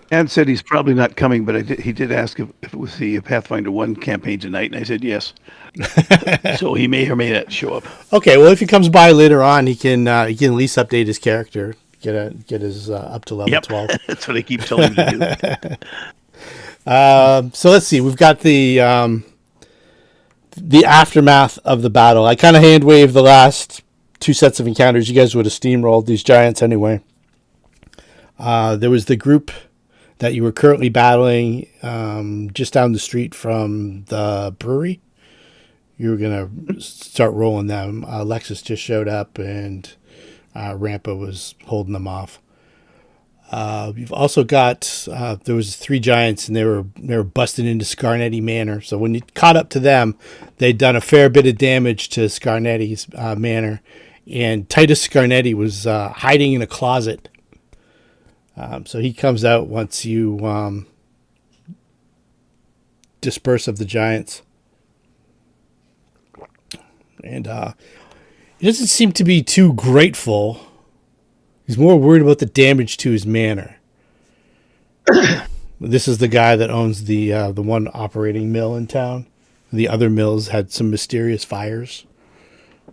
Dan said he's probably not coming, but he did ask if it was the Pathfinder 1 campaign tonight, and I said yes. So he may or may not show up. Okay, well, if he comes by later on, he can at least update his character, get his up to level Yep, 12. that's what I keep telling him to do. So let's see. We've got the aftermath of the battle. I kind of hand waved the last two sets of encounters. You guys would have steamrolled these giants anyway. There was the group that you were currently battling just down the street from the brewery. You were going to start rolling them. Lexus just showed up, and Rampa was holding them off. You've also got there was three giants, and they were busting into Scarnetti Manor. So when you caught up to them, they'd done a fair bit of damage to Scarnetti's manor, and Titus Scarnetti was hiding in a closet. So he comes out once you disperse of the giants, and he doesn't seem to be too grateful. He's more worried about the damage to his manor. This is the guy that owns the one operating mill in town. The other mills had some mysterious fires,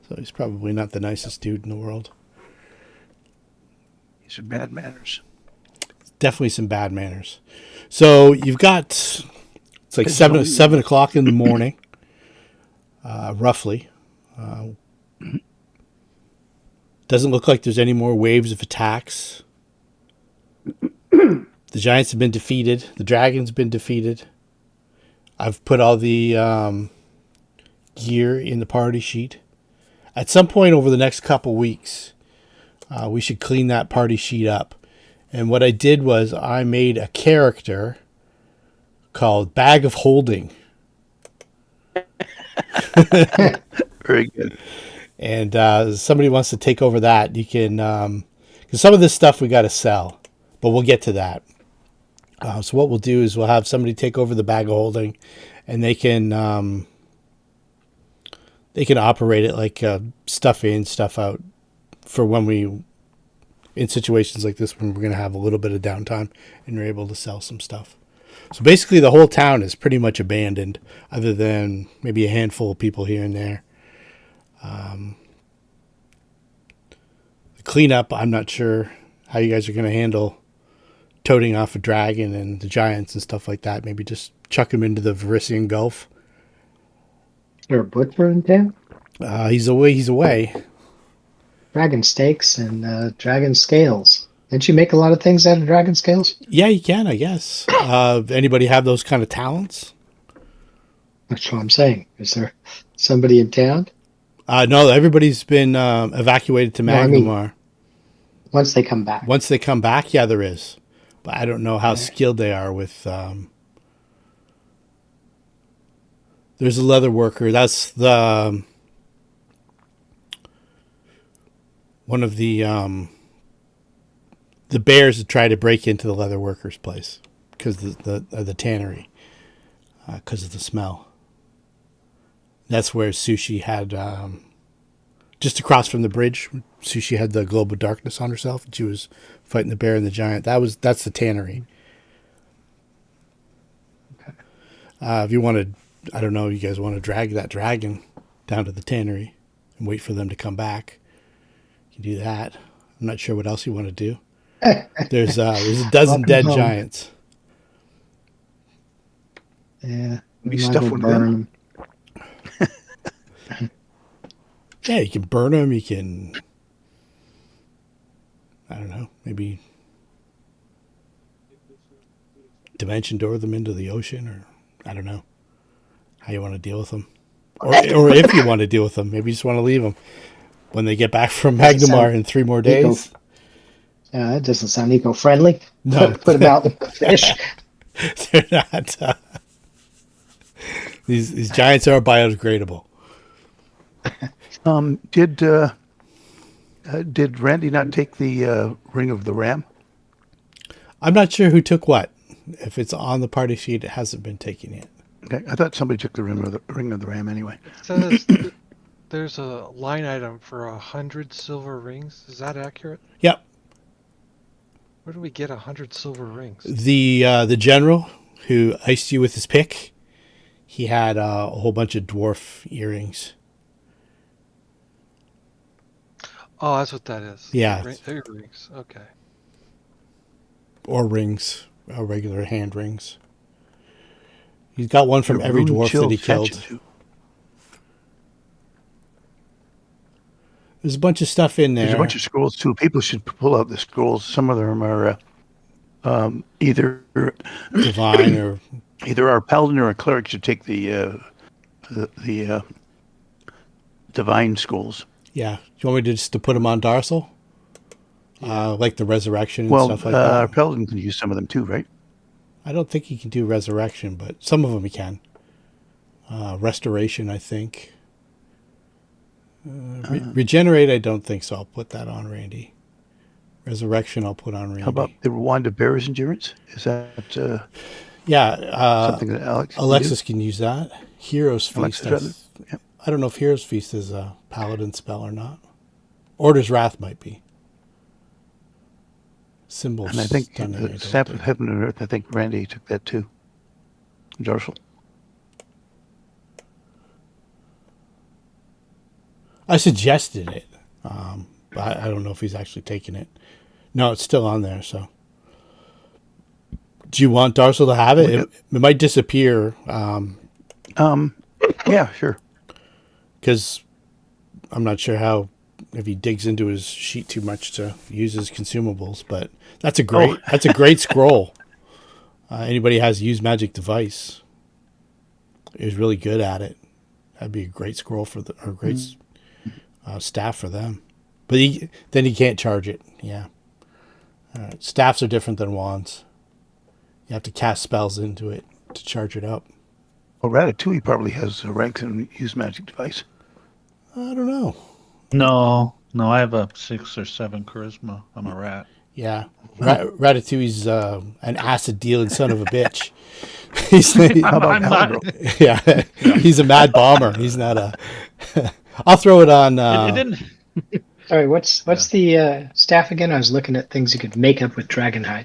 so he's probably not the nicest dude in the world. These are bad manners. Definitely some bad manners. So you've got it's like 7 o'clock in the morning, roughly. Doesn't look like there's any more waves of attacks. The giants have been defeated. The dragon's been defeated. I've put all the gear in the party sheet. At some point over the next couple weeks, we should clean that party sheet up. And what I did was I made a character called Bag of Holding. Very good. And somebody wants to take over that, you can, because some of this stuff we got to sell, but we'll get to that. So what we'll do is we'll have somebody take over the Bag of Holding, and they can operate it like stuff in, stuff out, for when we, in situations like this, when we're going to have a little bit of downtime and we're able to sell some stuff. So basically the whole town is pretty much abandoned, other than maybe a handful of people here and there. The cleanup, I'm not sure how you guys are going to handle toting off a dragon and the giants and stuff like that. Maybe just chuck him into the Varisian Gulf. Is there a butcher in town? He's away. Dragon steaks and dragon scales. Didn't you make a lot of things out of dragon scales? Yeah, you can, I guess. Anybody have those kind of talents? That's what I'm saying. Is there somebody in town? No, everybody's been evacuated to Magnimar. No, I mean, once they come back. Once they come back, yeah, there is. But I don't know how skilled they are with... there's a leather worker. That's the... one of the bears that try to break into the leather worker's place because the tannery, because of the smell. That's where Sushi had, just across from the bridge, Sushi had the globe of darkness on herself, and she was fighting the bear and the giant. That's the tannery. Okay. If you want to, I don't know, you guys want to drag that dragon down to the tannery and wait for them to come back, you can do that. I'm not sure what else you want to do. There's a dozen dead giants. Yeah, We stuff one of them. Yeah, you can burn them. You can, I don't know, maybe dimension door them into the ocean, or I don't know how you want to deal with them, or if you want to deal with them, maybe you just want to leave them when they get back from Magnimar in 3 more days. That doesn't sound eco-friendly. No, Put them out with the fish. They're not. These giants are biodegradable. Did Randy not take the Ring of the Ram? I'm not sure who took what. If it's on the party sheet, it hasn't been taken yet. Okay, I thought somebody took the Ring of the Ram anyway. It says there's a line item for 100 silver rings. Is that accurate? Yep. Where do we get 100 silver rings? The general who iced you with his pick, he had a whole bunch of dwarf earrings. Oh, that's what that is. Yeah. Earrings. Okay. Or rings, regular hand rings. He's got one from Your every rune dwarf that chilled he killed. statue. There's a bunch of stuff in there. There's a bunch of scrolls too. People should pull out the scrolls. Some of them are either divine or either our paladin or a cleric should take the divine scrolls. yeah. Do you want me to just to put them on Darsal? Like the resurrection and Well, stuff like our that. paladin can use some of them too, right? I don't think he can do resurrection, but some of them he can. Restoration, I think. Regenerate, I don't think so. I'll put that on Randy. Resurrection, I'll put on Randy. How about the wand of bearer's endurance? Is that yeah, something that Alex Alexis can use that. Hero's Feast. Alexis, rather. Yep. I don't know if Hero's Feast is a paladin spell or not. Order's Wrath might be. Symbols. And I think the Staff of Heaven and Earth, I think Randy took that too. Darsal. I suggested it. But I don't know if he's actually taken it. No, it's still on there, so. Do you want Darsal to have it? It might disappear. Yeah, sure. Because I'm not sure how, if he digs into his sheet too much to use his consumables, but that's a great scroll. Anybody has used magic device is really good at it. That'd be a great scroll for or great staff for them. But then he can't charge it. Yeah. Staffs are different than wands. You have to cast spells into it to charge it up. Well, Ratatouille probably has ranks and use magic device. I don't know. No, I have a 6 or 7 charisma. I'm a rat. Yeah. Ratatouille's an acid dealing son of a bitch. How about Paladro? Yeah. He's a mad bomber. He's not a. I'll throw it on. It didn't. Sorry, what's the staff again? I was looking at things you could make up with Dragonhide.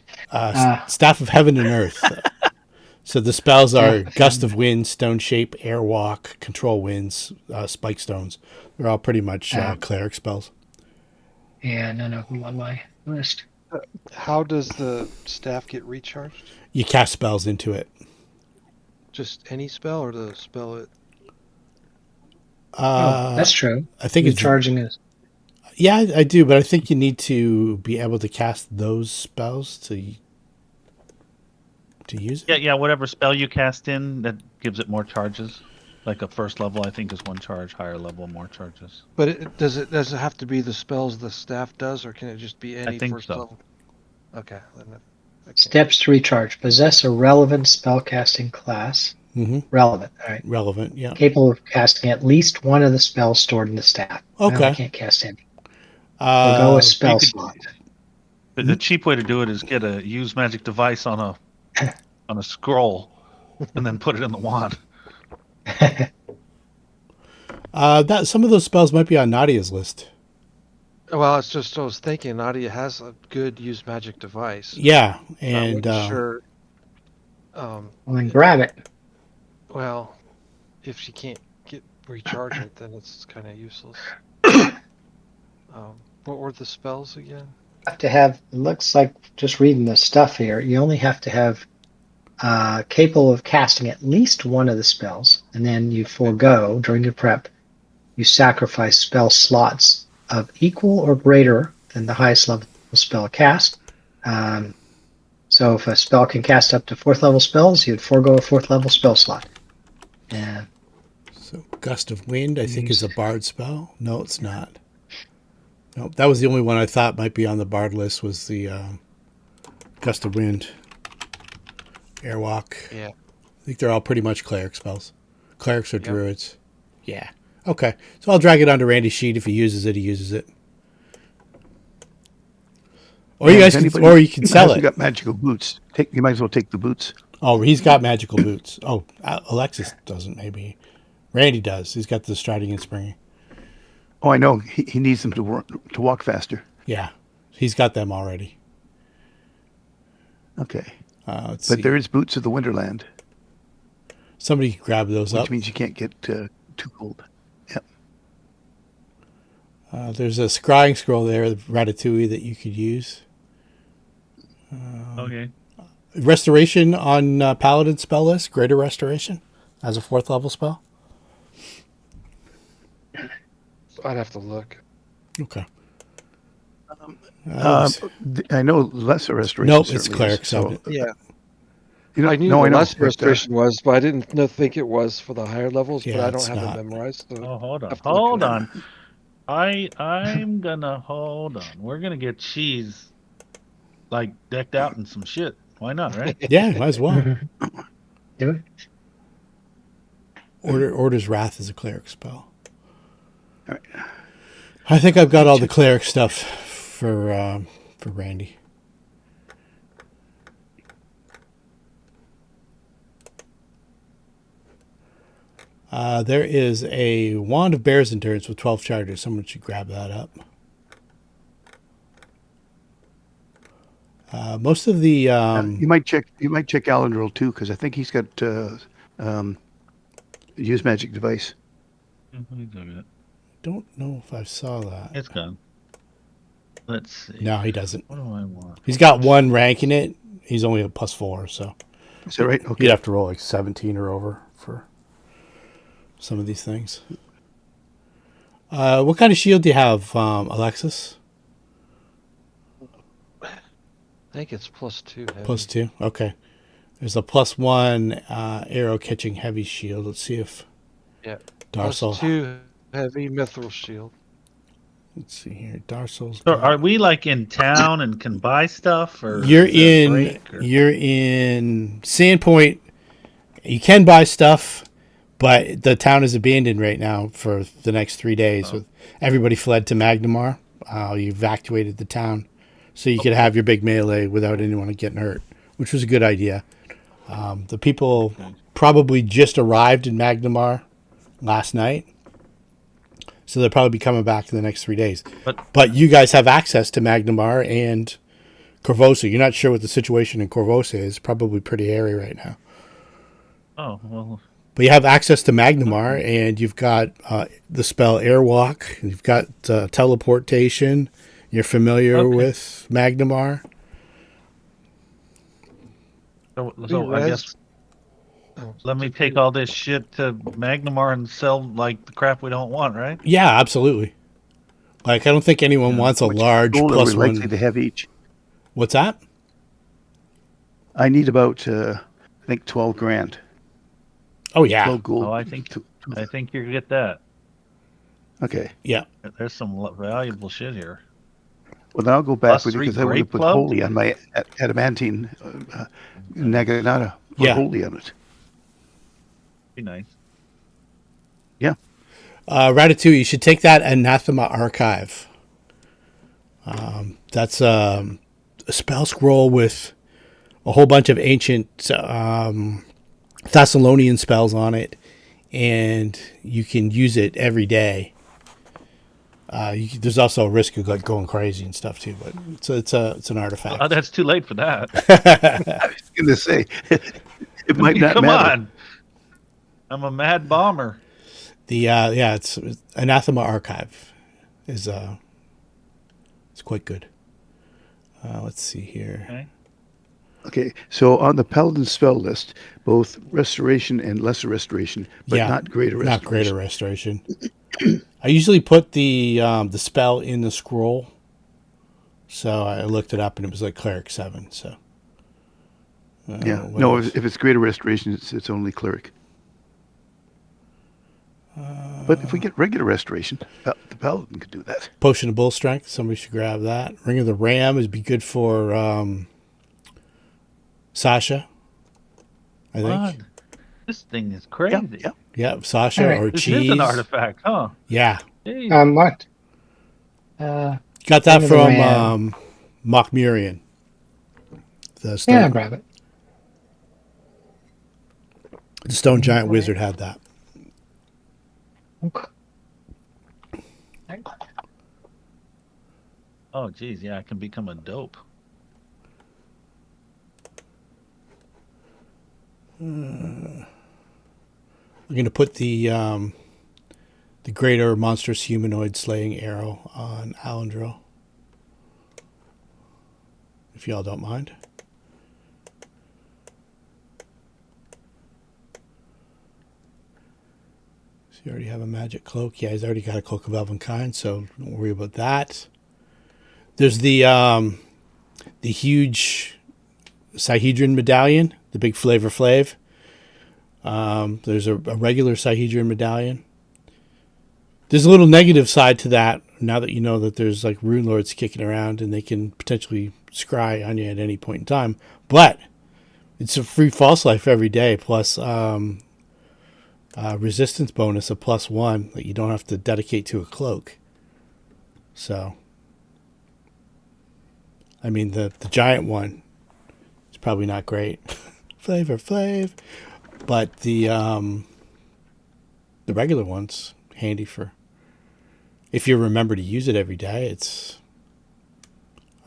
Staff of Heaven and Earth. So the spells are Gust of Wind, Stone Shape, Airwalk, Control Winds, Spike Stones. They're all pretty much cleric spells. Yeah, none of them on my list. How does the staff get recharged? You cast spells into it. Just any spell, or the spell it? That's true. I think You're it's charging us. Yeah, I do, but I think you need to be able to cast those spells to use it. Yeah, whatever spell you cast in, that gives it more charges. Like a first level, I think, is 1 charge. Higher level, more charges. But does it have to be the spells the staff does, or can it just be any think first so. level? Okay. Steps to recharge. Possess a relevant spellcasting class. Mm-hmm. Relevant, all right. Relevant, yeah. Capable of casting at least one of the spells stored in the staff. Okay. No, I can't cast any. We'll go with spell slot. The cheap way to do it is get a use magic device on a scroll, and then put it in the wand. That some of those spells might be on Nadia's list. Well, it's just I was thinking Nadia has a good use magic device. Yeah, I and wasn't sure. Well, then grab it. Well, if she can't recharge it, then it's kind of useless. What were the spells again? Have to have. It looks like just reading the stuff here. You only have to have capable of casting at least one of the spells, and then you forego during your prep. You sacrifice spell slots of equal or greater than the highest level spell cast. So if a spell can cast up to 4th level spells, you'd forego a 4th level spell slot. Yeah. So Gust of Wind, I think, is a bard spell. No, it's not. No, that was the only one I thought might be on the bard list was the Gust of Wind, Airwalk. Yeah. I think they're all pretty much cleric spells. Clerics or druids. Yeah. Okay. So I'll drag it onto Randy's sheet. If he uses it, he uses it. Or you guys can, or you can sell it. You got magical boots. You might as well take the boots. Oh, he's got magical boots. Oh, Alexis doesn't. Maybe Randy does. He's got the striding and springing. Oh, I know. He needs them to walk faster. Yeah, he's got them already. Okay. Let's But see. there is Boots of the Winterland, Somebody can grab those which up. means you can't get too cold. Yep. There's a scrying scroll there, Ratatouille, that you could use. Okay. Restoration on Paladin spell list, Greater Restoration, as a 4th level spell. I'd have to look. Okay. I know Lesser Restoration Nope, it's certainly Cleric is. So, 7. Yeah, I I knew no, the I know. last But, restoration was, but I didn't think it was for the higher levels. But Yeah, I don't it's have not. it memorized, so Oh, hold I on. have to look Hold it up. on. I'm gonna hold on. We're gonna get cheese like decked out in some shit. Why not, right? Yeah, might as well. Do it. Order's Wrath is a cleric spell. all right. I think I've got all the cleric stuff for Randy. There is a Wand of Bear's Endurance with 12 charges. Someone should grab that up. Most of the You might check. You might check Alendril too, because I think he's got use magic device. don't know if I saw that. It's gone. Let's see. No, he doesn't. What do I want? He's got 1 rank in it. He's only a +4, so Is that right? Okay. you'd have to roll like 17 or over for some of these things. What kind of shield do you have, Alexis? I think it's +2 heavy. +2. Okay. There's a +1 arrow catching heavy shield. Let's see if Yeah. Darsal. +2 heavy mithril shield. Let's see here. Darsal's. So are we like in town and can buy stuff, or You're is that a in. break, or- You're in Sandpoint. You can buy stuff, but the town is abandoned right now for the next 3 days. With everybody fled to Magnimar. You evacuated the town, so you could have your big melee without anyone getting hurt, which was a good idea. The people probably just arrived in Magnimar last night, so they'll probably be coming back in the next 3 days. But you guys have access to Magnimar and Corvosa. You're not sure what the situation in Corvosa is. Probably pretty hairy right now. Oh well. But you have access to Magnimar, and you've got the spell Airwalk. You've got teleportation. You're familiar with Magnimar. So I guess let me take all this shit to Magnimar and sell like the crap we don't want, right? Yeah, absolutely. Like, I don't think anyone wants a large Gold are we likely +1. to have each? What's that? I need about I think 12 grand. Oh, yeah. 12 gold. Oh, I think you get that. Okay. Yeah. There's some valuable shit here. Well, then I'll go back Plus with you 3 because I would have grape put club? holy on my adamantine Naginata. Put Yeah. holy on it. Be nice. Yeah. Ratatouille, you should take that Anathema Archive. That's a spell scroll with a whole bunch of ancient Thessalonian spells on it, and you can use it every day. There's also a risk of like going crazy and stuff too, but it's an artifact. Oh, that's too late for that. I was going to say, it might not Come matter. on. I'm a mad bomber. It's Anathema Archive is it's quite good. Let's see here. Okay. Okay, so on the Paladin spell list, both Restoration and Lesser Restoration, but not Greater Restoration. Not Greater Restoration. I usually put the spell in the scroll, so I looked it up and it was like Cleric 7. So Yeah, no, if it's Greater Restoration, it's only Cleric. But if we get regular Restoration, the Paladin could do that. Potion of Bull Strength. Somebody should grab that. Ring of the Ram would be good for Sasha, I think. What? This thing is crazy. Yeah. Yeah, Sasha All right. or This Cheese. is an artifact, huh? Yeah. Jeez. What? Got that Ring of the from Ram. Mockmurian. Yeah, Stone, grab it. the Stone Giant Wizard had that. Okay. Oh, geez, yeah, I can become a dope. I'm going to put the greater monstrous humanoid slaying arrow on Alendril, if y'all don't mind. So you already have a magic cloak. Yeah, he's already got a cloak of elven kind, so don't worry about that. There's the huge Sihedron medallion, the big Flavor Flav. There's a regular Sihedron medallion. There's a little negative side to that now that you know that there's like Runelords kicking around and they can potentially scry on you at any point in time. But it's a free false life every day, plus resistance bonus of +1 that you don't have to dedicate to a cloak. So, I mean, the giant one is probably not great. Flavor Flav. But the regular one's handy for if you remember to use it every day. It's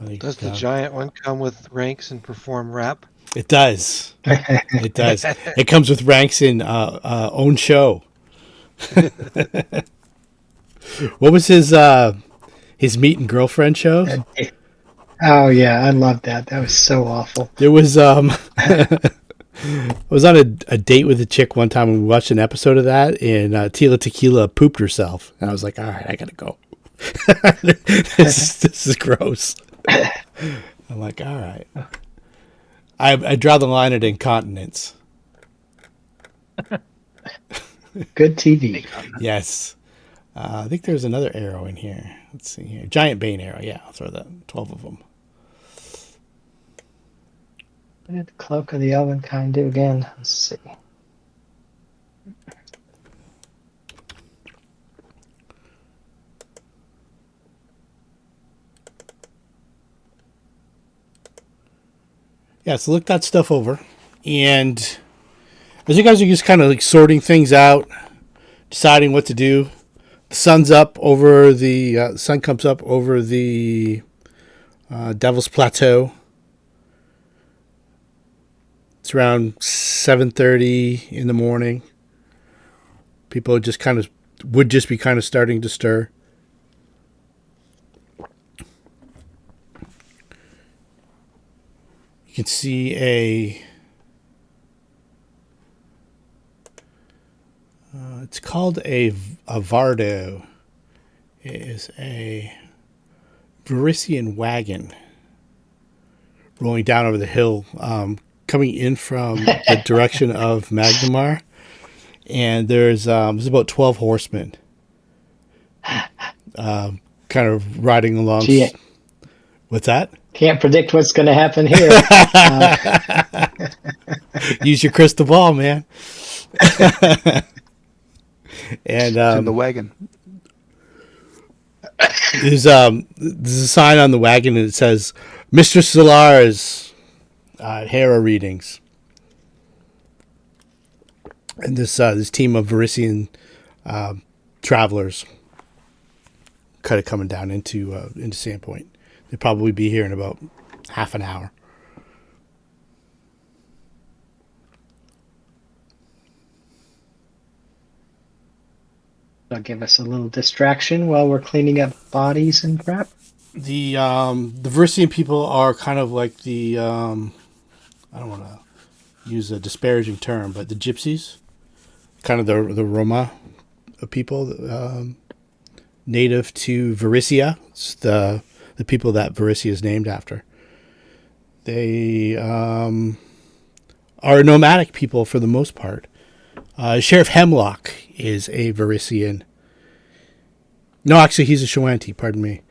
I think Does the giant one come with ranks and perform rap? it does. It does. It comes with ranks in own show. What was his meet and girlfriend show? Oh yeah, I love that. That was so awful. There was I was on a date with a chick one time and we watched an episode of that, and Tila Tequila pooped herself, and I was like, all right, I gotta go. This is gross. I'm like, all right. I draw the line at incontinence. Good TV. Yes. I think there's another arrow in here. Let's see here. Giant Bane arrow. Yeah, I'll throw that. 12 of them. What did the Cloak of the Elven Kind do again? Let's see. Yeah, so look that stuff over. And as you guys are just kind of like sorting things out, deciding what to do, the sun's up over the sun comes up over the Devil's Plateau. It's around 7:30 in the morning. People just would be starting to stir. You can see it's called a vardo. It is a Varisian wagon rolling down over the hill, coming in from the direction of Magnimar. And there's about 12 horsemen kind of riding along. Gee, what's that? can't predict what's going to happen here. Use your crystal ball, man. And It's in the wagon. there's a sign on the wagon and it says Mistress Zellara's harrow readings. And this team of Varisian travelers kind of coming down into Sandpoint. They'll probably be here in about half an hour. They'll give us a little distraction while we're cleaning up bodies and crap. The Varisian people are kind of like the I don't want to use a disparaging term, but the gypsies, kind of the Roma people, native to Varisia. It's the people that Varisia is named after. They are nomadic people for the most part. Sheriff Hemlock is a Varisian. No, actually, he's a Shoanti, pardon me.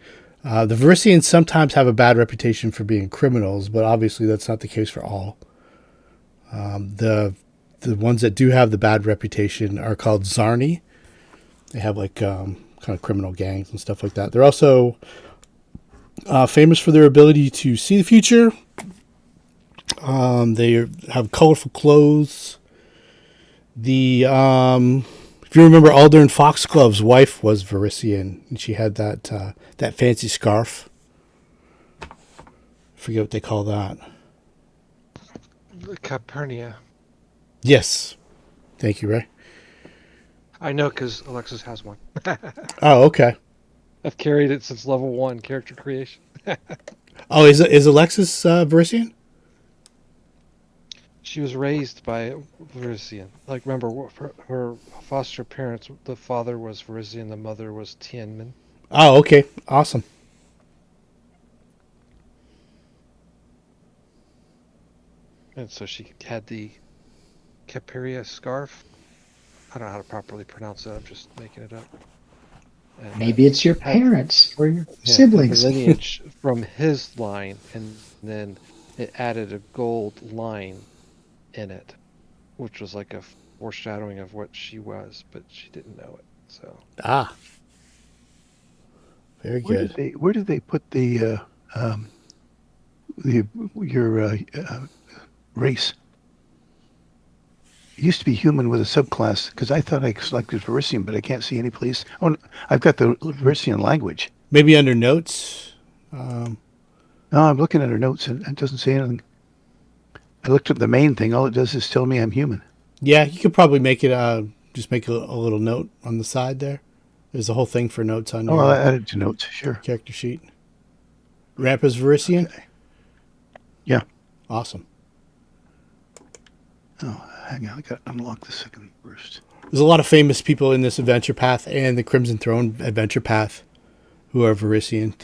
The Varisians sometimes have a bad reputation for being criminals, but obviously that's not the case for all. The ones that do have the bad reputation are called Zarni. They have like kind of criminal gangs and stuff like that. They're also famous for their ability to see the future. They have colorful clothes. If you remember, Aldern Foxglove's wife was Varisian, and she had that fancy scarf. I forget what they call that. Calpurnia. Yes. Thank you, Ray. I know because Alexis has one. Oh, okay. I've carried it since level 1 character creation. Oh, is Alexis Varisian? She was raised by Varisian. Like, remember, her foster parents, the father was Varisian, the mother was Tianmin. Oh, okay. Awesome. And so she had the Caperia scarf. I don't know how to properly pronounce it. I'm just making it up. And, Maybe it's your parents or your yeah, siblings. the lineage from his line, and then it added a gold line in it, which was like a foreshadowing of what she was, but she didn't know it. So Ah, very good. Where did they put the your race? It used to be human with a subclass because I thought I selected Varisian, but I can't see any place. Oh, I've got the Varisian language. Maybe under notes. No, I'm looking at her notes and it doesn't say anything. I looked at the main thing. All it does is tell me I'm human. Yeah, you could probably make it. Just make a little note on the side there. There's a whole thing for notes on Oh, your I'll add it to notes. Sure. character sheet. Rampa's Varisian? Okay. Yeah. Awesome. Oh, hang on. I got to unlock the second first. There's a lot of famous people in this adventure path and the Crimson Throne adventure path who are Varisian.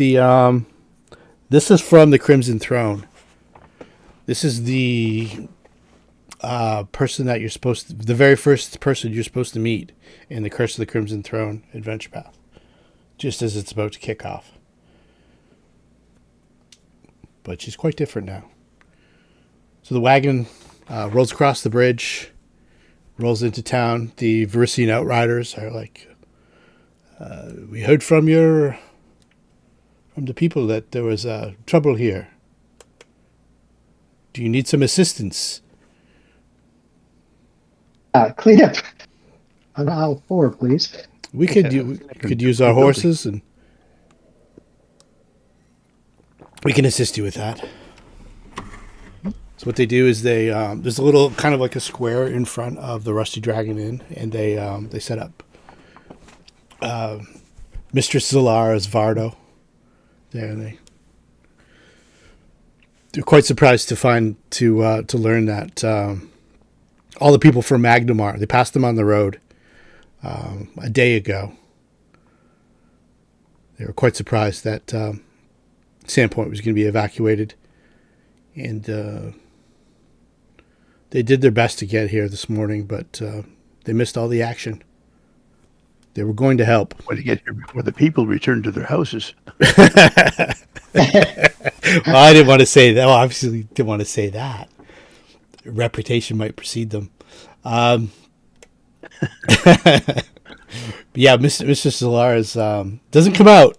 This is from the Crimson Throne. This is the person that you're supposed to, the very first person you're supposed to meet in the Curse of the Crimson Throne adventure path, just as it's about to kick off. But she's quite different now. So the wagon rolls across the bridge, rolls into town. The Varisian outriders are like, we heard from the people that there was trouble here. Do you need some assistance? Clean up on aisle 4, please. We could use our horses, and we can assist you with that. So what they do is there's a little kind of like a square in front of the Rusty Dragon Inn, and they set up Mistress Zellara's Vardo there, and they're quite surprised to learn that all the people from Magnimar, they passed them on the road a day ago. They were quite surprised that Sandpoint was going to be evacuated, and they did their best to get here this morning, but they missed all the action. They were going to help. Want to get here before the people return to their houses. Well, I didn't want to say that. Well, obviously, didn't want to say that. Reputation might precede them. Yeah, Mistress Zellara's doesn't come out.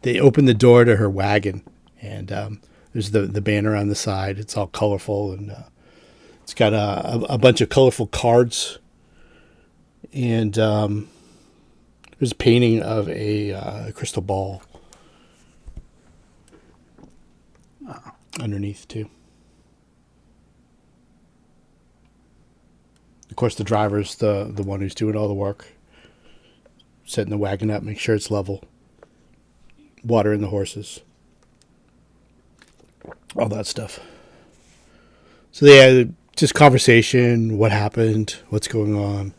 They open the door to her wagon, and there's the banner on the side. It's all colorful, and it's got a bunch of colorful cards, and there's a painting of a crystal ball underneath too. Of course, the driver's the one who's doing all the work, setting the wagon up, make sure it's level, watering the horses, all that stuff. So they had just conversation, what happened, what's going on.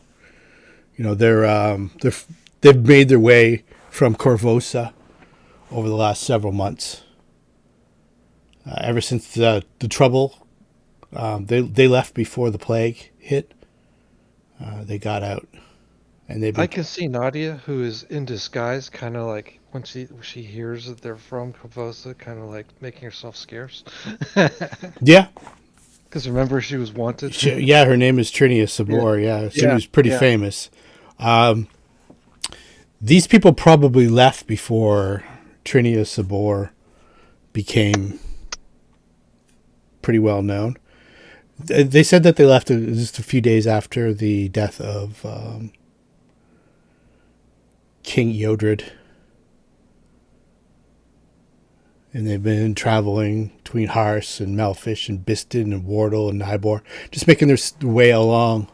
You know, they've made their way from Corvosa over the last several months. Ever since the trouble, they left before the plague hit. They got out, and I can see Nadia, who is in disguise, kind of like when she hears that they're from Corvosa, kind of like making herself scarce. Yeah. Because remember, she was wanted. Yeah, her name is Trinia Sabor. Yeah, she was pretty famous. These people probably left before Trinia Sabor became pretty well known. They said that they left just a few days after the death of King Eodred. And they've been traveling between Harse and Melfish and Biston and Wardle and Nybor, just making their way along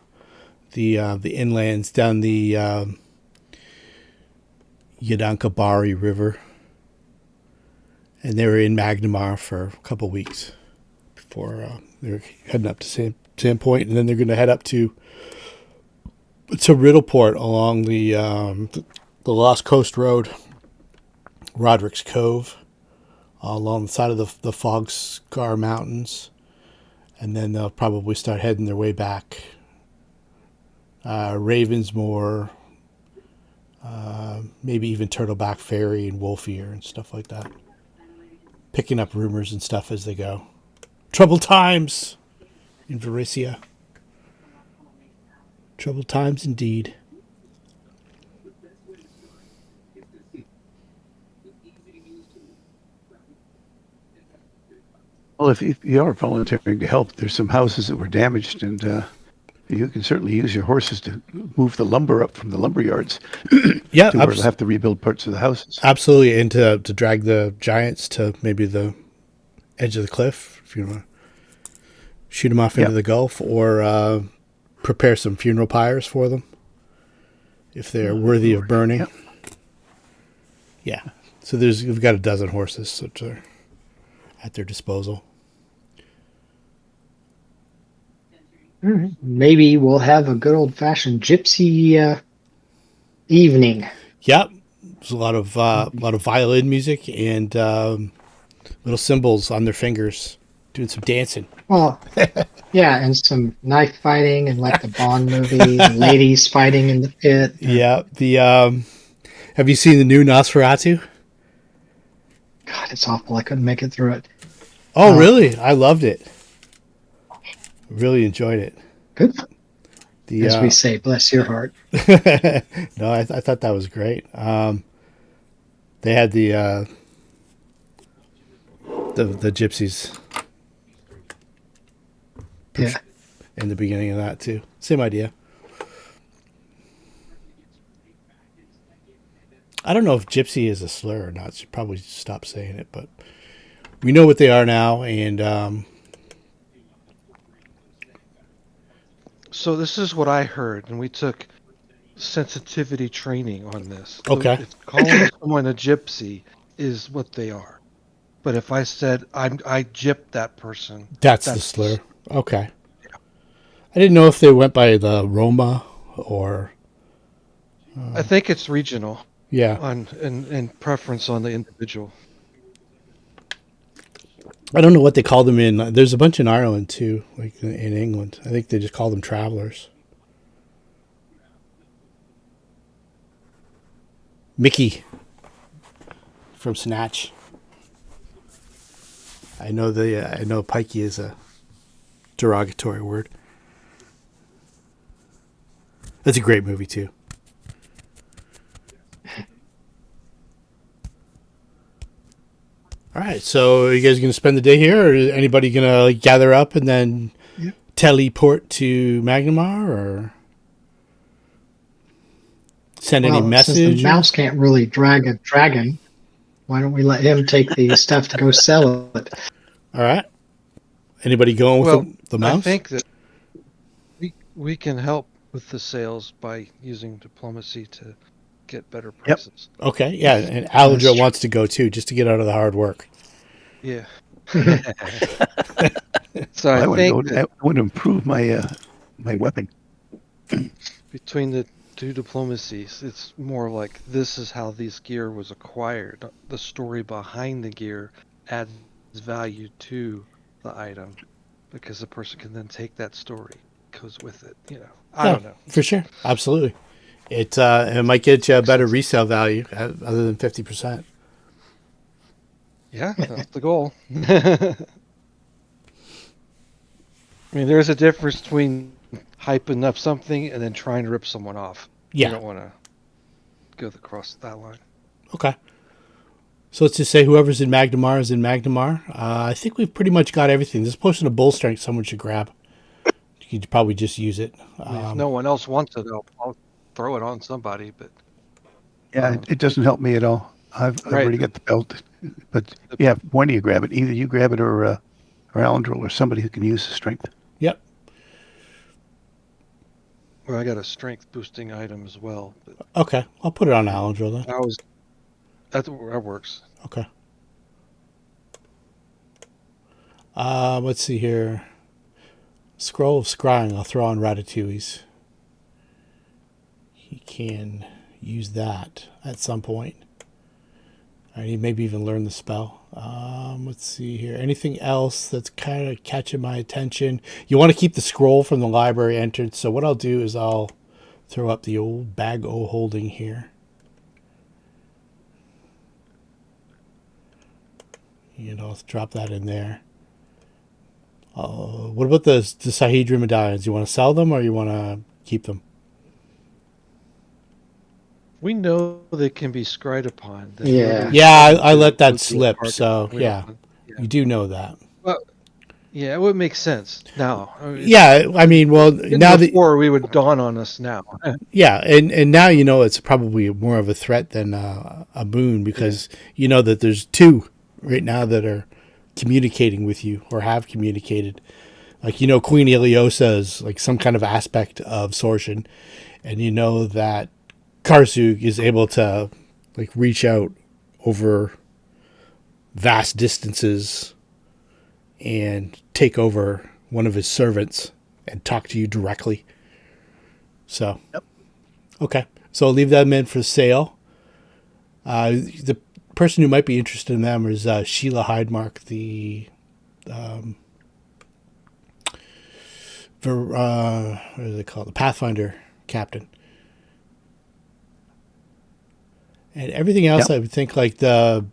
the inlands down the Yadankabari River. And they were in Magnimar for a couple weeks before they're heading up to Sandpoint, and then they're going to head up to Riddleport along the Lost Coast Road, Roderick's Cove, along the side of the Fog Scar Mountains, and then they'll probably start heading their way back. Ravensmoor, maybe even Turtleback Ferry and Wolf Ear and stuff like that. Picking up rumors and stuff as they go. Troubled times in Varisia. Troubled times indeed. Well, if you are volunteering to help, there's some houses that were damaged, and you can certainly use your horses to move the lumber up from the lumber yards. Yeah, to where they'll have to rebuild parts of the houses. Absolutely, and to drag the giants to maybe the edge of the cliff, if you want to shoot them off into the Gulf, or prepare some funeral pyres for them if they're worthy of burning. Yep. Yeah, so we've got a dozen horses that are at their disposal. Maybe we'll have a good old-fashioned gypsy evening. Yep, there's a lot of violin music and little cymbals on their fingers, doing some dancing. Well, yeah, and some knife fighting, and like the Bond movie, the ladies fighting in the pit. Yeah, have you seen the new Nosferatu? God, it's awful. I couldn't make it through it. Oh, really? I loved it. Really enjoyed it. Good. As we say, bless your heart. No, I thought that was great. They had the gypsies. Yeah. In the beginning of that too. Same idea. I don't know if gypsy is a slur or not. Should probably stop saying it, but we know what they are now, and So this is what I heard, and we took sensitivity training on this. Okay. If calling someone a gypsy is what they are. But if I said I gypped that person, that's the slur. Okay. Yeah. I didn't know if they went by the Roma or. I think it's regional. Yeah. And preference on the individual. I don't know what they call them in. There's a bunch in Ireland too, like in England. I think they just call them travelers. Mickey from Snatch. I know pikey is a derogatory word. That's a great movie too. All right, so are you guys going to spend the day here, or is anybody going to gather up and then teleport to Magnimar, or send any message? Since the mouse can't really drag a dragon, why don't we let him take the stuff to go sell it? All right. Anybody going with the mouse? I think that we can help with the sales by using diplomacy to get better prices. Yep. Okay, yeah, and Aludra wants to go too, just to get out of the hard work. Yeah. So I think that would improve my my weapon. Between the two diplomacies, it's more like this is how this gear was acquired. The story behind the gear adds value to the item because the person can then take that story, goes with it. I don't know. For sure, absolutely. It might get you a better resale value other than 50%. Yeah, that's the goal. I mean, there's a difference between hyping up something and then trying to rip someone off. Yeah. You don't want to go across that line. Okay. So let's just say whoever's in Magnimar is in Magnimar. I think we've pretty much got everything. There's a potion of bull strength someone should grab. You could probably just use it. If no one else wants it, I'll throw it on somebody. But yeah, it doesn't help me at all. I've Right. already got the belt, but yeah, when do you grab it? Either you grab it or Alendril or somebody who can use the strength. Yep. Well, I got a strength boosting item as well. But Okay. I'll put it on Alendril then. that works. Okay. Let's see here. Scroll of Scrying, I'll throw on Ratatouille's. He can use that at some point. And he maybe even learn the spell. Let's see here. Anything else that's kind of catching my attention? You want to keep the scroll from the library entrance. So what I'll do is I'll throw up the old bag o' holding here. And I'll drop that in there. What about the Sahedrin medallions? You want to sell them or you want to keep them? We know they can be scryed upon. That Yeah. whoever- Yeah, I let that slip. target So, we yeah, don't- you do know that. Well, yeah, it would make sense now. I mean, Yeah, I mean, well, now that before we would dawn on us now. yeah, and now you know it's probably more of a threat than a boon because you know that there's two right now that are communicating with you or have communicated. Like, you know, Queen Iliosa is like some kind of aspect of Sortion, and you know that Karsug is able to like reach out over vast distances and take over one of his servants and talk to you directly. So, okay. So I'll leave them in for sale. The person who might be interested in them is Sheila Hydemark, the what is it called? The Pathfinder captain. And everything else, I would think, like the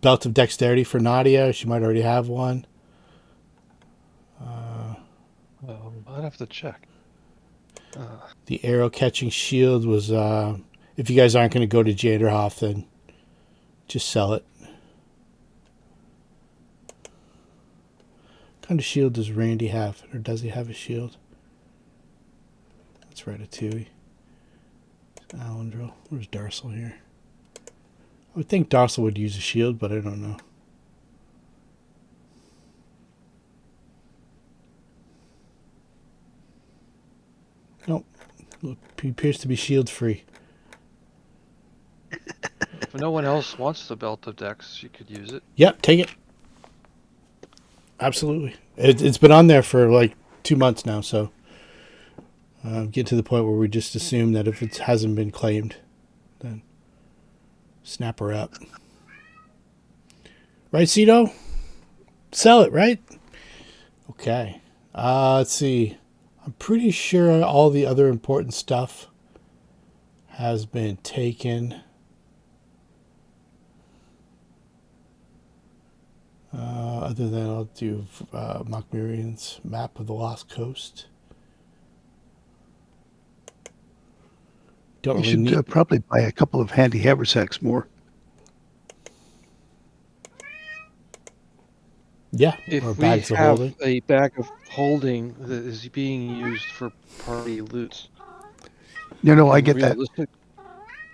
belt of dexterity for Nadia. She might already have one. I'd have to check. The arrow catching shield was, if you guys aren't going to go to Janderhoff, then just sell it. What kind of shield does Randy have? Or does he have a shield? That's Ratatouille. Alendril. Where's Darcel here? I would think Darcel would use a shield, but I don't know. Nope. He appears to be shield free. If no one else wants the belt of Dex, you could use it. Yep, take it. Absolutely. It's been on there for like 2 months now, so get to the point where we just assume that if it hasn't been claimed, then snap her up. Right, Cito? Sell it, right? Okay. Let's see. I'm pretty sure all the other important stuff has been taken. Other than I'll do Magnimarian's map of the Lost Coast. Don't You really should need. probably buy a couple of handy haversacks more. Yeah, If or we bags of have holding. a bag of holding that is being used for party loot, No, I get that. realistic,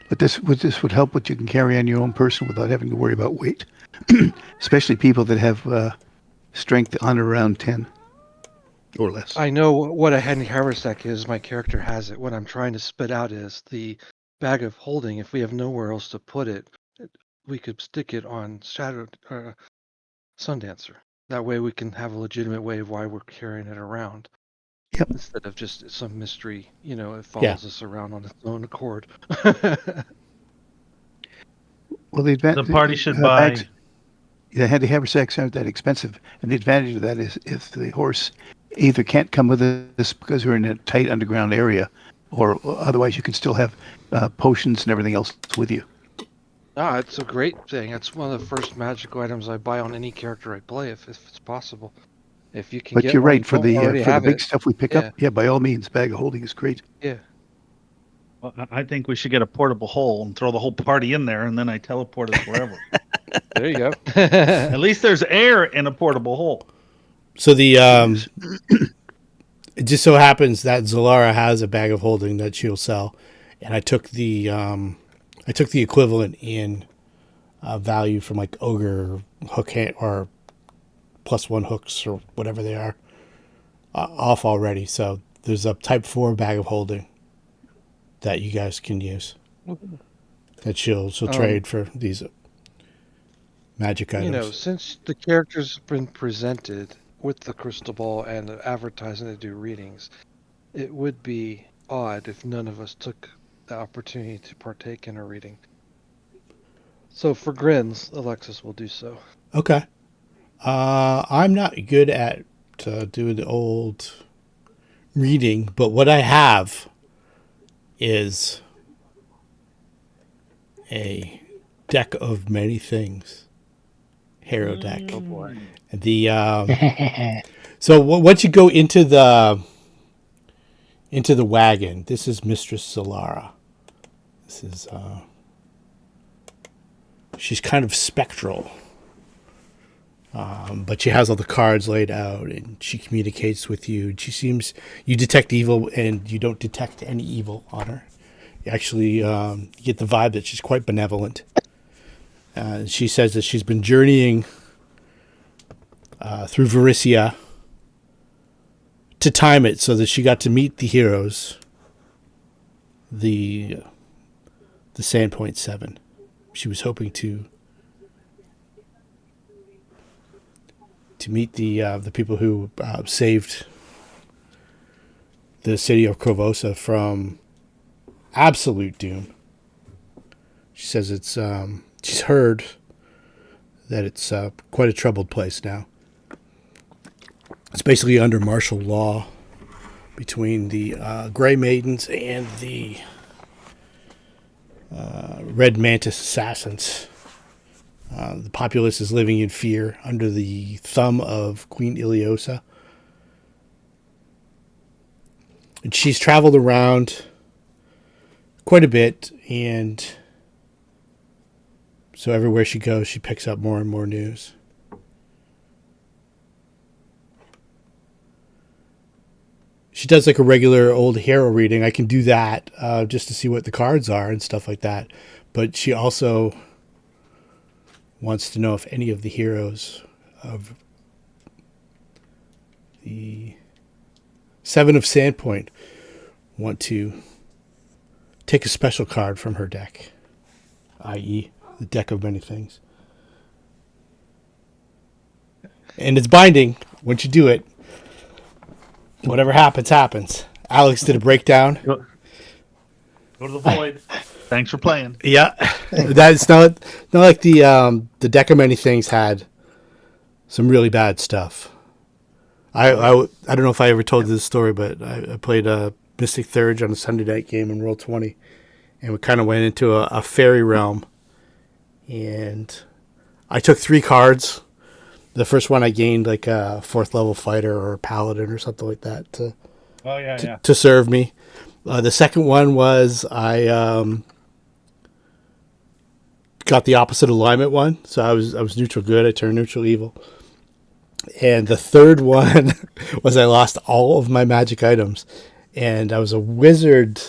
But this would help what you can carry on your own person without having to worry about weight, especially people that have strength on or around 10 or less. I know what a handy haversack is. My character has it. What I'm trying to spit out is the bag of holding. If we have nowhere else to put it, we could stick it on Sundancer. That way we can have a legitimate way of why we're carrying it around. Yep. Instead of just some mystery, it follows us around on its own accord. Well, the party should buy. The handy haversacks aren't that expensive, and the advantage of that is if the horse either can't come with us because we're in a tight underground area, or otherwise you can still have potions and everything else with you. It's a great thing. It's one of the first magical items I buy on any character I play, if it's possible. If you can But get you're one, right, for don't the already for the have big it. stuff we pick up, by all means, bag of holding is great. Yeah. Well, I think we should get a portable hole and throw the whole party in there, and then I teleport us wherever. There you go. At least there's air in a portable hole. So it just so happens that Zellara has a bag of holding that she'll sell, and I took the I took the equivalent in value from like ogre hook hand or +1 hooks or whatever they are off already. So there's a type 4 bag of holding that you guys can use. That she'll trade for these magic items. Since the characters have been presented with the crystal ball and the advertising to do readings, it would be odd if none of us took the opportunity to partake in a reading. So for grins, Alexis will do so. Okay. I'm not good at doing the old reading, but what I have is a deck of many things. Harrow deck. Oh boy. The so once you go into the wagon, this is Mistress Zellara. This is she's kind of spectral, but she has all the cards laid out, and she communicates with you. She seems you detect evil, and you don't detect any evil on her. You actually get the vibe that she's quite benevolent. She says that she's been journeying through Varisia to time it so that she got to meet the heroes, the Sandpoint Seven. She was hoping to meet the people who saved the city of Corvosa from absolute doom. She says it's she's heard that it's quite a troubled place now. It's basically under martial law between the Grey Maidens and the Red Mantis assassins. The populace is living in fear under the thumb of Queen Iliosa. And she's traveled around quite a bit, and so everywhere she goes, she picks up more and more news. She does like a regular old hero reading. I can do that just to see what the cards are and stuff like that. But she also wants to know if any of the heroes of the Seven of Sandpoint want to take a special card from her deck, i.e. the deck of many things. And it's binding. Once you do it, whatever happens, happens. Alex did a breakdown. Go to the void. Thanks for playing. Yeah, that's not like the deck of many things had some really bad stuff. I don't know if I ever told you this story, but I played a Mystic Thurge on a Sunday night game in Roll20, and we kind of went into a fairy realm, and I took 3 cards. The first one I gained like a 4th level fighter or a paladin or something like that to serve me. The second one was I got the opposite alignment one, so I was neutral good. I turned neutral evil. And the third one was I lost all of my magic items, and I was a wizard,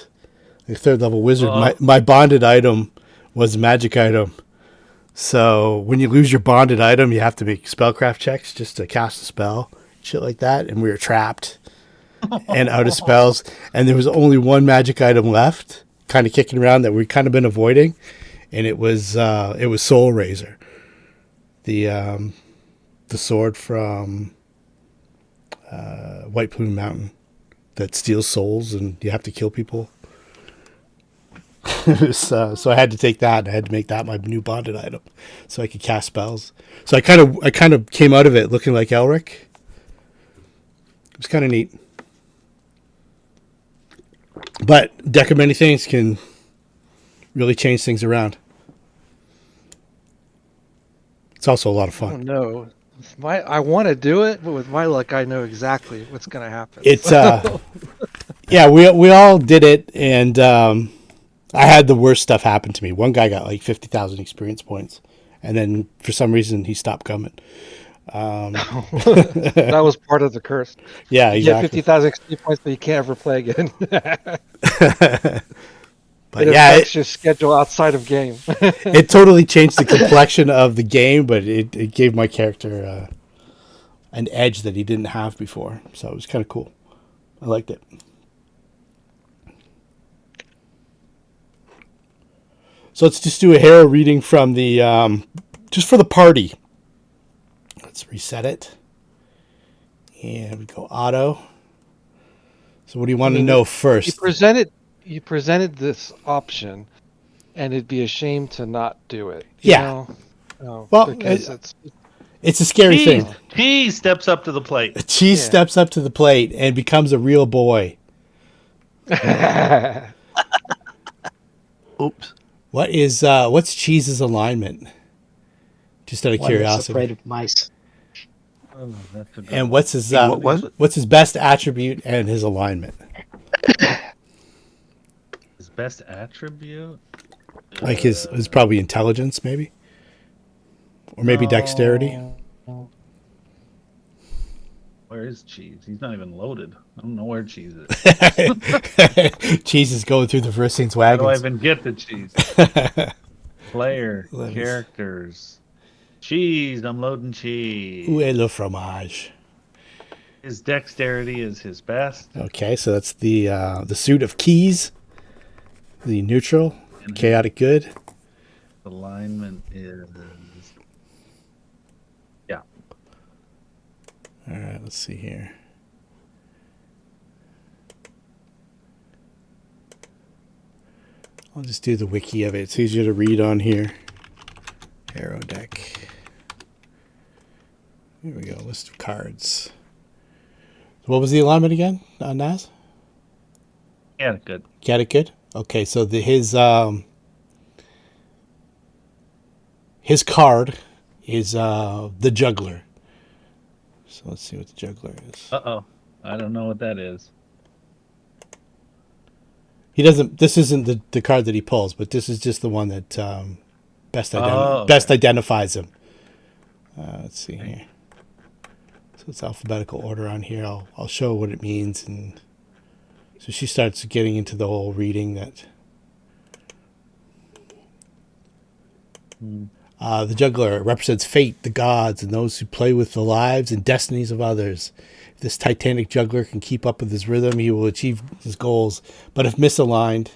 a 3rd level wizard. My bonded item was a magic item. So when you lose your bonded item, you have to make spellcraft checks just to cast a spell, shit like that. And we were trapped and out of spells. And there was only one magic item left, kind of kicking around that we'd kind of been avoiding, and it was Soul Razor, the sword from White Plume Mountain that steals souls, and you have to kill people. So I had to take that, and I had to make that my new bonded item so I could cast spells. So I kind of came out of it looking like Elric. It was kind of neat. But deck of many things can really change things around. It's also a lot of fun. I don't know. I want to do it, but with my luck, I know exactly what's going to happen. It's yeah, we all did it, and I had the worst stuff happen to me. One guy got like 50,000 experience points, and then for some reason he stopped coming. That was part of the curse. Yeah, you exactly. get 50,000 experience points, but you can't ever play again. But it yeah, affects your schedule outside of game. it totally changed the complexion of the game, but it gave my character an edge that he didn't have before. So it was kind of cool. I liked it. So let's just do a harrow reading from the just for the party. Let's reset it. And we go auto. So what do you want to know first? You presented this option, and it'd be a shame to not do it. Yeah. Well, because it's a scary Cheese, thing. cheese steps up to the plate. Cheese Yeah. steps up to the plate and becomes a real boy. Oops. What's Cheese's alignment? Just out of One that's curiosity. afraid of mice. Oh, that's a good And one. what's his What was it? what's his best attribute and his alignment? His best attribute? Like his probably intelligence, maybe, or maybe dexterity. No. Where is cheese? He's not even loaded. I don't know where cheese is. Cheese is going through the Varisian's How do I wagons. even get the cheese? Player, Let me- characters. Cheese, I'm loading cheese. Où est le fromage? His dexterity is his best. Okay, so that's the suit of keys, the neutral, And chaotic good. his alignment is. Yeah. All right, let's see here. I'll just do the wiki of it. It's easier to read on here. Harrow deck. Here we go. List of cards. What was the alignment again, Naz? Yeah, good. Got it good? Okay, so his card is the juggler. So let's see what the juggler is. Uh-oh. I don't know what that is. He doesn't. This isn't the card that he pulls, but this is just the one that best okay. best identifies him. Let's see here. So it's alphabetical order on here. I'll show what it means, and so she starts getting into the whole reading that. The juggler represents fate, the gods, and those who play with the lives and destinies of others. If this titanic juggler can keep up with his rhythm, he will achieve his goals. But if misaligned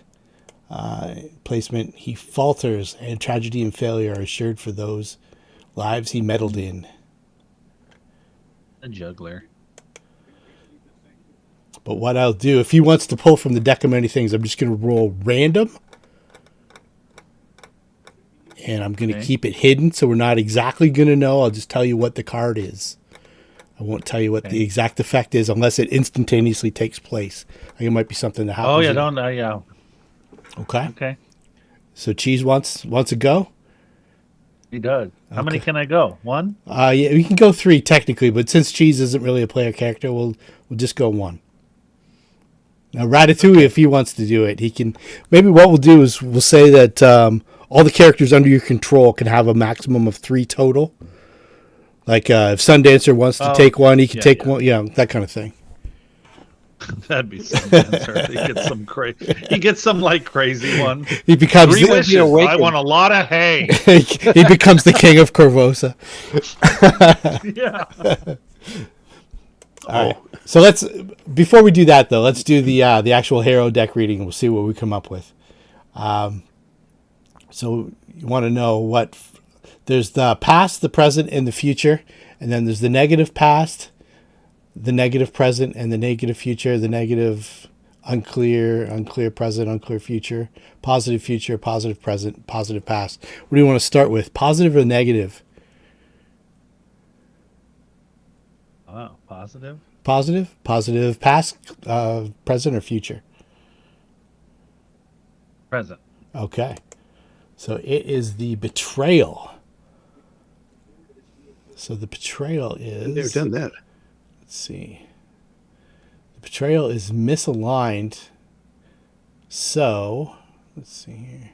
placement, he falters, and tragedy and failure are assured for those lives he meddled in. A juggler. But what I'll do, if he wants to pull from the deck of many things, I'm just going to roll random. And I'm going to keep it hidden, so we're not exactly going to know. I'll just tell you what the card is. I won't tell you what the exact effect is unless it instantaneously takes place. I think it might be something that happens. Oh, yeah, don't. Yeah. Okay. Okay. So Cheese wants a go? He does. How many can I go? One? Yeah, we can go 3 technically, but since Cheese isn't really a player character, we'll just go 1. Now, Ratatouille, if he wants to do it, he can. Maybe what we'll do is we'll say that all the characters under your control can have a maximum of 3 total. Like if Sundancer wants to take one, he can take one. Yeah, that kind of thing. That'd be some answer. He gets some crazy. He gets some like crazy one. He becomes 3 wishes. I want a lot of hay. he becomes the king of Corvosa. Yeah. All right. So let's before we do that though, let's do the actual Harrow deck reading, and we'll see what we come up with. So you want to know what there's the past, the present, and the future, and then there's the negative past, the negative present, and the negative future. The negative, unclear present, unclear future, positive present, positive past. What do you want to start with? Positive or negative? Wow. Positive. Positive past, present, or future. Present. Okay. So it is the betrayal. So the betrayal is. They've done that. Let's see. The betrayal is misaligned. So let's see here.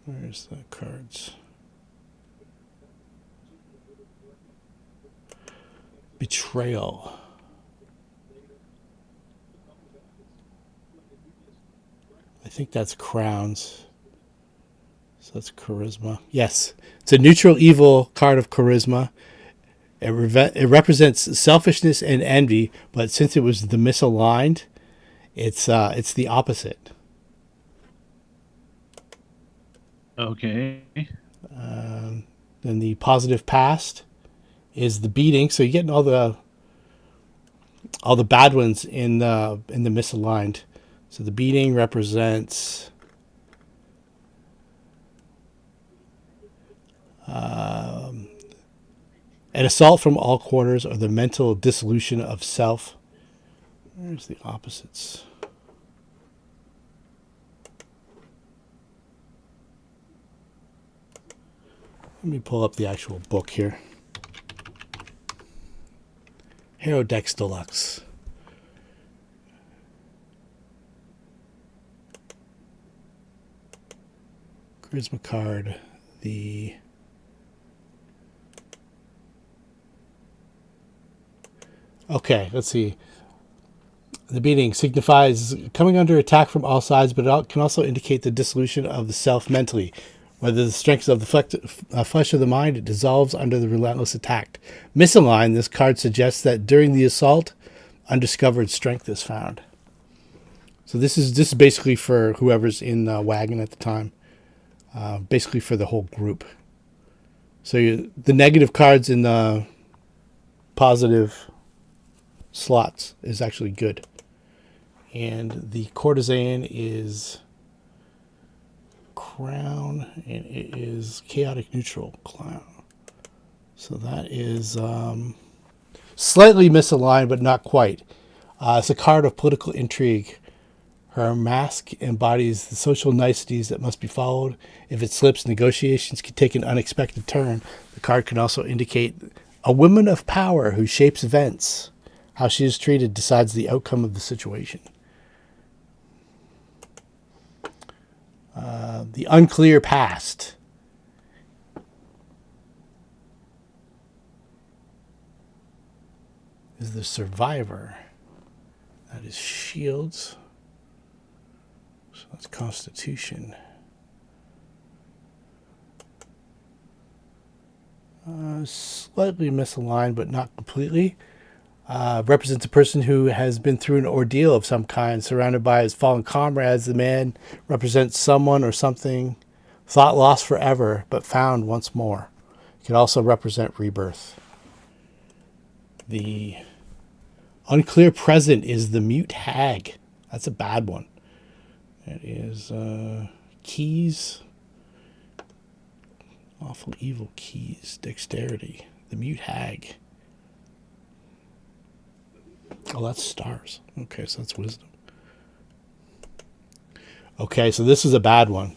Where's the cards? Betrayal. think that's crowns. So that's charisma. Yes. It's a neutral evil card of charisma. It represents selfishness and envy, but since it was the misaligned, it's the opposite. Okay. Then the positive past is the beating. So you're getting all the bad ones in the misaligned. So the beating represents an assault from all quarters or the mental dissolution of self. Where's the opposites? Let me pull up the actual book here. Harrow Dex Deluxe. Charisma card. Okay, let's see. The beating signifies coming under attack from all sides, but it can also indicate the dissolution of the self mentally. Whether the strength of the flesh of the mind, it dissolves under the relentless attack. Misaligned, this card suggests that during the assault, undiscovered strength is found. So this is basically for whoever's in the wagon at the time. Basically for the whole group. So the negative cards in the positive slots is actually good. And the courtesan is crown, and it is chaotic neutral clown. So that is slightly misaligned, but not quite. It's a card of political intrigue. Her mask embodies the social niceties that must be followed. If it slips, negotiations can take an unexpected turn. The card can also indicate a woman of power who shapes events. How she is treated decides the outcome of the situation. The unclear past. Is the survivor. That is shields. So that's constitution. Slightly misaligned, but not completely. Represents a person who has been through an ordeal of some kind, surrounded by his fallen comrades. The man represents someone or something thought lost forever, but found once more. It can also represent rebirth. The unclear present is the mute hag. That's a bad one. It is keys. Awful evil keys. Dexterity. The mute hag. Oh, that's stars. Okay, so that's wisdom. Okay, so this is a bad one.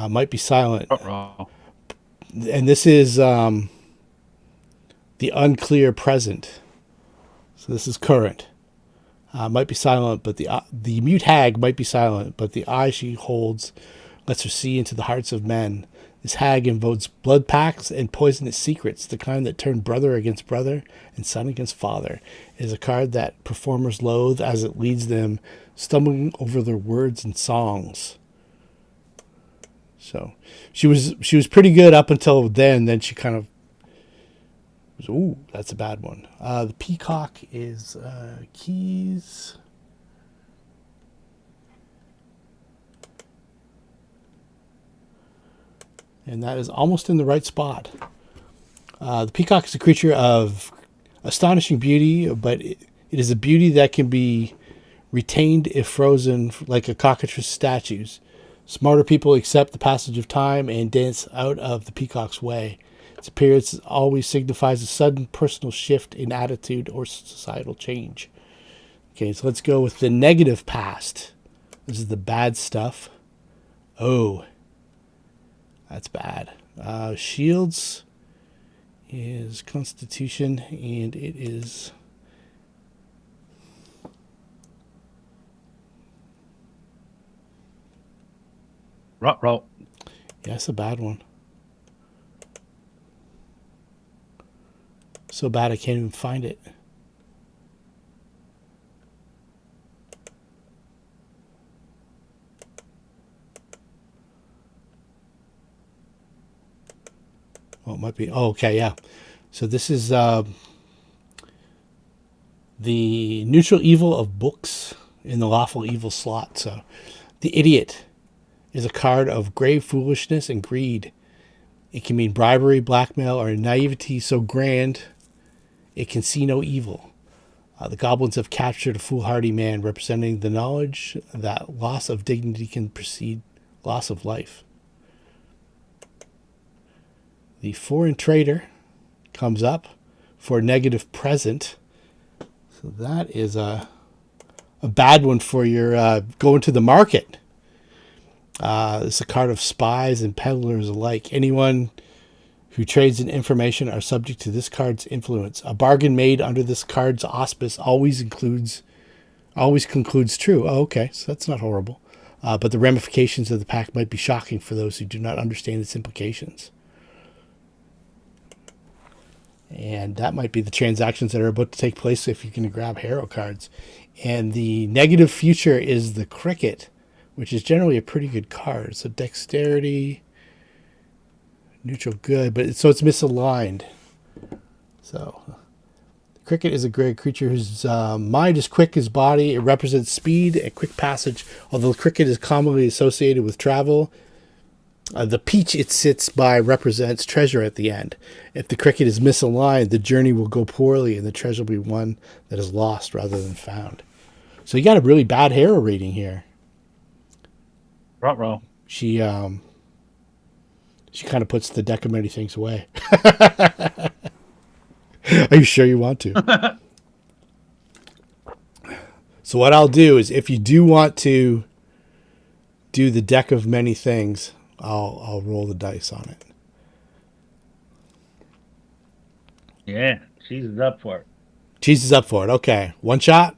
Might be silent. And this is the unclear present. So this is current. Might be silent, but the mute hag might be silent, but the eye she holds lets her see into the hearts of men. This hag invokes blood pacts and poisonous secrets, the kind that turn brother against brother and son against father. It is a card that performers loathe as it leads them stumbling over their words and songs. So she was pretty good up until then she kind of was, ooh, that's a bad one. The peacock is keys. And that is almost in the right spot. The peacock is a creature of astonishing beauty, but it is a beauty that can be retained if frozen, like a cockatrice statues. Smarter people accept the passage of time and dance out of the peacock's way. Its appearance always signifies a sudden personal shift in attitude or societal change. Okay, so let's go with the negative past. This is the bad stuff. Oh, that's bad. Shields is Constitution, and it is Ruh-roh. yeah, that's a bad one. So bad I can't even find it. it might be. Oh, okay, yeah. So this is the neutral evil of books in the lawful evil slot. So the idiot is a card of grave foolishness and greed. It can mean bribery, blackmail, or naivety so grand it can see no evil. The goblins have captured a foolhardy man representing the knowledge that loss of dignity can precede loss of life. The foreign trader comes up for a negative present. So that is a bad one for your going to the market. It's a card of spies and peddlers alike. Anyone who trades in information are subject to this card's influence. A bargain made under this card's auspice always concludes true. Oh, okay, so that's not horrible. But the ramifications of the pact might be shocking for those who do not understand its implications. And that might be the transactions that are about to take place if you can grab harrow cards. And the negative future is the cricket, which is generally a pretty good card. So dexterity, neutral good, but it's misaligned. So the cricket is a great creature whose mind is quick as body. It represents speed and quick passage. Although the cricket is commonly associated with travel, the peach it sits by represents treasure at the end. If the cricket is misaligned, the journey will go poorly and the treasure will be one that is lost rather than found. So you got a really bad harrow rating here. Ruh-roh. She kind of puts the deck of many things away. Are you sure you want to? So what I'll do is, if you do want to do the deck of many things, I'll roll the dice on it. Yeah, cheese is up for it. Cheese is up for it. Okay, one shot,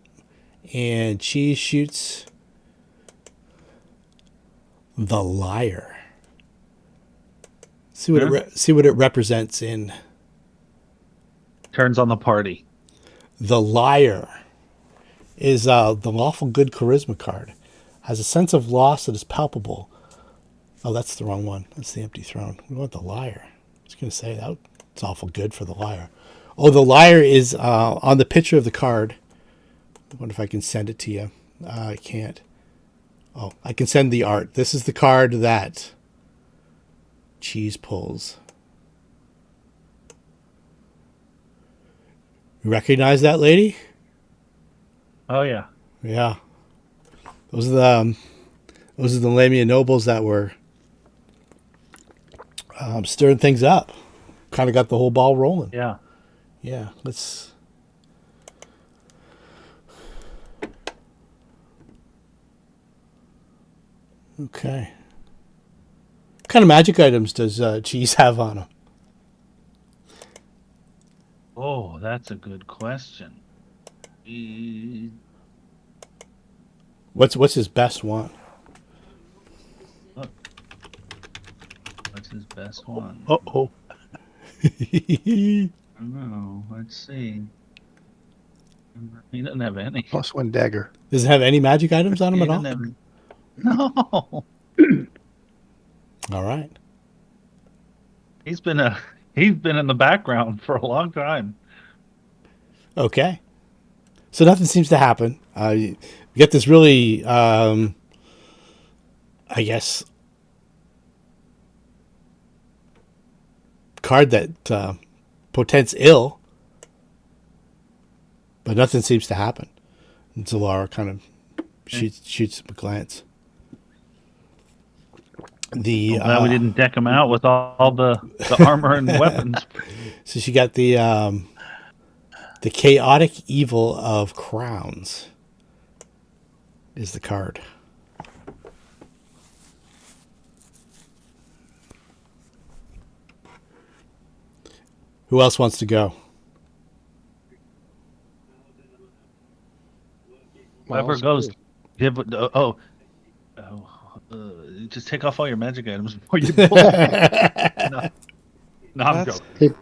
and Cheese shoots the liar. See what it represents in Turns on the party. the liar. Is the lawful good charisma card. Has a sense of loss that is palpable. Oh, that's the wrong one. That's the empty throne. We want the liar. I was going to say that it's awful good for the liar. Oh, the liar is on the picture of the card. I wonder if I can send it to you. I can't. Oh, I can send the art. This is the card that Cheese pulls. You recognize that lady? Oh yeah. Yeah. Those are the Lamia nobles that were stirring things up. Kind of got the whole ball rolling. Yeah. Yeah, let's... Okay. What kind of magic items does Cheese have on him? Oh, that's a good question. What's his best one? What's his best one? Uh-oh. I don't know. Let's see. He doesn't have any. +1 dagger. Does it have any magic items on him He at all? doesn't have- No. All right. He's been in the background for a long time. Okay. So nothing seems to happen. You get this really, I guess, card that portends ill, but nothing seems to happen. And Zellara kind of shoots him a glance. The Glad we didn't deck him out with all the armor and weapons. So she got the chaotic evil of crowns is the card. Who else wants to go? Whoever goes, give. Just take off all your magic items before you pull. No, I'm joking.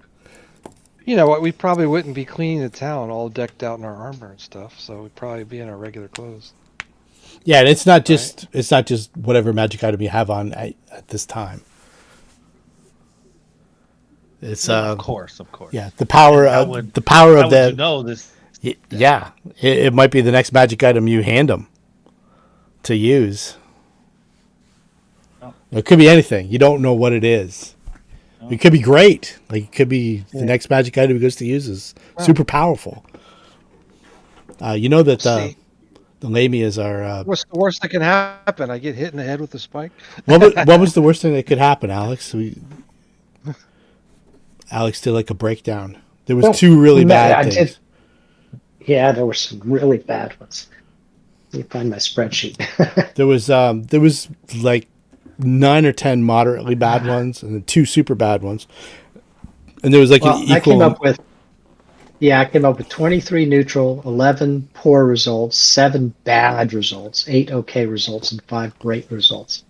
You know what? We probably wouldn't be cleaning the town all decked out in our armor and stuff, so we'd probably be in our regular clothes. Yeah, and it's not just whatever magic item you have on at this time. It's Of course. yeah, the power And how of would the power how of would you that. know this? Yeah, it might be the next magic item you hand them to use. Oh, It could be anything. You don't know what it is. oh. It could be great. Like it could be the Yeah. next magic item he goes to use is Wow. super powerful. You know that See, the lamias are. What's the worst that can happen? I get hit in the head with a spike. What was the worst thing that could happen, Alex? Alex did like a breakdown. There was Well, two really bad I things. did. Yeah, there were some really bad ones. Let me find my spreadsheet. There was like 9 or 10 moderately bad ones, and then 2 super bad ones, and there was like an Well, I equal. came up with 23 neutral, 11 poor results, 7 bad results, 8 okay results, and 5 great results.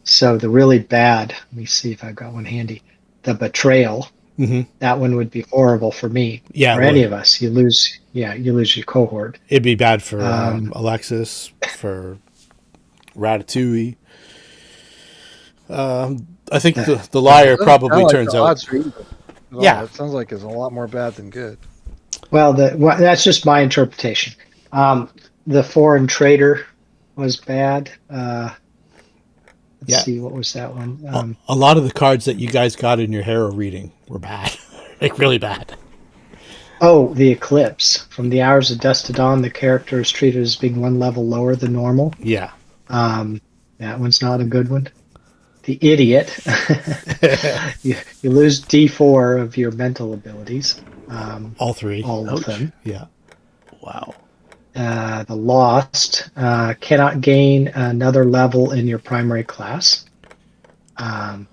So the really bad, let me see if I've got one handy. The betrayal, Mhm. that one would be horrible for me Yeah, or it any would. of us. You lose your cohort. It'd be bad for Um, Alexis, for Ratatouille. I think the liar Doesn't probably sound like turns the out. odds are even at all. Yeah. It sounds like it's a lot more bad than good. well, that's just my interpretation. The foreign trader was bad. Let's Yeah. see, what was that one? A lot of the cards that you guys got in your harrow reading were bad, like really bad. Oh, the eclipse. From the hours of dusk to dawn, the character is treated as being one level lower than normal. Yeah. That one's not a good one. The idiot. you lose D4 of your mental abilities. All 3. All of them. Yeah. Wow. The lost cannot gain another level in your primary class. The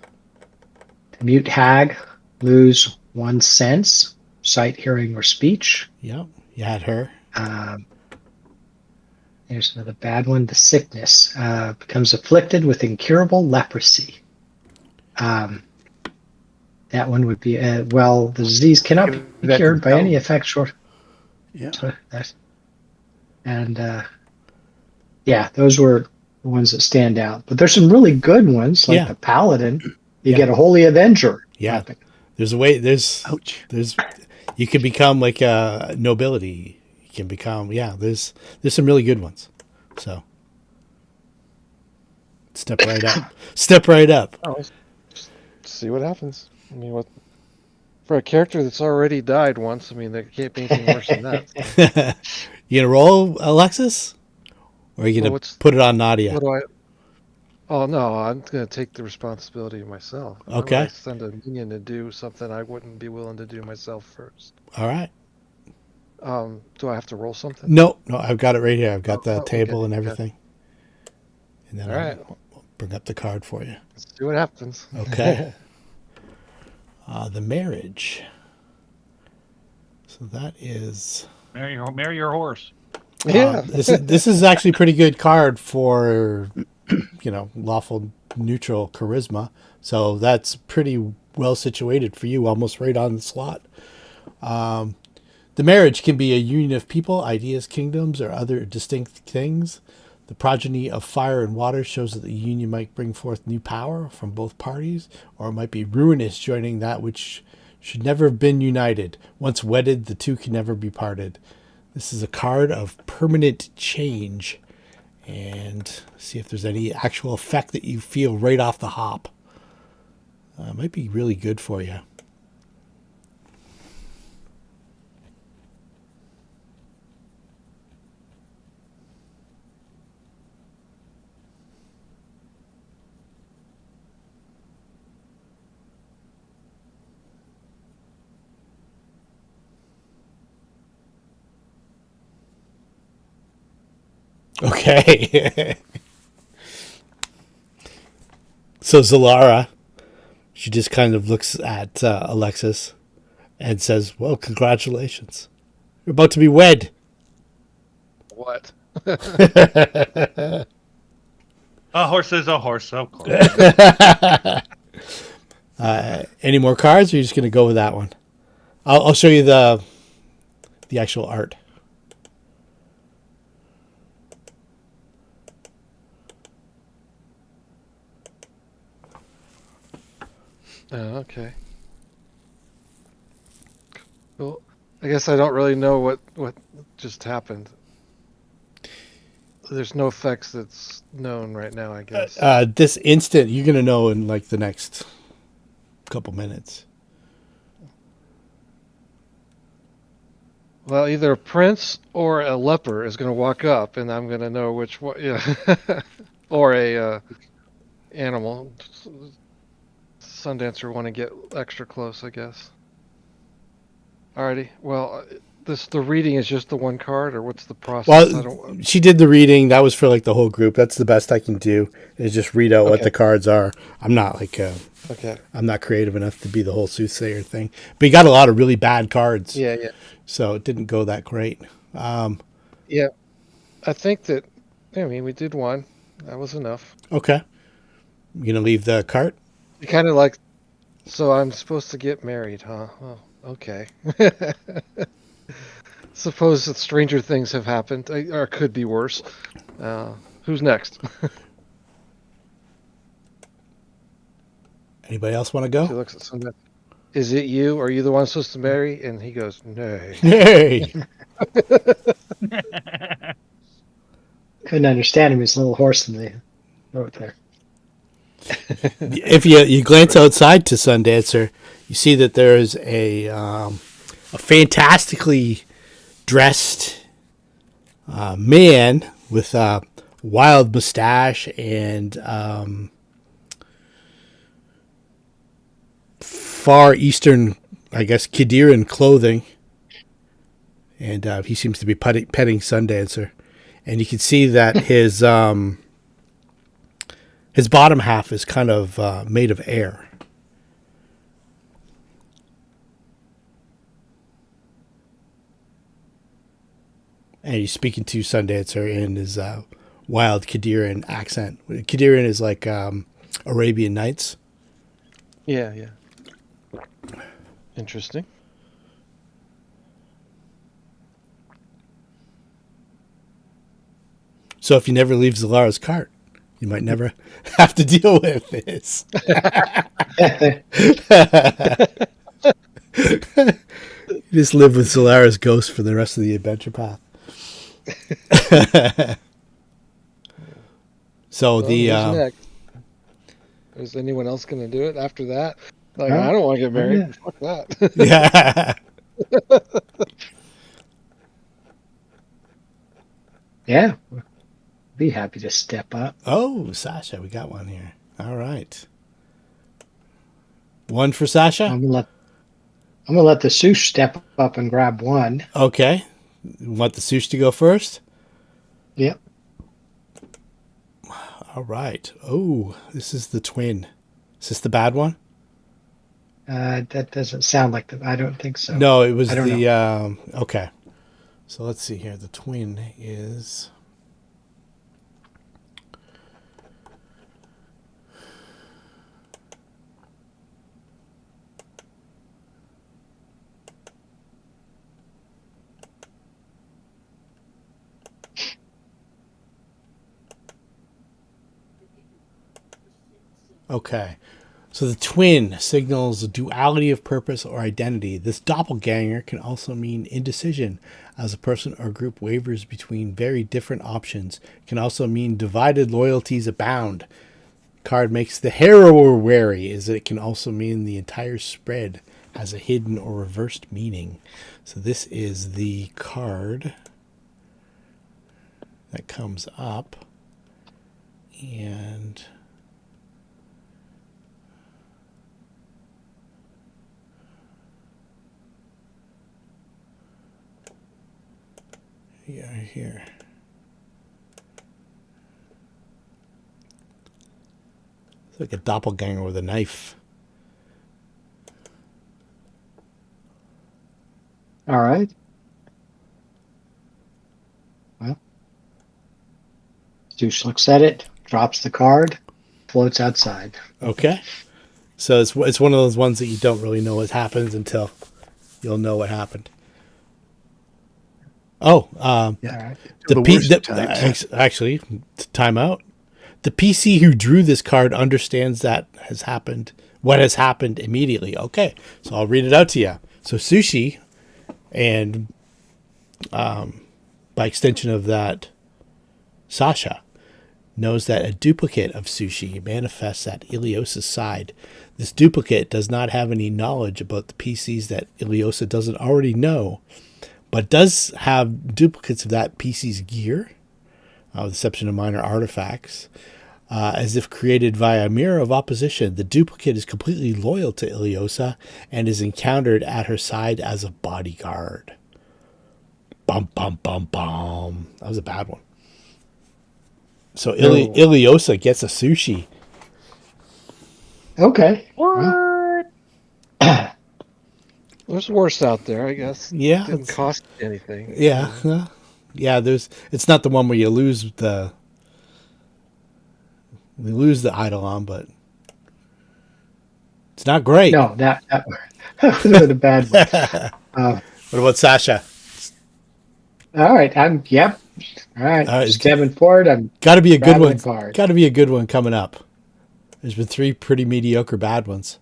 mute hag, lose 1 sense, sight, hearing, or speech. Yeah. You had her. There's another bad one. The sickness becomes afflicted with incurable leprosy. That one would be the disease cannot be That's cured by any intelligent. effect short. Yeah. So that, and yeah, those were the ones that stand out. But there's some really good ones, like Yeah. the paladin. You Yeah. get a holy avenger. Yeah. weapon. There's a way. There's Ouch. you can become like a nobility. You can become There's some really good ones. So step right up. Step right up. Oh, let's just see what happens. I mean, what for a character that's already died once? I mean, there can't be anything worse than that. So. You gonna roll, Alexis, or are you Well, gonna put it on Nadia? What do I? Oh no, I'm gonna take the responsibility myself. Why would I Okay. send a minion to do something I wouldn't be willing to do myself first? All right. Do I have to roll something? No, I've got it right here. I've got the Okay, table and okay. everything, and then All right. I'll bring up the card for you. Let's see what happens. Okay. The marriage. So that is. Marry your horse. Yeah. This is actually a pretty good card for, lawful neutral charisma. So that's pretty well situated for you, almost right on the slot. The marriage can be a union of people, ideas, kingdoms, or other distinct things. The progeny of fire and water shows that the union might bring forth new power from both parties, or it might be ruinous, joining that which should never have been united. Once wedded, the two can never be parted. This is a card of permanent change. And see if there's any actual effect that you feel right off the hop. Might be really good for you. Okay. So Zellara, she just kind of looks at Alexis and says, "Well, congratulations. You're about to be wed." What? A horse is a horse, of course. Any more cards, or are you just going to go with that one? I'll show you the actual art. Oh, okay. Well, I guess I don't really know what just happened. There's no effects that's known right now, I guess. This instant, you're gonna know in like the next couple minutes. Well, either a prince or a leper is going to walk up, and I'm going to know which one. Yeah, or a animal. Sundancer want to get extra close, I guess. Alrighty. Well, the reading is just the one card, or what's the process? I Well, don't. she did the reading. That was for like the whole group. That's the best I can do is just read out what Okay. the cards are. I'm not like Okay. I'm not creative enough to be the whole soothsayer thing. But you got a lot of really bad cards, Yeah, yeah, so it didn't go that great. yeah. I think that. I mean, we did one. That was enough. Okay, you gonna leave the cart? You kind of like. So I'm supposed to get married, huh? Oh, okay. Suppose that stranger things have happened, or could be worse. Who's next? Anybody else want to She go? looks at somebody. Is it you? Are you the one supposed to marry? And he goes, nay. Hey, Couldn't understand him. He's a little hoarse in the throat there. if you glance outside to Sundancer, you see that there is a fantastically dressed man with a wild mustache and far eastern, I guess, Kidiran clothing, and he seems to be petting Sundancer, and you can see that his bottom half is kind of made of air. And he's speaking to Sundancer in his wild Kidiran accent. Kidiran is like Arabian Nights. Yeah, yeah. Interesting. So if he never leaves Zellara's cart, you might never have to deal with this. You just live with Zellara's ghost for the rest of the adventure path. So Well, the who's next? Is anyone else going to do it after that? Like, Huh? I don't want to get married. Yeah. Fuck that. yeah. Yeah. Be happy to step up. Oh, Sasha, we got one here. All right. One for Sasha? I'm gonna let the Soosh step up and grab one. Okay. You want the sushi to go first? Yep. All right. Oh, this is the twin. Is this the bad one? That doesn't sound like I don't think so. No, it was I don't the. Okay. So let's see here. The twin is. Okay. So the twin signals a duality of purpose or identity. This doppelganger can also mean indecision, as a person or group wavers between very different options. It can also mean divided loyalties abound. Card makes the harrower wary, as it can also mean the entire spread has a hidden or reversed meaning. So this is the card that comes up. And yeah, here. It's like a doppelganger with a knife. All right. Well, Soosh looks at it, drops the card, floats outside. Okay. So it's one of those ones that you don't really know what happens until you'll know what happened. Oh, Yeah. All right. The worst of times. actually, time out. The PC who drew this card understands that has happened what has happened immediately. Okay, so I'll read it out to you. So Sushi, and by extension of that, Sasha, knows that a duplicate of Sushi manifests at Iliosa's side. This duplicate does not have any knowledge about the PCs that Iliosa doesn't already know, but does have duplicates of that PC's gear, with the exception of minor artifacts. As if created via a mirror of opposition, the duplicate is completely loyal to Iliosa and is encountered at her side as a bodyguard. Bum, bum, bum, bum. That was a bad one. So Iliosa gets a Sushi. Okay. What? There's worse out there, I guess. Yeah. Didn't cost anything. Yeah. Yeah, it's not the one where you lose the Eidolon, but it's not great. No, that would have been a bad one. What about Sasha? All right, yep. All right, stepping forward. I'm got to be a good one. Guard. Got to be a good one coming up. There's been 3 pretty mediocre bad ones.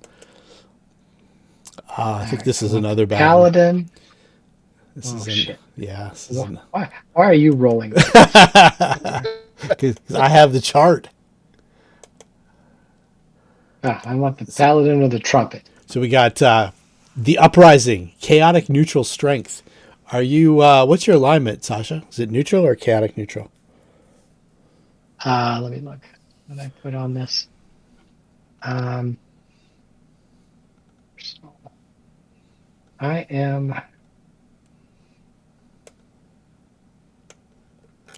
I think this is another bad Paladin. one. This is shit. Yeah. Why are you rolling? Because I have the chart. I want the Paladin with the trumpet. So we got the Uprising, chaotic neutral strength. Are you? What's your alignment, Sasha? Is it neutral or chaotic neutral? Let me look. What did I put on this? I am.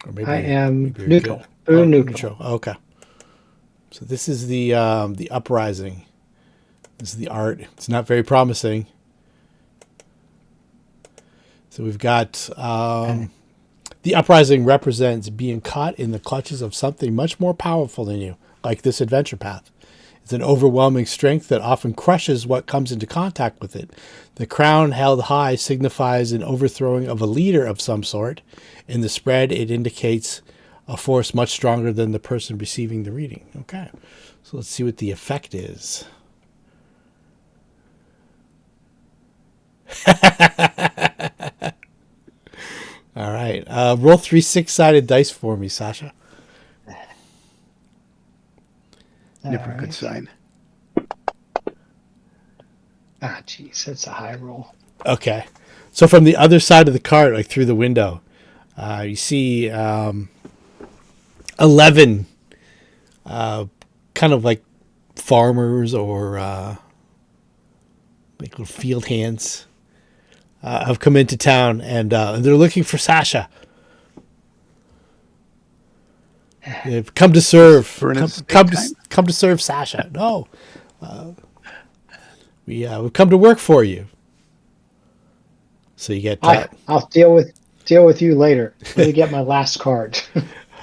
Or maybe, I am maybe neutral. Neutral. Okay. So this is the Uprising. This is the art. It's not very promising. So we've got the Uprising represents being caught in the clutches of something much more powerful than you, like this adventure path. It's an overwhelming strength that often crushes what comes into contact with it. The crown held high signifies an overthrowing of a leader of some sort. In the spread, it indicates a force much stronger than the person receiving the reading. Okay, so let's see what the effect is. All right. Roll 3 6-sided dice for me, Sasha. Never a good sign. Jeez, that's a high roll. Okay. So from the other side of the cart, like through the window, you see 11 kind of like farmers or like little field hands have come into town, and they're looking for Sasha. They've come to serve. Come to serve Sasha. No, we've come to work for you. So you get. I'll deal with you later. Let me get my last card.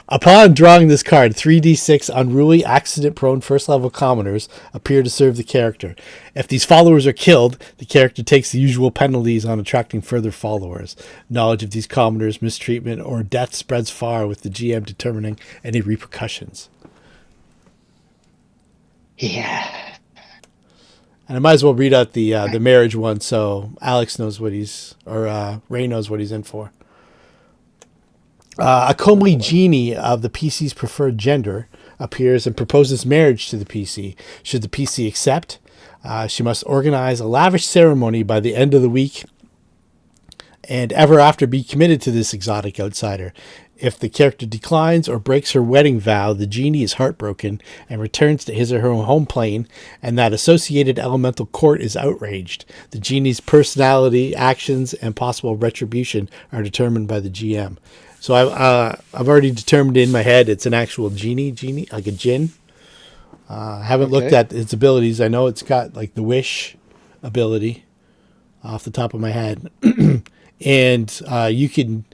Upon drawing this card, 3d6 unruly, accident-prone first-level commoners appear to serve the character. If these followers are killed, the character takes the usual penalties on attracting further followers. Knowledge of these commoners' mistreatment or death spreads far, with the GM determining any repercussions. Yeah. And I might as well read out the marriage one, so Alex knows what Ray knows what he's in for. A comely genie of the PC's preferred gender appears and proposes marriage to the PC. Should the PC accept, she must organize a lavish ceremony by the end of the week and ever after be committed to this exotic outsider. If the character declines or breaks her wedding vow, the genie is heartbroken and returns to his or her home plane, and that associated elemental court is outraged. The genie's personality, actions, and possible retribution are determined by the GM. So I've already determined in my head it's an actual genie, like a djinn. I haven't looked at its abilities. I know it's got like the wish ability off the top of my head. And you can,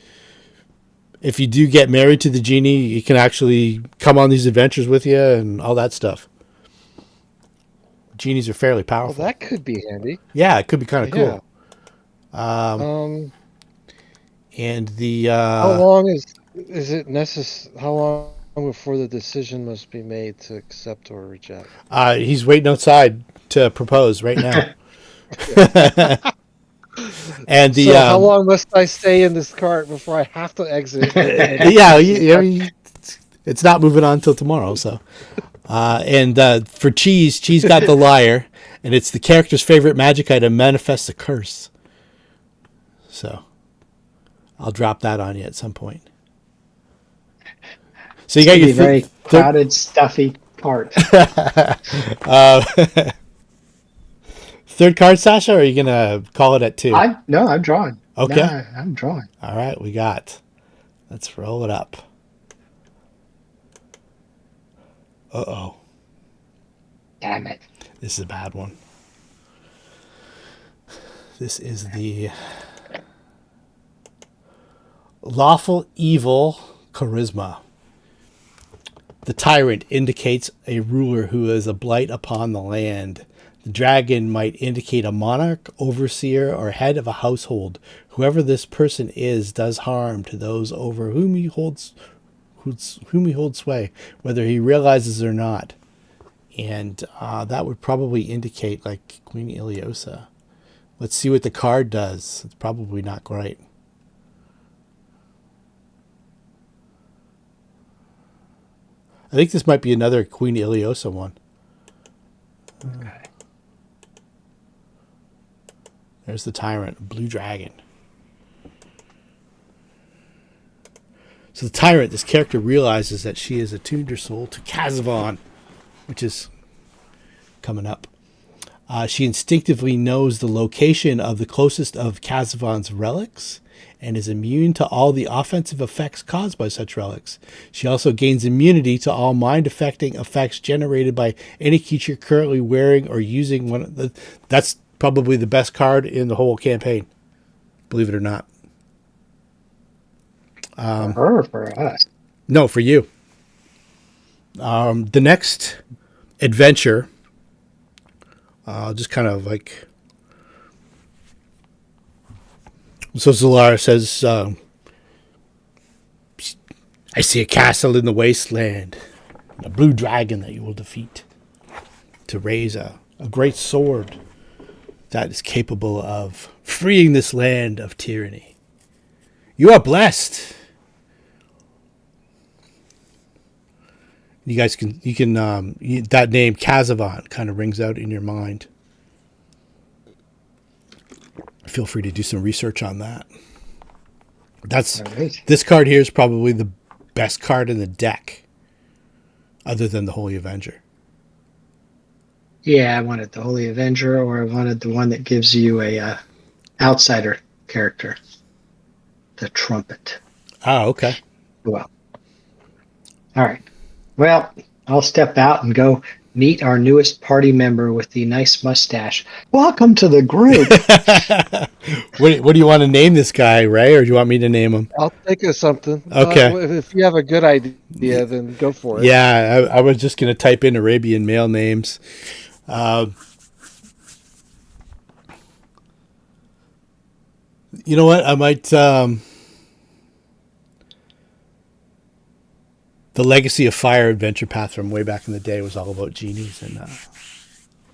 if you do get married to the genie, you can actually come on these adventures with you and all that stuff. Genies are fairly powerful. Well, that could be handy. Yeah, it could be kind of cool. Yeah. And the how long is it necessary? How long before the decision must be made to accept or reject? He's waiting outside to propose right now. And the So how long must I stay in this cart before I have to exit? yeah, it's not moving on until tomorrow. So, and for Cheese got the lyre, and it's the character's favorite magic item, manifests a curse. So, I'll drop that on you at some point. So you got your very crowded, stuffy cart. Third card, Sasha, or are you gonna call it at 2? I'm drawing. Okay. No, I'm drawing. All right, let's roll it up. Uh-oh. Damn it. This is a bad one. This is the Lawful Evil Charisma. The tyrant indicates a ruler who is a blight upon the land. The dragon might indicate a monarch, overseer, or head of a household. Whoever this person is does harm to those over whom he holds sway, whether he realizes or not. And that would probably indicate like Queen Iliosa. Let's see what the card does. It's probably not great. I think this might be another Queen Iliosa one. Okay. There's the tyrant, blue dragon. So the tyrant, this character realizes that she has attuned her soul to Kazavan, which is coming up. She instinctively knows the location of the closest of Kazavan's relics and is immune to all the offensive effects caused by such relics. She also gains immunity to all mind-affecting effects generated by any creature currently wearing or using one of the... That's probably the best card in the whole campaign, believe it or not. For her or for us? No, for you. The next adventure, just kind of like... So Zellara says, I see a castle in the wasteland, and a blue dragon that you will defeat to raise a great sword that is capable of freeing this land of tyranny. You are blessed. You guys can that name Kazavan kind of rings out in your mind. Feel free to do some research on that. Right. This card here is probably the best card in the deck, other than the Holy Avenger. Yeah, I wanted the Holy Avenger, or I wanted the one that gives you a outsider character, the Trumpet. Oh, okay. Well, all right. Well, I'll step out and go meet our newest party member with the nice mustache. Welcome to the group. What do you want to name this guy, Ray, or do you want me to name him? I'll think of something. Okay. If you have a good idea, then go for it. Yeah, I was just going to type in Arabian male names. You know what? I might... the Legacy of Fire adventure path from way back in the day was all about genies, and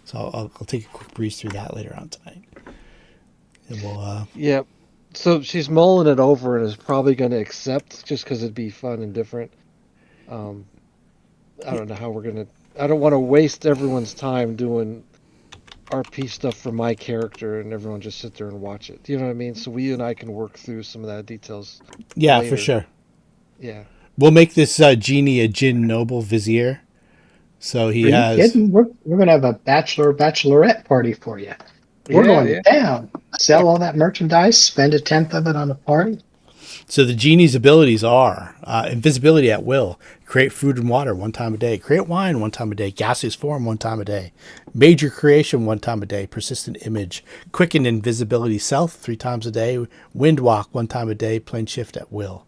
so I'll take a quick breeze through that later on tonight. And we'll... Yeah. So she's mulling it over and is probably going to accept just because it'd be fun and different. I don't know how we're going to... I don't want to waste everyone's time doing RP stuff for my character and everyone just sit there and watch it. You know what I mean? So we and I can work through some of that details. Yeah, later. for sure. Yeah. We'll make this genie a Jinn noble vizier. So he has... Kidding? We're going to have a bachelorette party for you. We're going to town. Sell all that merchandise, spend 1/10 of it on a party. So the genie's abilities are invisibility at will, create food and water 1 time a day, create wine 1 time a day, gaseous form 1 time a day, major creation 1 time a day, persistent image, quicken invisibility stealth 3 times a day, wind walk 1 time a day, plane shift at will.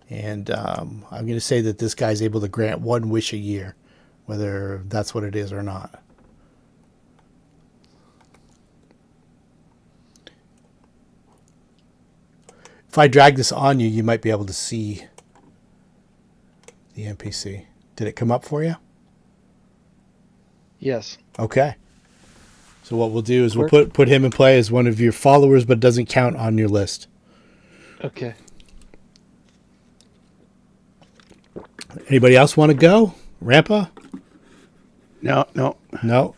And I'm going to say that this guy's able to grant 1 wish a year, whether that's what it is or not. If I drag this on you, you might be able to see the NPC. Did it come up for you? Yes. Okay. So what we'll do is we'll Where- put him in play as one of your followers, but it doesn't count on your list. Okay. Anybody else want to go? Rampa? No. No.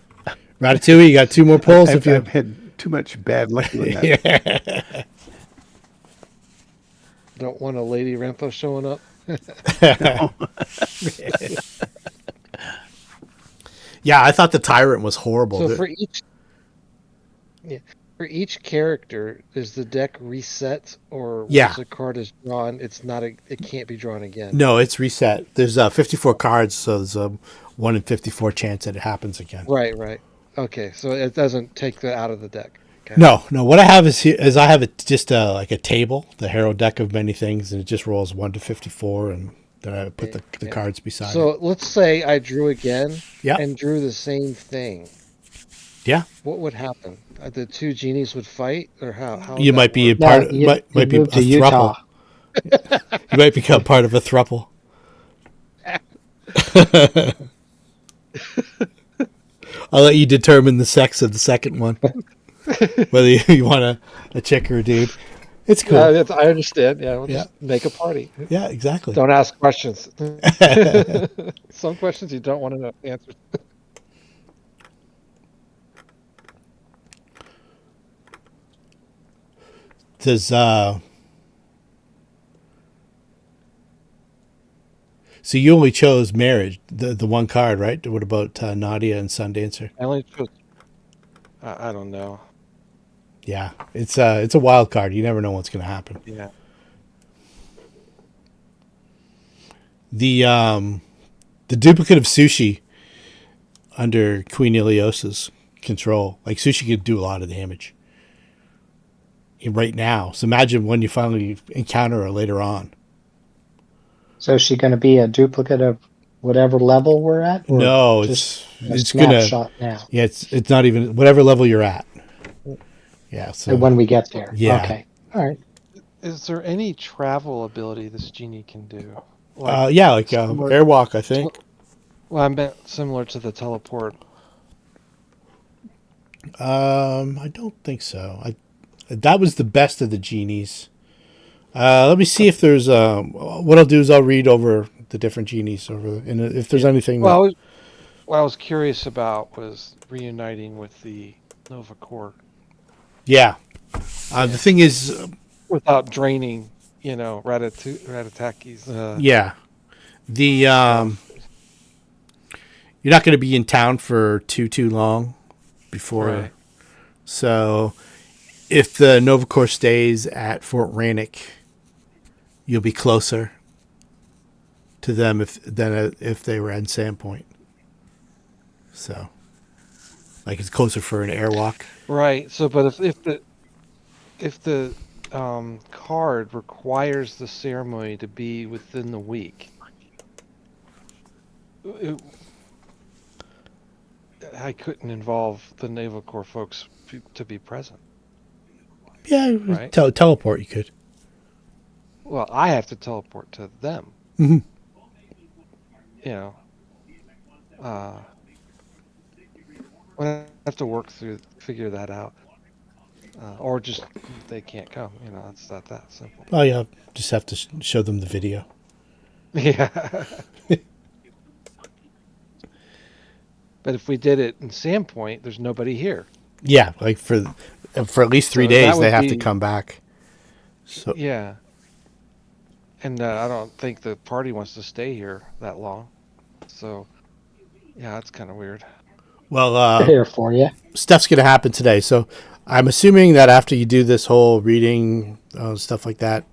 Ratatouille, you got 2 more pulls. I've, If you I've had too much bad luck with that. Don't want a Lady Rampo showing up. Yeah, I thought the tyrant was horrible. So for each character, is the deck reset, or Yeah. once a card is drawn, it can't be drawn again? No, it's reset. There's 54 cards, so there's a 1 in 54 chance that it happens again. Right. Okay, so it doesn't take that out of the deck. Okay. No. What I have is I have just like a table, the Harrow deck of many things, and it just rolls 1 to 54, and then I put the cards beside it. So let's say I drew again Yeah. and drew the same thing. Yeah. What would happen? The 2 genies would fight, or how? How would You that might be a work? part No, of, you might be a moved to Utah. thruple. You might become part of a thruple. I'll let you determine the sex of the second one. Whether you want a chick or a dude. It's cool. I understand. Yeah, we'll just make a party. Yeah, exactly. Don't ask questions. Some questions you don't want to know the answers. Does so you only chose marriage, the one card, right? What about Nadia and Sundancer? I only chose. I don't know. Yeah, it's a wild card. You never know what's going to happen. Yeah. The duplicate of Sushi under Queen Iliosa's control, like Sushi could do a lot of damage right now. So imagine when you finally encounter her later on. So is she going to be a duplicate of whatever level we're at? Or No, just it's a gonna. snapshot now. Yeah, it's not even whatever level you're at. Yeah. So When we get there. Yeah. Okay. All right. Is there any travel ability this genie can do? like similar- Airwalk, I think. Well, I meant similar to the teleport. I don't think so. That was the best of the genies. Let me see if there's what I'll do is I'll read over the different genies and if there's anything. Well, what I was curious about was reuniting with the Nova Corps Yeah. The thing is, without draining, Ratataki's. yeah, you're not going to be in town for too long before. Right. So, if the Nova Corps stays at Fort Rannick, you'll be closer to them than if they were in Sandpoint. So, like it's closer for an airwalk. Right. So, but if the card requires the ceremony to be within the week, I couldn't involve the Naval Corps folks to be present. Yeah, Right. teleport you could. Well, I have to teleport to them. Mhm. I have to figure that out. Or just, they can't come. It's not that simple. Oh yeah, just have to show them the video. Yeah. But if we did it in Sandpoint, there's nobody here. Yeah, like for at least 3 So days that they would have to be- come back. So Yeah. And I don't think the party wants to stay here that long. So, yeah, that's kind of weird. well, Here for you. stuff's gonna happen today. So I'm assuming that after you do this whole reading stuff like that,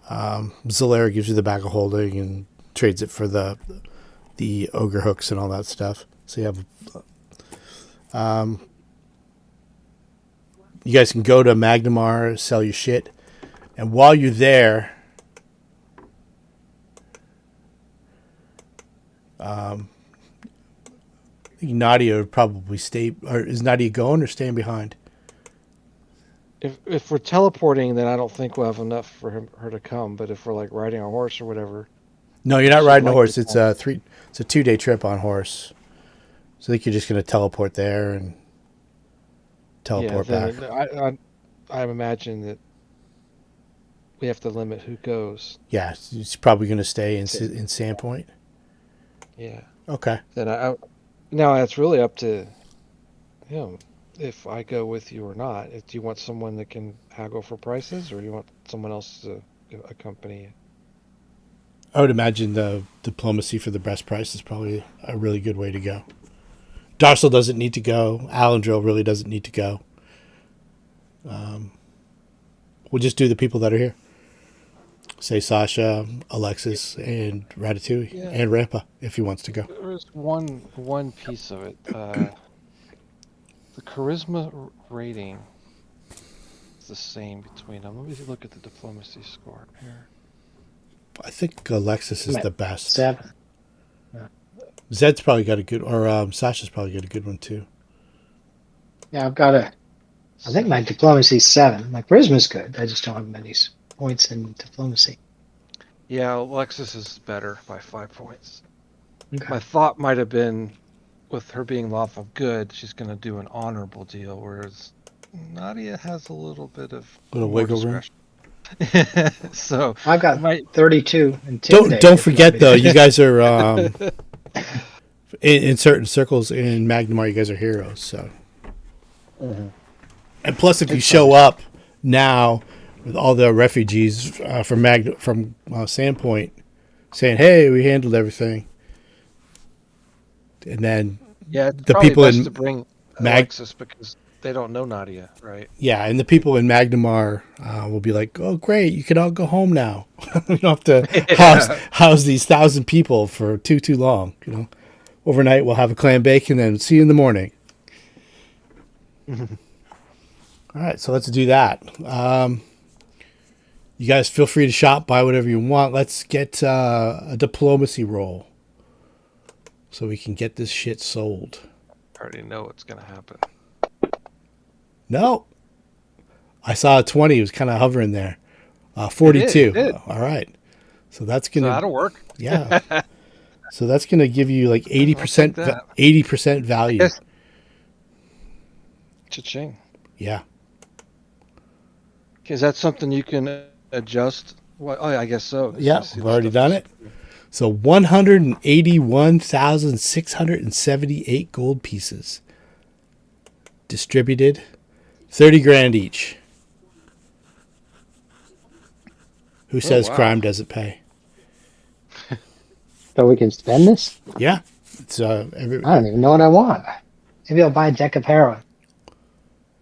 Zellara gives you the bag of holding and trades it for the ogre hooks and all that stuff. So you have. You guys can go to Magnimar, sell your shit, and while you're there, I think Nadia would probably stay. Or is Nadia going or staying behind? If we're teleporting, then I don't think we'll have enough for her to come. But if we're like riding a horse or whatever, No, you're not She'd riding a like horse. to It's come. It's a 2-day trip on horse. So I think you're just going to teleport there and teleport back. I imagine that we have to limit who goes. Yeah, he's probably going to stay in Sandpoint. Yeah. Okay. Then now it's really up to him if I go with you or not. Do you want someone that can haggle for prices, or do you want someone else to accompany you? I would imagine the diplomacy for the best price is probably a really good way to go. Darcel doesn't need to go. Alendril really doesn't need to go. We'll just do the people that are here. Say Sasha, Alexis, and Ratatouille, and Rampa if he wants to go. There is one piece of it. The charisma rating is the same between them. Let me look at the diplomacy score here. I think Alexis is the best. 7. Zed's probably got a good, or Sasha's probably got a good one too. Yeah, I think my diplomacy's 7. My charisma's good. I just don't have many points in diplomacy. Yeah, Alexis is better by 5 points. Okay. My thought might have been, with her being lawful good, she's going to do an honorable deal, whereas Nadia has a little bit of wiggle room. So I've got 32. Don't forget though, you guys are in certain circles in Magnimar. You guys are heroes, so. Mm-hmm. And plus, if you show up now with all the refugees from Sandpoint, saying, "Hey, we handled everything," and then it's the people best in to bring Alexis because they don't know Nadia, right? Yeah, and the people in Magnimar will be like, "Oh, great! You can all go home now. You don't have to house these 1,000 people for too long. You know, overnight we'll have a clam bake and then see you in the morning." All right, so let's do that. You guys feel free to shop, buy whatever you want. Let's get a diplomacy roll so we can get this shit sold. I already know what's going to happen. No. I saw a 20. It was kind of hovering there. 42. It did. All right. So that's going to... So that'll work. Yeah. So that's going to give you like 80% value. Yes. Cha-ching. Yeah. Is that something you can adjust? Well, I guess so. Yeah, we've already done it. So 181,678 gold pieces distributed, 30 grand each. Who says crime doesn't pay? So we can spend this? Yeah. It's I don't even know what I want. Maybe I'll buy a deck of heroin.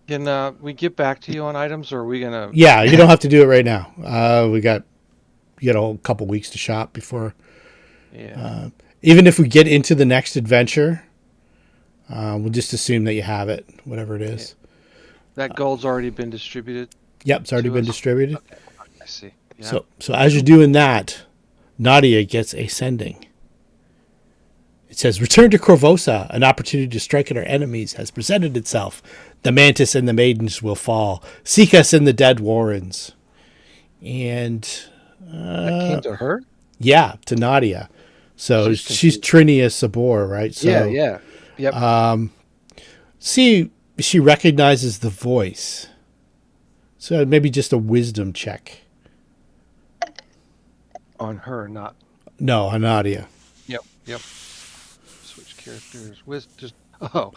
Can we get back to you on items, or are we gonna? Yeah, you don't have to do it right now. You got a couple weeks to shop before. Yeah. Even if we get into the next adventure, we'll just assume that you have it, whatever it is. Yeah. That gold's already been distributed. Yep, it's already been distributed. Okay. I see. Yeah. So as you're doing that, Nadia gets a sending. It says, "Return to Corvosa. An opportunity to strike at our enemies has presented itself. The mantis and the maidens will fall. Seek us in the dead warrens." And that came to her? Yeah, to Nadia. So she's Trinia Sabor, right? So, yeah. Yep. See, she recognizes the voice. So maybe just a wisdom check. On her, not. No, on Nadia. Yep. Switch characters.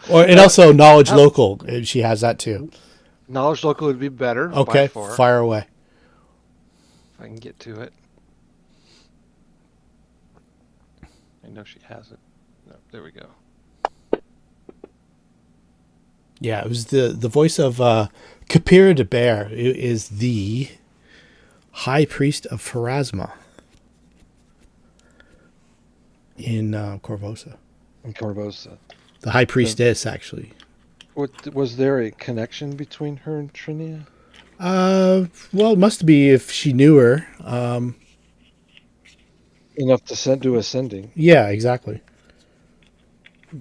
And also knowledge local. She has that too. Knowledge local would be better. Okay, by far, fire away. if I can get to it. I know she has it. No, there we go. Yeah, it was the voice of Kapira de Bear. It is the High Priest of Pharasma in Corvosa. In Corvosa. The High Priestess, actually. Was there a connection between her and Trinia? Well, it must be if she knew her. Enough to do a sending. Yeah, exactly.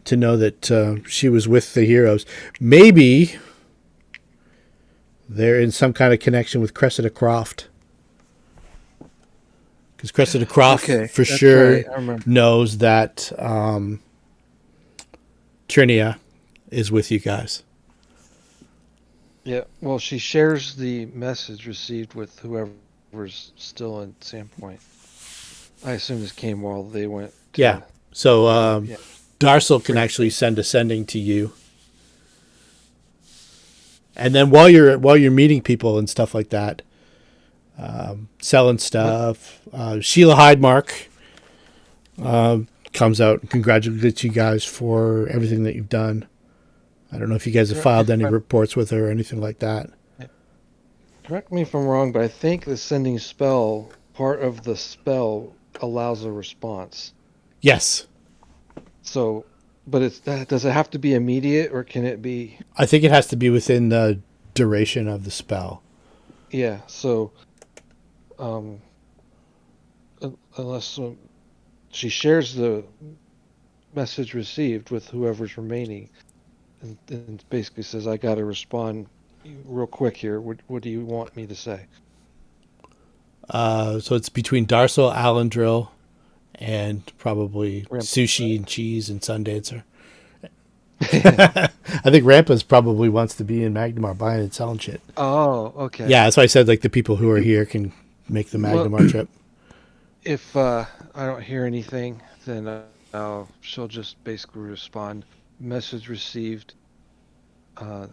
To know that she was with the heroes. Maybe they're in some kind of connection with Cressida Croft. Because Cressida Croft for sure knows that Trinia is with you guys. Yeah, well, she shares the message received with whoever's still in Sandpoint. I assume this came while they went Yeah. to. So Yeah. Darcel can Great. actually send a sending to you. And then while you're meeting people and stuff like that, selling stuff, Sheila Hydemark comes out and congratulates you guys for everything that you've done. I don't know if you guys have Correct me filed if any I'm, reports with her or anything like that. correct me if I'm wrong, but I think the sending spell, part of the spell allows a response. Yes. So, but does it have to be immediate or can it be? I think it has to be within the duration of the spell. Yeah. So, um, unless she shares the message received with whoever's remaining, and basically says, "I got to respond real quick here. What do you want me to say?" So it's between Darcel, Alendril, and probably Ramp. Sushi and Cheese and Sundancer. I think Rampa's probably wants to be in Magnimar buying and selling shit. Oh, okay. Yeah, that's why I said like the people who are here can make the Well, Magnimar trip. if I don't hear anything, then she'll just basically respond, message received, uh,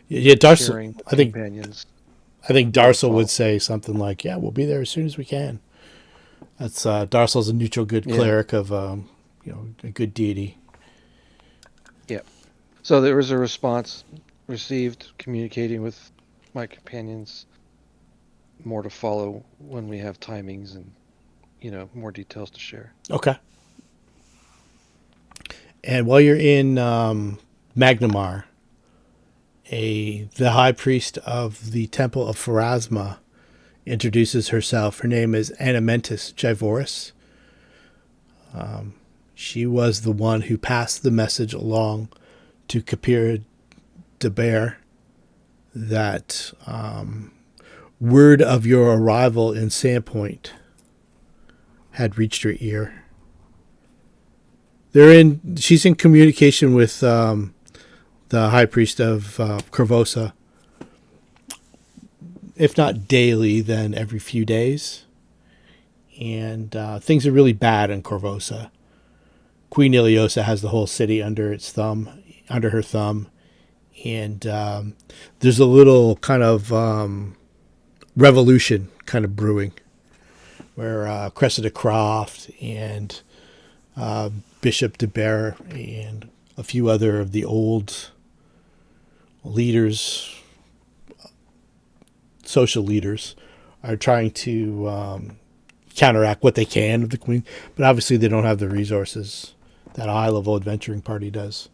Yeah, Darcel. sharing with I think companions, I think more to Darcel follow. would say something like, "Yeah, we'll be there as soon as we can." That's Darcel's a neutral good Yeah, cleric of a good deity. yeah. So there was a response received, communicating with my companions. More to follow when we have timings and more details to share. Okay. And while you're in Magnimar, the high priest of the Temple of Pharasma introduces herself. Her name is Anamentis Jivoris. She was the one who passed the message along to Kapir de Bear that word of your arrival in Sandpoint had reached her ear. She's in communication with the high priest of Corvosa, if not daily, then every few days. And things are really bad in Corvosa. Queen Iliosa has the whole city under her thumb, and there's a little kind of revolution kind of brewing, where Cressida Croft and Bishop de Bear and a few other of the old leaders, social leaders, are trying to counteract what they can of the Queen, but obviously they don't have the resources that a high-level adventuring party does.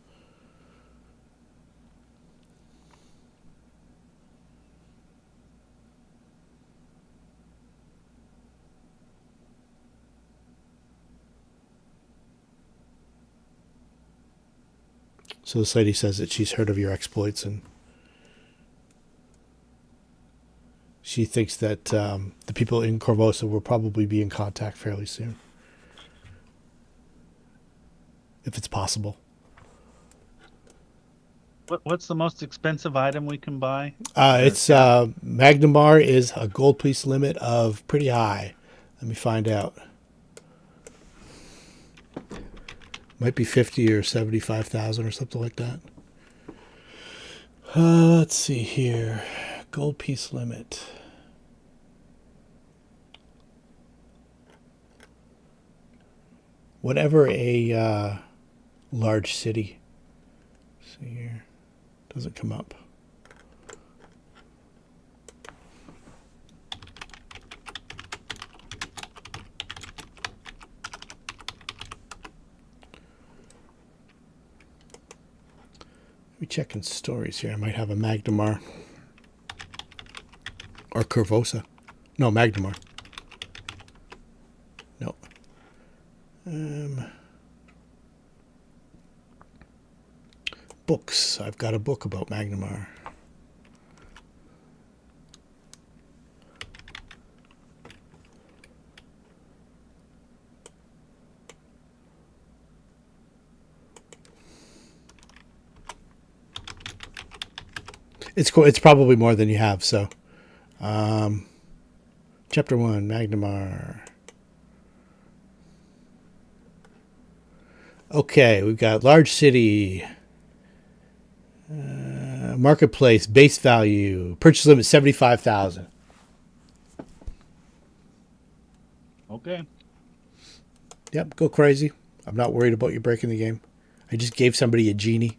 So this lady says that she's heard of your exploits, and she thinks that the people in Corvosa will probably be in contact fairly soon, if it's possible. What's the most expensive item we can buy? It's Magnimar is a gold piece limit of pretty high. Let me find out. Might be 50 or 75,000 or something like that. Let's see here. Gold piece limit. Whatever a large city. Let's see here. Doesn't come up. Let me check in stories here. I might have a Magnimar. Or Corvosa. No, Magnimar. No. Books. I've got a book about Magnimar. It's cool. It's probably more than you have. So, Chapter 1, Magnimar. Okay, we've got large city, marketplace, base value, purchase limit 75,000. Okay. Yep, go crazy. I'm not worried about you breaking the game. I just gave somebody a genie.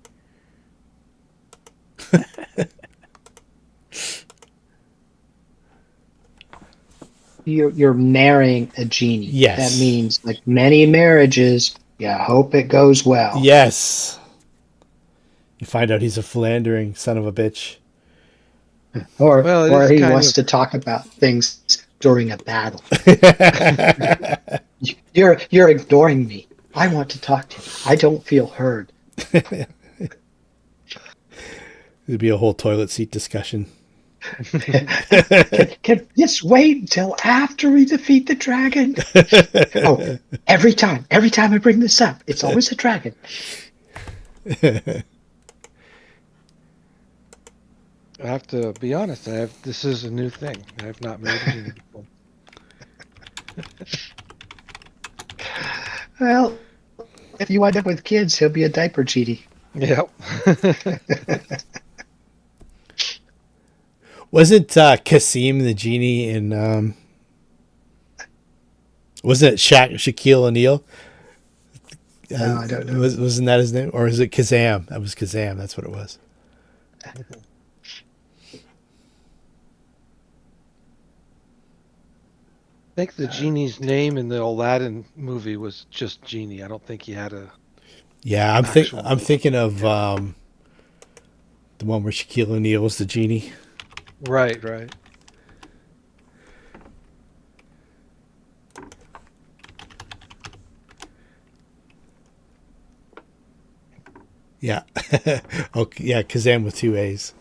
You're marrying a genie. Yes. That means, like many marriages, you hope it goes well. Yes. You find out he's a philandering son of a bitch. Or Well, he wants to talk about things during a battle. You're ignoring me. I want to talk to you. I don't feel heard. There'd be a whole toilet seat discussion. Can this wait until after we defeat the dragon? Oh, every time I bring this up, it's always a dragon. I have to be honest. This is a new thing. I have not made a genie before. Well, if you wind up with kids, he'll be a diaper genie. Yep. Wasn't Kasim the genie in... wasn't it Shaquille O'Neal? No, I don't know. Wasn't that his name? Or is it Kazam? That was Kazam. That's what it was. I think the genie's name in the Aladdin movie was just Genie. I don't think he had a... Yeah, I'm thinking of the one where Shaquille O'Neal was the genie. Right. Yeah. Okay, yeah, Kazam with 2 A's.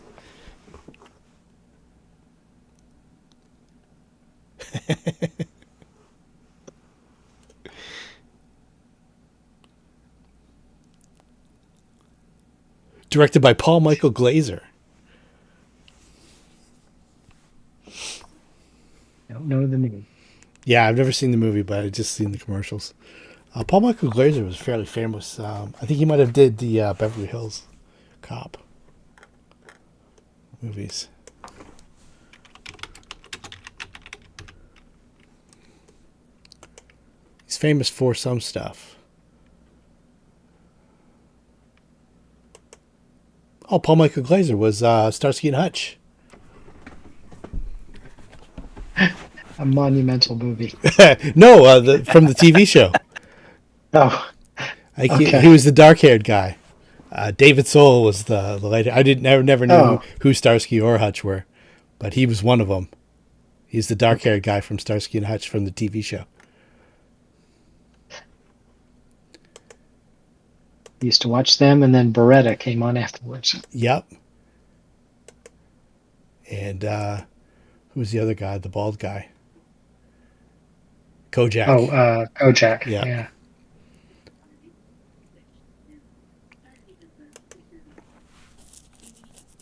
Directed by Paul Michael Glazer. Don't know the name. Yeah, I've never seen the movie, but I've just seen the commercials. Paul Michael Glazer was fairly famous. I think he might have did the Beverly Hills Cop movies. He's famous for some stuff. Oh, Paul Michael Glazer was Starsky and Hutch. A monumental movie. No, from the TV show. Oh, okay. He was the dark-haired guy. David Soul was the light. I never knew who Starsky or Hutch were, but he was one of them. He's the dark-haired guy from Starsky and Hutch from the TV show. Used to watch them, and then Beretta came on afterwards. Yep. And who was the other guy? The bald guy. Kojak. Oh, Kojak. Yeah. Yeah.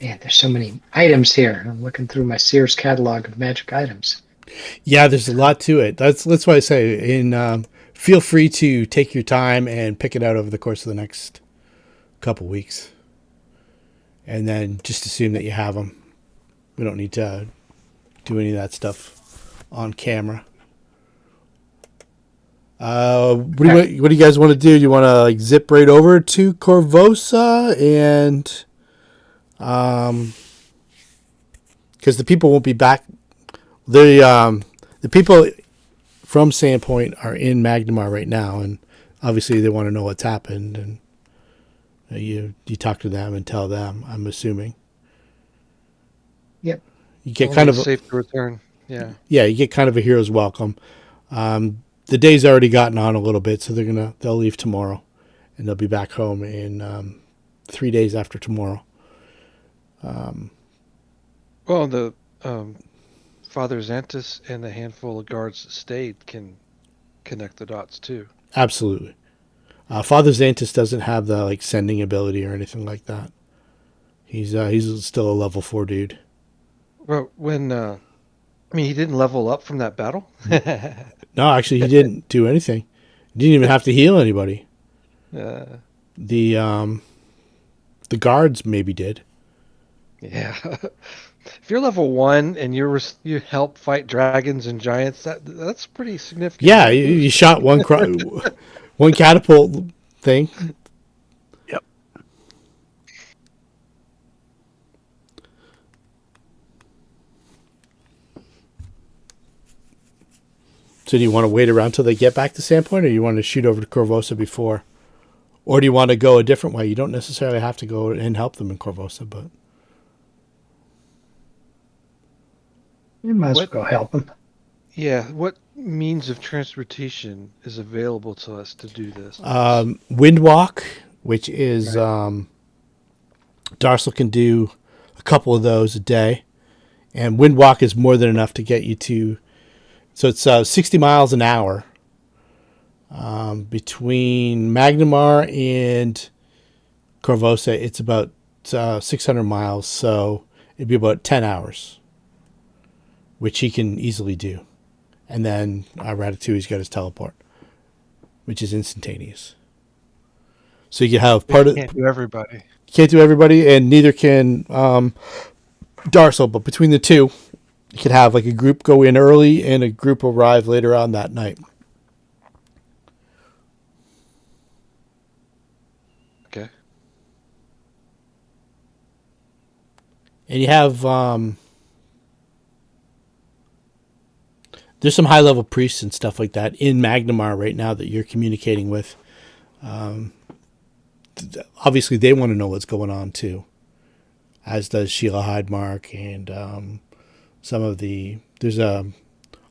Man, there's so many items here. I'm looking through my Sears catalog of magic items. Yeah, there's a lot to it. That's why I say, feel free to take your time and pick it out over the course of the next couple weeks, and then just assume that you have them. We don't need to do any of that stuff on camera. What do you guys want to do? Do you want to zip right over to Corvosa and because the people won't be back. The people from Sandpoint are in Magnimar right now, and obviously they want to know what's happened, and you talk to them and tell them, I'm assuming. Yep. You get kind of safe to return. Yeah. Yeah, you get kind of a hero's welcome. The day's already gotten on a little bit, so they'll leave tomorrow, and they'll be back home in 3 days after tomorrow. Well, the Father Xantus and the handful of guards that stayed can connect the dots too. Absolutely. Father Xantus doesn't have the sending ability or anything like that. He's still a level 4 dude. Well, when he didn't level up from that battle. No, actually, he didn't do anything. He didn't even have to heal anybody. The guards maybe did. Yeah. If you're level 1 and you help fight dragons and giants, that's pretty significant. Yeah, you shot one catapult thing. Yep. So do you want to wait around till they get back to Sandpoint, or you want to shoot over to Corvosa before? Or do you want to go a different way? You don't necessarily have to go and help them in Corvosa, but... You might as well go help them. Yeah, what means of transportation is available to us to do this? Windwalk, which is... Darcel can do a couple of those a day. And Windwalk is more than enough to get you to... So it's 60 miles an hour between Magnimar and Corvosa. It's about 600 miles, so it'd be about 10 hours, which he can easily do. And then Ratatouille's got his teleport, which is instantaneous. So you can have Can't do everybody. Can't do everybody, and neither can Darcel. But between the two, you could have like a group go in early and a group arrive later on that night. Okay. And you have there's some high level priests and stuff like that in Magnimar right now that you're communicating with. Obviously, they want to know what's going on too, as does Sheila Hydemark and some of the. There's a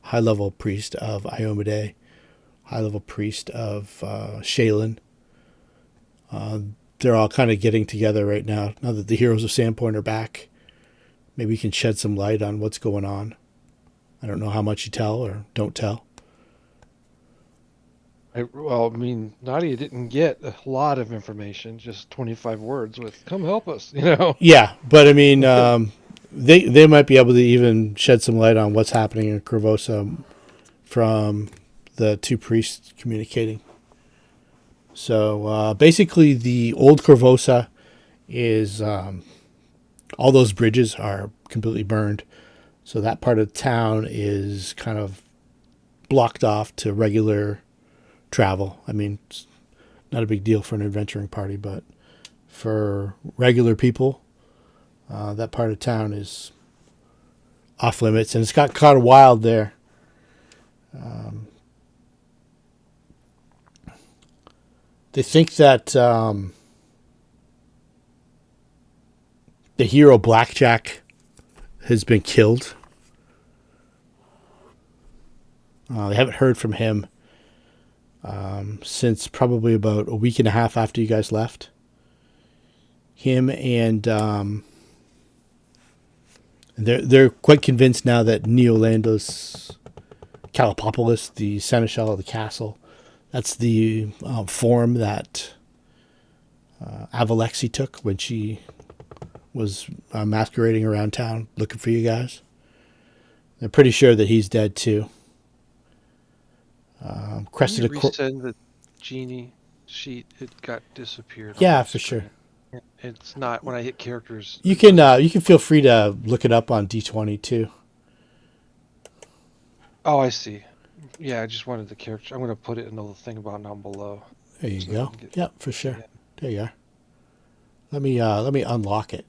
high level priest of Iomade, high level priest of Shaylin. They're all kind of getting together right now that the heroes of Sandpoint are back. Maybe we can shed some light on what's going on. I don't know how much you tell or don't tell. Nadia didn't get a lot of information, just 25 words with "come help us," Yeah, but I mean, they might be able to even shed some light on what's happening in Corvosa from the two priests communicating. So basically, the old Corvosa is all those bridges are completely burned. So that part of town is kind of blocked off to regular travel. I mean, it's not a big deal for an adventuring party, but for regular people, that part of town is off limits, and it's got kind of wild there. They think that the hero Blackjack has been killed. They haven't heard from him since probably about a week and a half after you guys left. Him and they're quite convinced now that Neolandus Calipopoulos, the seneschal of the castle, that's the form that Avalexi took when she was masquerading around town looking for you guys. They're pretty sure that he's dead too. Crested Can you resend the genie sheet? It got disappeared. Yeah, for sure. It's not when I hit characters. You can feel free to look it up on D20 too. Oh, I see. Yeah, I just wanted the character. I'm going to put it in the thing about down below. There you go. Yep, for sure. Yeah. There you are. Let me unlock it.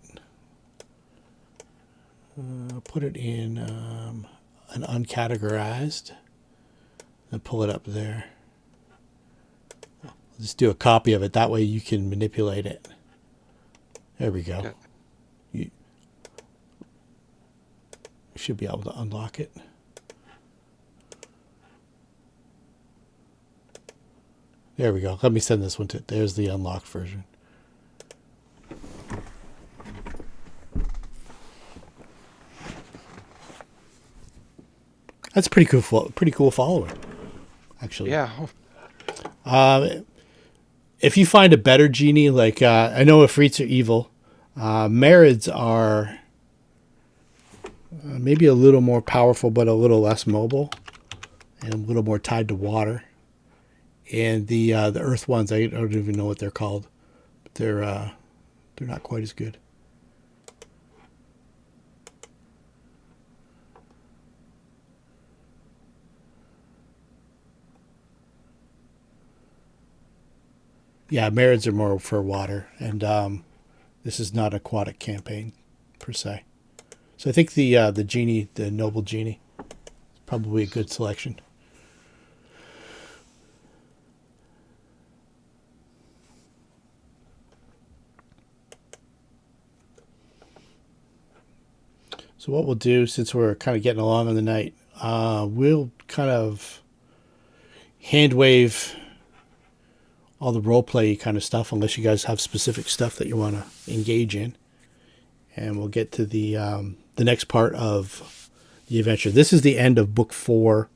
Put it in an uncategorized and pull it up there. I'll just do a copy of it. That way you can manipulate it. There we go. Okay. You should be able to unlock it. There we go. Let me send this one to. There's the unlocked version. That's pretty cool. Pretty cool follower, actually. Yeah. If you find a better genie, like I know Ifrits are evil, Marids are maybe a little more powerful, but a little less mobile, and a little more tied to water. And the Earth ones, I don't even know what they're called. But they're not quite as good. Yeah, Marids are more for water, and this is not an aquatic campaign per se. So I think the genie, the noble genie, is probably a good selection. So what we'll do, since we're kind of getting along on the night, we'll kind of hand wave all the role play kind of stuff, unless you guys have specific stuff that you want to engage in, and we'll get to the next part of the adventure. This is the end of book 4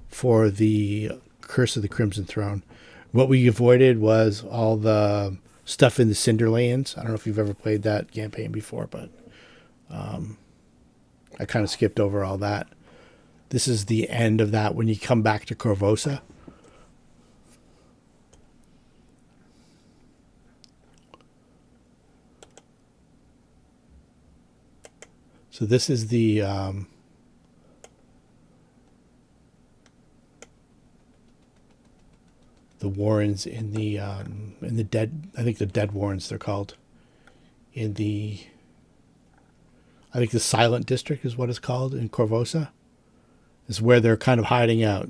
for the Curse of the Crimson Throne. What we avoided was all the stuff in the Cinderlands. I don't know if you've ever played that campaign before, but I kind of skipped over all that. This is the end of that when you come back to Corvosa. So this is the warrens in the dead. I think the dead warrens they're called. I think the Silent District is what it's called in Corvosa. Is where they're kind of hiding out.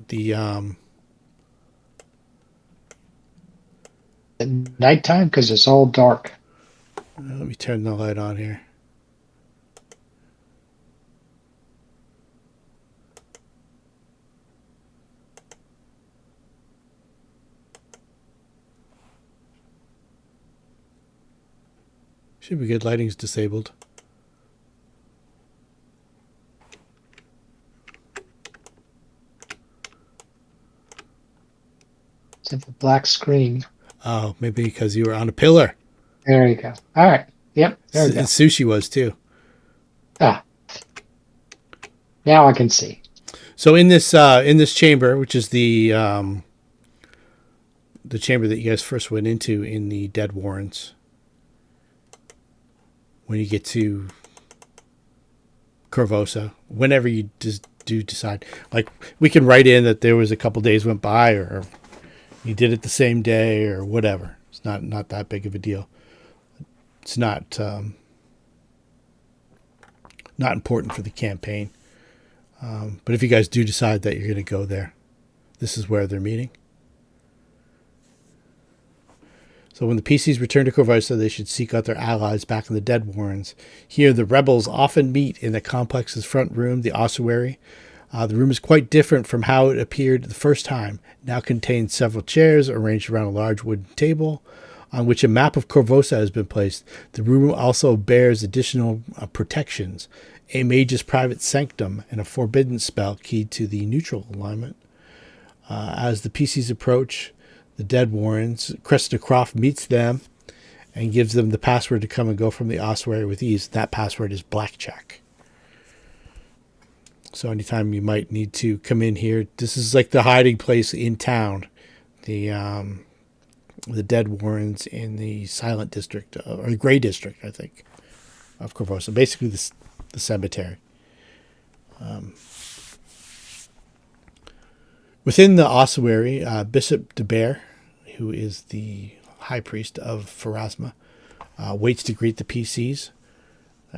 At nighttime, because it's all dark. Let me turn the light on here. Should be good. Lighting's disabled. It's a black screen. Oh, maybe because you were on a pillar. There you go. All right. Yep. There we go. And Sushi was too. Ah. Now I can see. So in this chamber, which is the chamber that you guys first went into in the Dead Warrens, when you get to Corvosa, whenever you do decide, like we can write in that there was a couple days went by, or you did it the same day, or whatever. It's not that big of a deal. It's not important for the campaign. But if you guys do decide that you're going to go there, this is where they're meeting. So when the PCs return to Corvosa, they should seek out their allies back in the Dead Warrens. Here, the rebels often meet in the complex's front room, the ossuary. The room is quite different from how it appeared the first time. It now contains several chairs arranged around a large wooden table on which a map of Corvosa has been placed. The room also bears additional protections, a mage's private sanctum, and a forbidden spell keyed to the neutral alignment. As the PCs approach the Dead Warrens, Cressida Croft meets them and gives them the password to come and go from the ossuary with ease. That password is blackjack. So anytime you might need to come in here, this is like the hiding place in town. The Dead Warrens in the Silent District, or the Gray District, I think, of Corvosa. Basically the cemetery. Within the ossuary, Bishop de Bear, who is the high priest of Pharasma, waits to greet the PCs,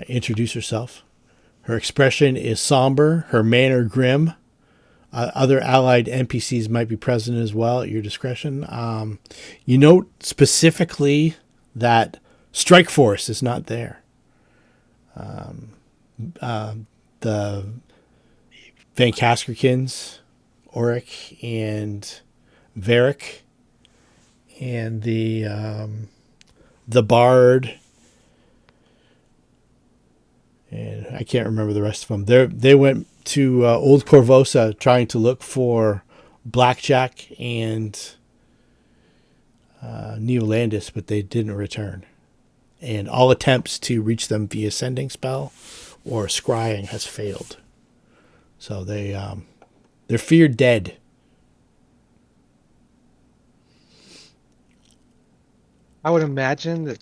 introduce herself. Her expression is somber, her manner grim. Other allied NPCs might be present as well at your discretion. You note specifically that Strike Force is not there. The Van Kaskerkins, Auric, and Varric, and the Bard, and I can't remember the rest of them. They went to Old Corvosa trying to look for Blackjack and Neolandis, but they didn't return. and all attempts to reach them via sending spell or scrying has failed. So they're feared dead. I would imagine that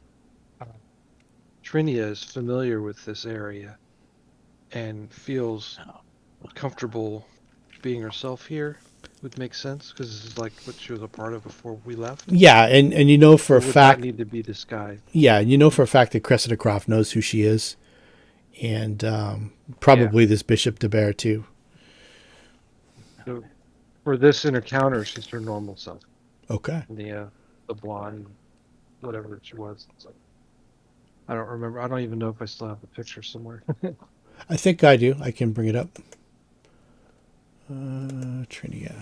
Trinia is familiar with this area and feels comfortable being herself here. Would make sense because this is like what she was a part of before we left. Yeah, and you know for a Would fact. not need to be disguised. Yeah, and you know for a fact that Cressida Croft knows who she is, and probably this Bishop de Bear too. So for this encounter, she's her normal self. Okay. The blonde, whatever she was. So, I don't remember. I don't even know if I still have the picture somewhere. I think I do. I can bring it up. Trinia.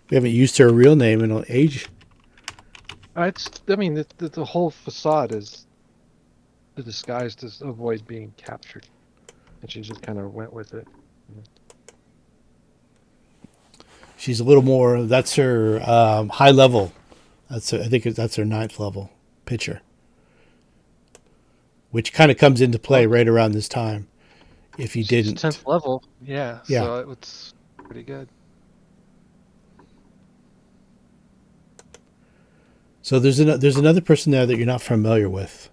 We haven't used her real name in an age. I mean, the whole facade is the disguise to avoid being captured, and she just kind of went with it. She's a little more. That's her high level. I think that's her 9th level pitcher, which kind of comes into play right around this time. If you She's didn't, 10th level, yeah. Yeah. So it's pretty good. so there's another person there that you're not familiar with.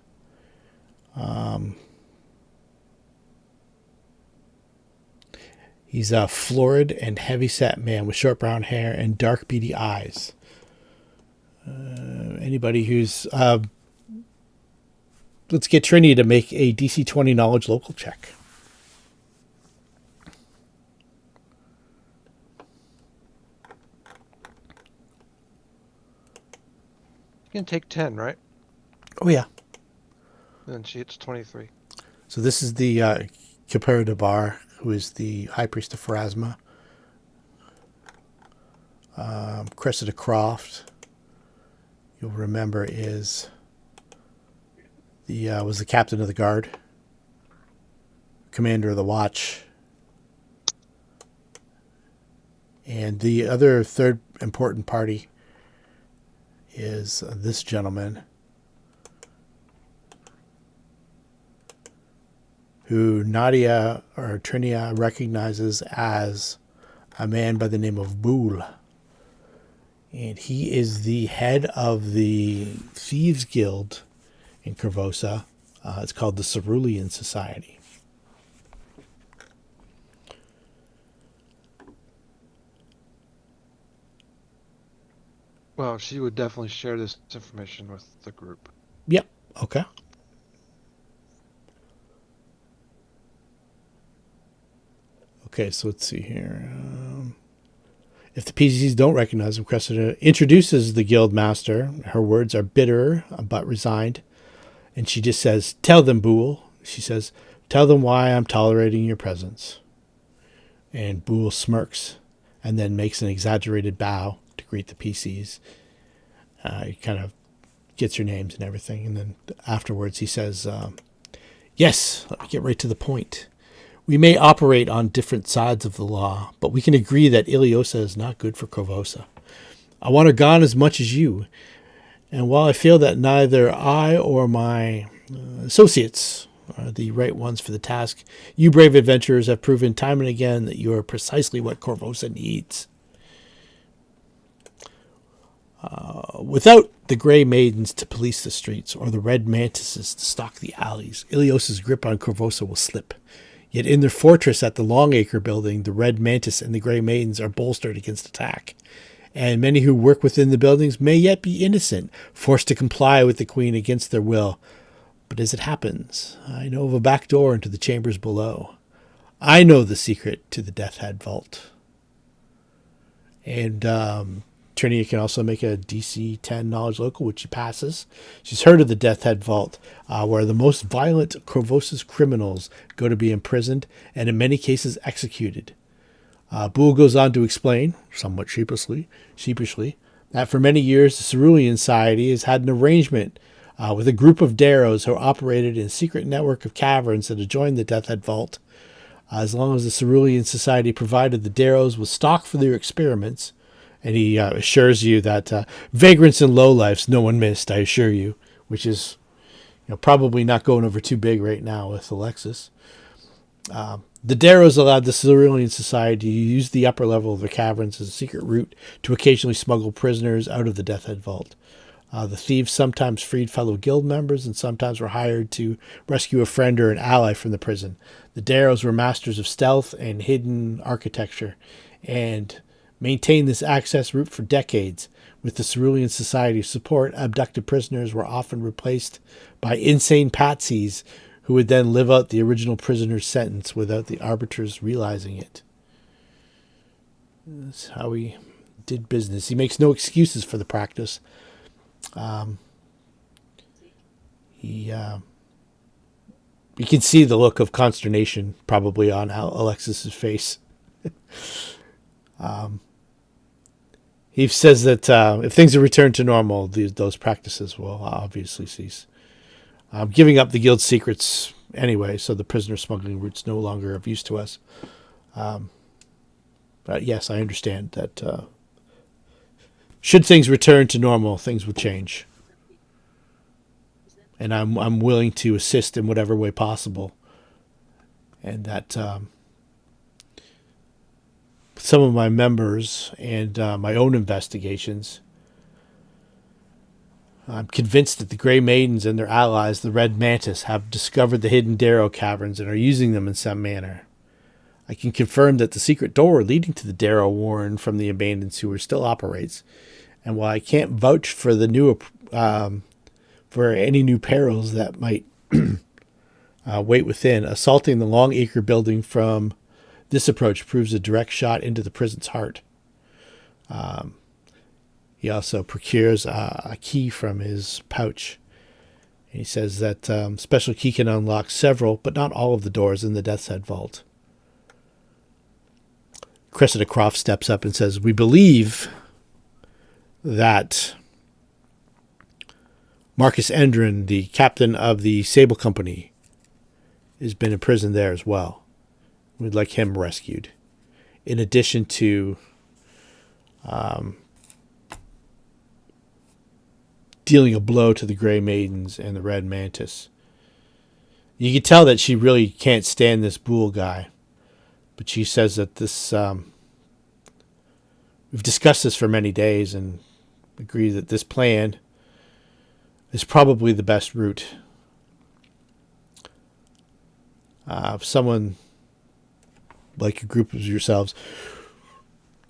He's a florid and heavy-set man with short brown hair and dark beady eyes. Anybody who's let's get Trini to make a DC 20 knowledge local check. You can take 10, right? Oh yeah. And then she hits 23. So this is the Capera de Bar, who is the High Priest of Pharasma. Cressida Croft, you'll remember, is was the captain of the guard, commander of the watch, and the other third important party is this gentleman, who Nadia or Trinia recognizes as a man by the name of Boole. And he is the head of the Thieves Guild in Corvosa. It's called the Cerulean Society. Well, she would definitely share this information with the group. Yep. Okay. Okay, so let's see here. If the PCs don't recognize him, Cressida introduces the guild master. Her words are bitter but resigned. And she just says, "Tell them, Boole." She says, "Tell them why I'm tolerating your presence." And Boole smirks and then makes an exaggerated bow to greet the PCs. He kind of gets your names and everything. And then afterwards he says, "Yes, let me get right to the point. We may operate on different sides of the law, but we can agree that Iliosa is not good for Corvosa. I want her gone as much as you. And while I feel that neither I or my associates are the right ones for the task, you brave adventurers have proven time and again that you are precisely what Corvosa needs. Without the Grey Maidens to police the streets or the Red Mantises to stalk the alleys, Iliosa's grip on Corvosa will slip. Yet in their fortress at the Longacre building, the Red Mantis and the Grey Maidens are bolstered against attack. And many who work within the buildings may yet be innocent, forced to comply with the Queen against their will. But as it happens, I know of a back door into the chambers below. I know the secret to the Death Head Vault." And Trinia can also make a DC 10 knowledge local, which she passes. She's heard of the Death Head Vault, where the most violent Corvosa's criminals go to be imprisoned and in many cases executed. Boole goes on to explain, somewhat sheepishly, that for many years the Cerulean Society has had an arrangement with a group of Darrows who operated in a secret network of caverns that adjoined the Death Head Vault. As long as the Cerulean Society provided the Darrows with stock for their experiments, and he assures you that vagrants and lowlifes no one missed, I assure you, which is Probably not going over too big right now with Alexis. The Darrows allowed the Cerulean Society to use the upper level of their caverns as a secret route to occasionally smuggle prisoners out of the Death Head Vault. The thieves sometimes freed fellow guild members and sometimes were hired to rescue a friend or an ally from the prison. The Darrows were masters of stealth and hidden architecture and maintained this access route for decades. With the Cerulean Society's support, abducted prisoners were often replaced by insane patsies who would then live out the original prisoner's sentence without the arbiters realizing it. That's how he did business. He makes no excuses for the practice. You can see the look of consternation probably on Alexis's face. He says that if things are returned to normal, those practices will obviously cease. Giving up the guild's secrets anyway, so the prisoner smuggling route's no longer of use to us. But yes, I understand that should things return to normal, things will change. And I'm willing to assist in whatever way possible. And that some of my members and my own investigations, I'm convinced that the Grey Maidens and their allies, the Red Mantis, have discovered the hidden Darrow caverns and are using them in some manner. I can confirm that the secret door leading to the Darrow warren from the abandoned sewer still operates. And while I can't vouch for the new for any new perils that might wait within, assaulting the Long Acre building from this approach proves a direct shot into the prison's heart. He also procures a key from his pouch. And he says that special key can unlock several, but not all of the doors in the Death's Head Vault. Cressida Croft steps up and says, "We believe that Marcus Endrin, the captain of the Sable Company, has been imprisoned there as well. We'd like him rescued. In addition to dealing a blow to the Grey Maidens and the Red Mantis." You can tell that she really can't stand this Boole guy. But she says that this... we've discussed this for many days and agree that this plan is probably the best route. If someone like a group of yourselves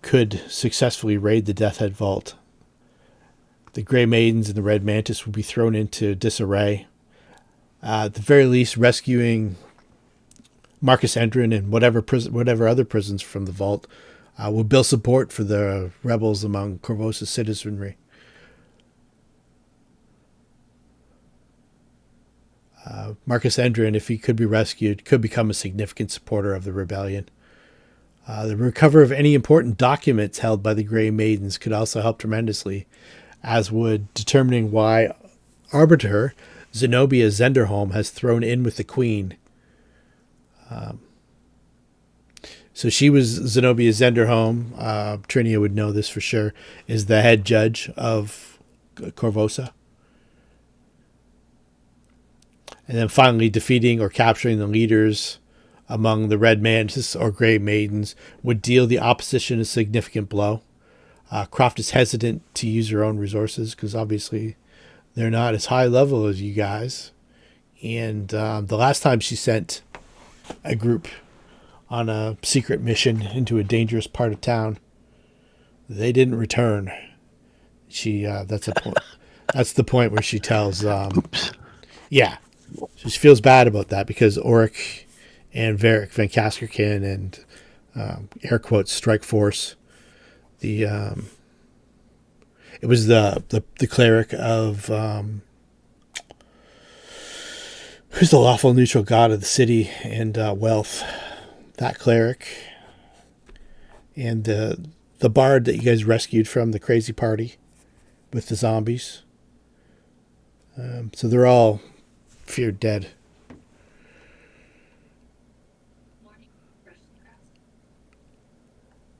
could successfully raid the Death Head Vault, the Grey Maidens and the Red Mantis would be thrown into disarray. At the very least, rescuing Marcus Endrin and whatever other prisons from the vault will build support for the rebels among Corvosa's citizenry. Marcus Endrin, if he could be rescued, could become a significant supporter of the rebellion. The recovery of any important documents held by the Grey Maidens could also help tremendously, as would determining why Arbiter Zenobia Zenderholm has thrown in with the Queen. So she was Zenobia Zenderholm. Trinia would know this for sure. Is the head judge of Corvosa. And then finally, defeating or capturing the leaders among the Red Mantis or Grey Maidens would deal the opposition a significant blow. Croft is hesitant to use her own resources because obviously they're not as high level as you guys. And the last time she sent a group on a secret mission into a dangerous part of town, they didn't return. That's a point. That's the point where she tells, Oops. yeah, she feels bad about that because Auric and Varric Van Kaskerkin and air quotes Strike Force, it was the cleric of who's the lawful neutral god of the city and wealth. That cleric and the bard that you guys rescued from the crazy party with the zombies. So they're all feared dead.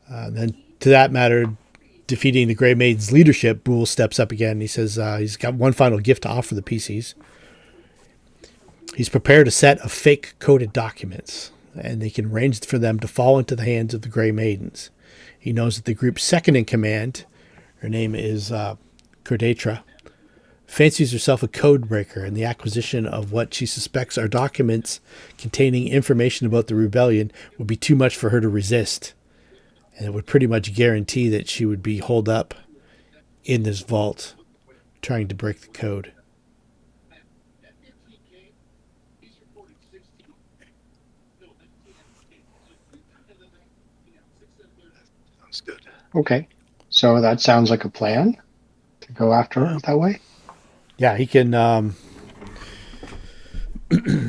Then to that matter, defeating the Grey Maiden's leadership, Boole steps up again. He says he's got one final gift to offer the PCs. He's prepared a set of fake coded documents, and they can arrange for them to fall into the hands of the Grey Maidens. He knows that the group's second in command, her name is Cordatra, fancies herself a code breaker, and the acquisition of what she suspects are documents containing information about the rebellion would be too much for her to resist. And it would pretty much guarantee that she would be holed up in this vault trying to break the code. Sounds good. Okay. So that sounds like a plan to go after her that way. Yeah, he can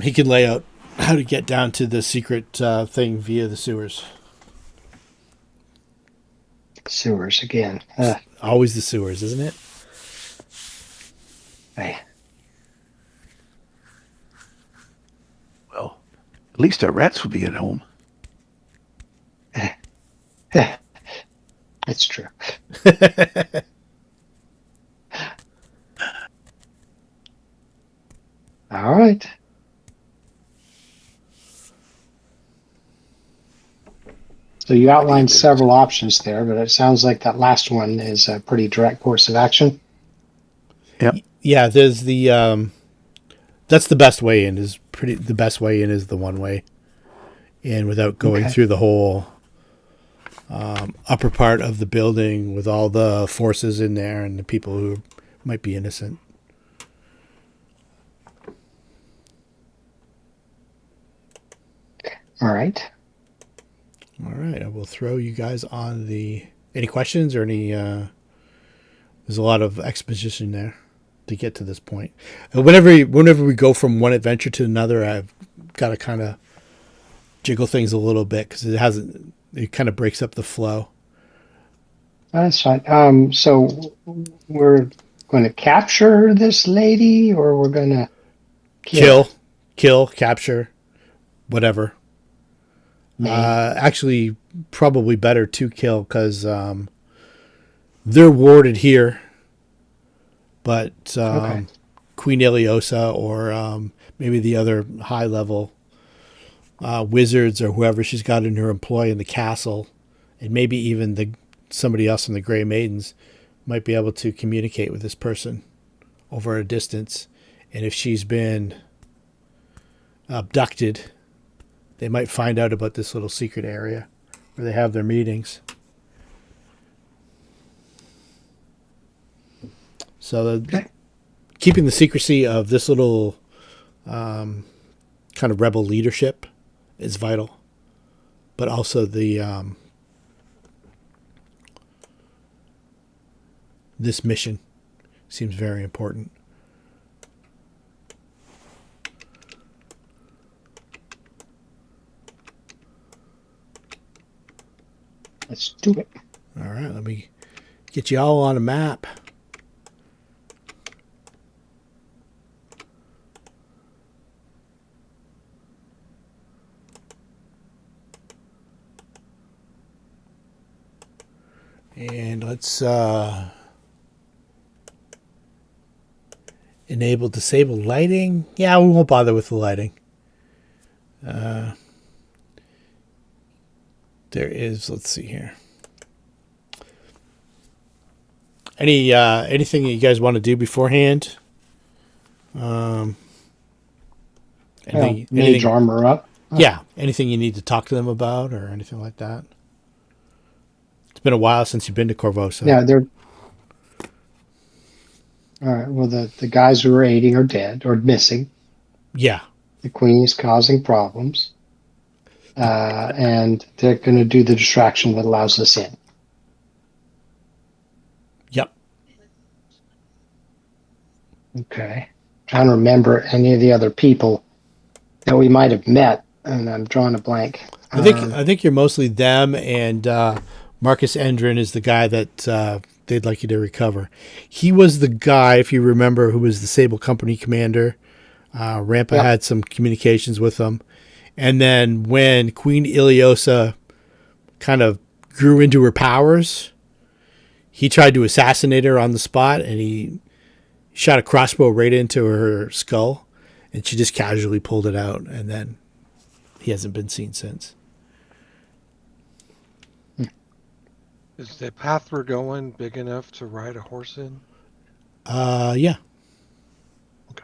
he can lay out how to get down to the secret thing via the sewers. Sewers again. Always the sewers, isn't it? Hey. Well, at least our rats will be at home. It's true. All right. So you outlined several options there, but it sounds like that last one is a pretty direct course of action. Yep. Yeah, there's the that's the best way in. The best way in is the one way in without going through the whole upper part of the building with all the forces in there and the people who might be innocent. All right. All right, I will throw you guys on the... Any questions or any... there's a lot of exposition there to get to this point. Whenever we go from one adventure to another, I've got to kind of jiggle things a little bit because it kind of breaks up the flow. That's fine. So we're going to capture this lady, or we're going to kill, capture, whatever. Actually, probably better to kill because they're warded here. But Queen Iliosa or maybe the other high-level wizards or whoever she's got in her employ in the castle, and maybe even somebody else in the Grey Maidens might be able to communicate with this person over a distance. And if she's been abducted, they might find out about this little secret area where they have their meetings. So keeping the secrecy of this little kind of rebel leadership is vital. But also the this mission seems very important. Let's do it. All right, let me get you all on a map. And let's enable disable lighting. Yeah, we won't bother with the lighting. There is, let's see here. Anything that you guys want to do beforehand? Mage armor up. Yeah, anything you need to talk to them about or anything like that? It's been a while since you've been to Corvosa. Yeah, they're... All right, well, the guys who are aiding are dead or missing. Yeah. The queen is causing problems. And they're going to do the distraction that allows us in. Yep. Okay. Trying to remember any of the other people that we might have met, and I'm drawing a blank. I think you're mostly them, and Marcus Endrin is the guy that they'd like you to recover. He was the guy, if you remember, who was the Sable Company commander. Rampa had some communications with him. And then when Queen Iliosa kind of grew into her powers, he tried to assassinate her on the spot, and he shot a crossbow right into her skull. And she just casually pulled it out, and then he hasn't been seen since. Is the path we're going big enough to ride a horse in? Yeah. Okay.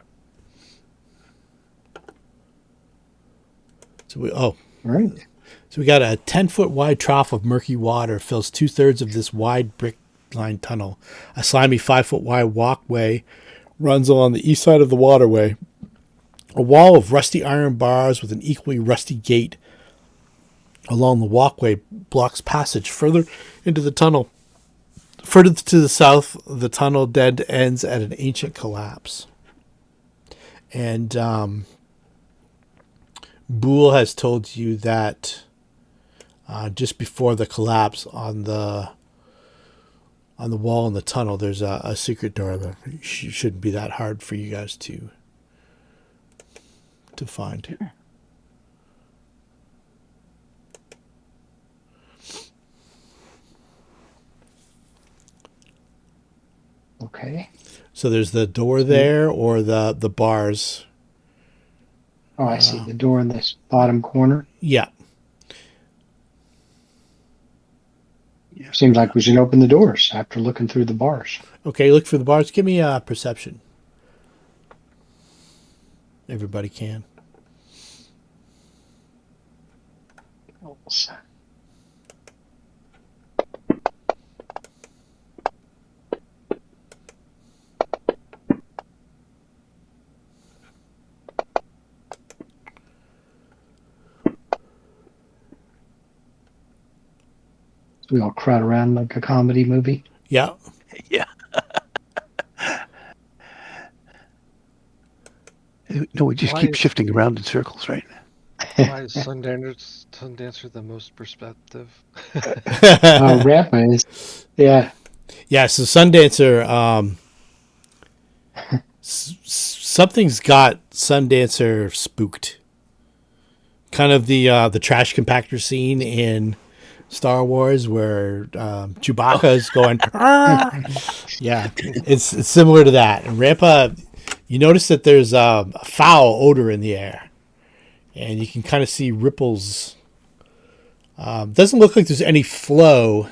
So All right. So we got a 10-foot wide trough of murky water fills 2/3 of this wide brick-lined tunnel. A slimy 5-foot wide walkway runs along the east side of the waterway. A wall of rusty iron bars with an equally rusty gate along the walkway blocks passage further into the tunnel. Further to the south, the tunnel dead ends at an ancient collapse. And Boole has told you that just before the collapse on the wall in the tunnel, there's a secret door that shouldn't be that hard for you guys to find. Okay. So there's the door there, or the bars. Oh, I see the door in this bottom corner. Yeah. Seems like we should open the doors after looking through the bars. Okay, look for the bars. Give me a perception. Everybody can. We all crowd around like a comedy movie. Yeah. Yeah. No, we just keep shifting around in circles, right? Why is Sundancer the most perspective? Rampa is. Yeah. Yeah, so Sundancer, something's got Sundancer spooked. Kind of the trash compactor scene in Star Wars where Chewbacca is going, yeah, it's similar to that. And Rampa, you notice that there's a foul odor in the air, and you can kind of see ripples. Doesn't look like there's any flow.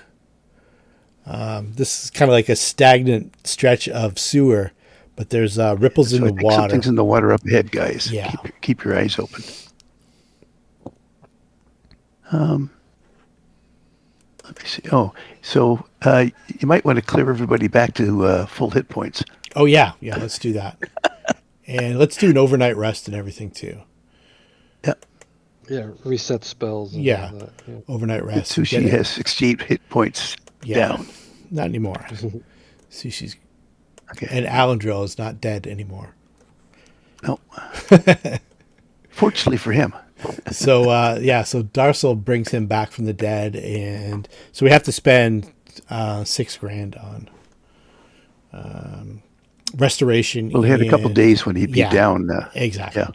This is kind of like a stagnant stretch of sewer, but there's ripples in the water. Something's in the water up ahead, guys. Yeah. Keep your eyes open. Let me see. Oh, so you might want to clear everybody back to full hit points. Oh, yeah. Yeah, let's do that. And let's do an overnight rest and everything, too. Yep. Yeah, reset spells. And Yeah. all that, yeah. Overnight rest. Sushi has 68 hit points down. Not anymore. Sushi's... Okay. And Alandril is not dead anymore. No. Fortunately for him. So, so Darcel brings him back from the dead, and so we have to spend $6,000 on restoration. Well, he had a couple days when he'd be down. Exactly. Yeah.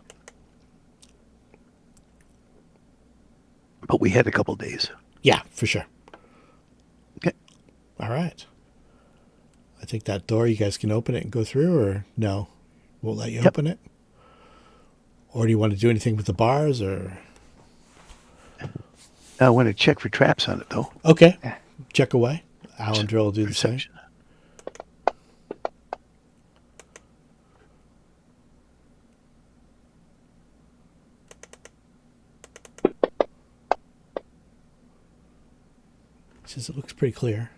But we had a couple days. Yeah, for sure. Okay. All right. I think that door, you guys can open it and go through, or no? We'll let you open it? Or do you want to do anything with the bars, or? I want to check for traps on it, though. Okay. Check away. Alandril will do the same. He says it looks pretty clear.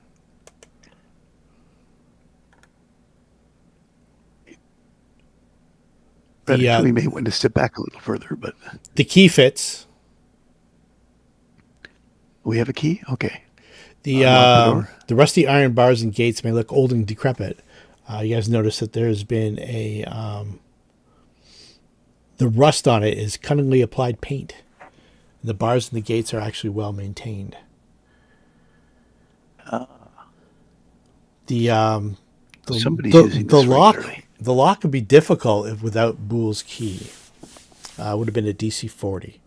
We may want to step back a little further, but the key fits. We have a key? Okay. The rusty iron bars and gates may look old and decrepit. You guys notice that there's been the rust on it is cunningly applied paint. The bars and the gates are actually well maintained. Somebody's using this lock. regularly. The lock would be difficult without Boole's key. Would have been a DC 40.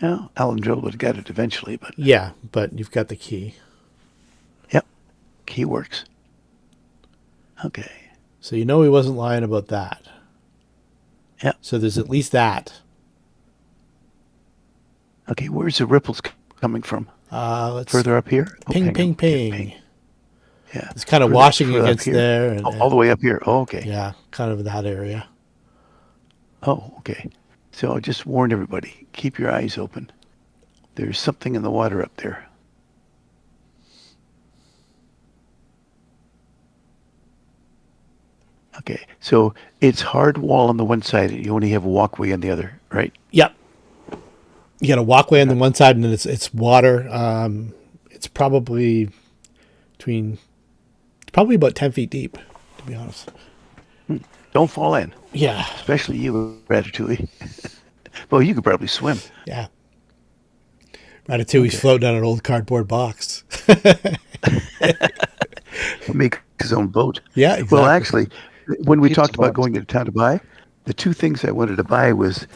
Yeah, Alan Joe would have got it eventually, but Yeah, but you've got the key. yep, key works. Okay. So you know he wasn't lying about that. Yeah. So there's at least that. Okay, where's the ripples coming from? Let's Further up here? Oh, ping, hang on. ping, Yeah, ping. Yeah. It's kind of Further- washing further up against here? there. And, All the way up here. Oh, okay. yeah, kind of that area. Oh, okay. So I'll just warn everybody, keep your eyes open. There's something in the water up there. Okay, so it's hard wall on the one side, and you only have a walkway on the other, right? Yep. You got a walkway on the one side, and then it's water. It's probably about 10 feet deep, to be honest. Don't fall in, Yeah, especially you, Ratatouille. Well, you could probably swim. yeah. Ratatouille's Okay. floating on an old cardboard box. Make his own boat. Yeah, exactly. Well, actually, when we Pizza talked about box. going into town to buy, the two things I wanted to buy was,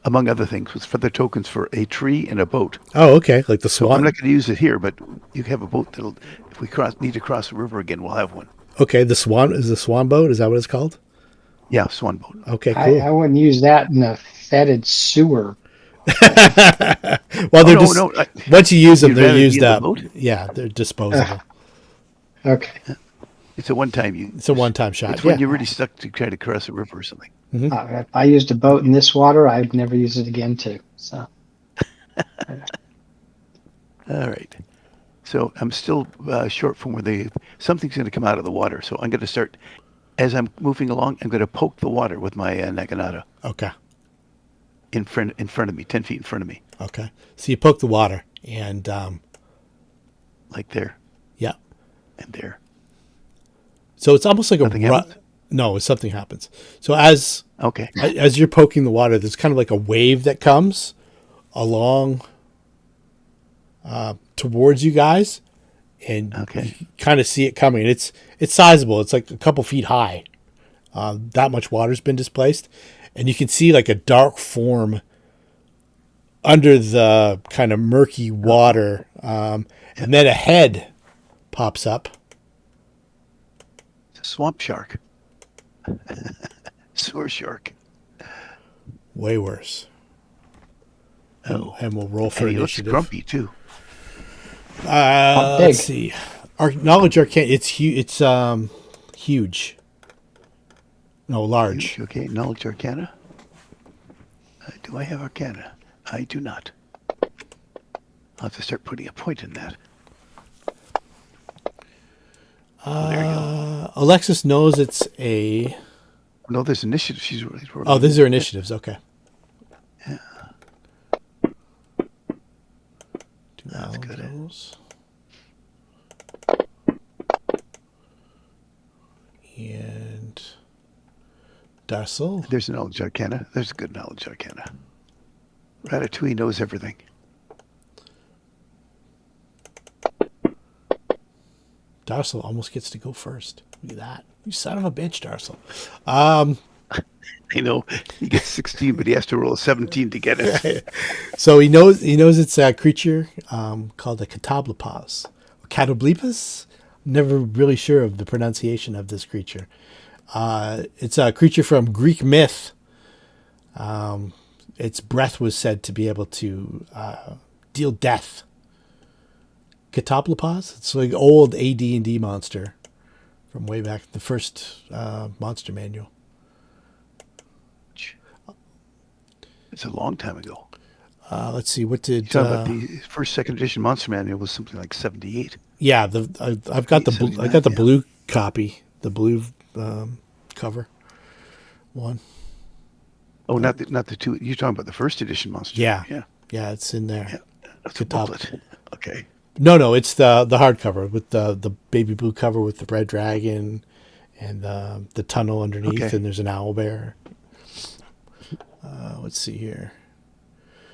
among other things, was for the tokens for a tree and a boat. Oh, okay. Like the So swan. I'm not going to use it here, but you have a boat that'll, if we need to cross the river again, we'll have one. Okay, the swan is the swan boat. Is that what it's called? Yeah, swan boat. Okay, I cool. wouldn't use that in a fetid sewer. Well, they're no, just no, once you use them, you'd they're rather be used in the up. boat? Yeah, they're disposable. Okay. It's a one-time use. It's a one-time shot. It's when Yeah. you're really stuck to try to cross a river or something. If I used a boat in this water, I'd never use it again too. So All right. So I'm still short from where something's going to come out of the water. So I'm going to start, as I'm moving along, I'm going to poke the water with my naginata Okay. in front of me, 10 feet in front of me, Okay. So you poke the water, and like there yeah. and there. So it's almost like Nothing a happens? no, something happens. So as Okay. you're poking the water, there's kind of like a wave that comes along towards you guys, and Okay. you kind of see it coming. It's sizable. It's like a couple feet high. That much water's been displaced, and you can see like a dark form under the kind of murky water, and then a head pops up. It's a swamp shark. Sewer shark. Way worse. Oh. And we'll roll for And he looks initiative. grumpy too. Big. Let's see. Our knowledge arcane. It's huge. It's huge. No, large. Okay. Knowledge arcana. Do I have arcana? I do not. I'll have to start putting a point in that. There you go. Alexis knows it's a. No, there's initiative. She's Oh, these are initiatives. Okay. Yeah. Do That's all of good. those. And Darcel. There's a knowledge arcana. There's a good knowledge arcana. Ratatouille knows everything. Darcel almost gets to go first. Look at that. You son of a bitch, Darcel. You know, he gets 16, but he has to roll a 17 to get it. So he knows it's a creature called a catoblepas. Catoblepas? Never really sure of the pronunciation of this creature. It's a creature from Greek myth. Its breath was said to be able to deal death. Catoblepas? It's like old AD&D monster from way back, the first monster manual. It's a long time ago. Let's see, what did... You're talking about the first, second edition Monster Manual was something like 78. Yeah, I've got the I got the yeah. blue copy, the blue cover one. Oh, not the two. You're talking about the first edition Monster. Yeah, Yeah. yeah, it's in there. Yeah. That's a booklet. Okay. No, it's the hardcover with the baby blue cover with the red dragon and the tunnel underneath, Okay. and there's an owl bear. Let's see here.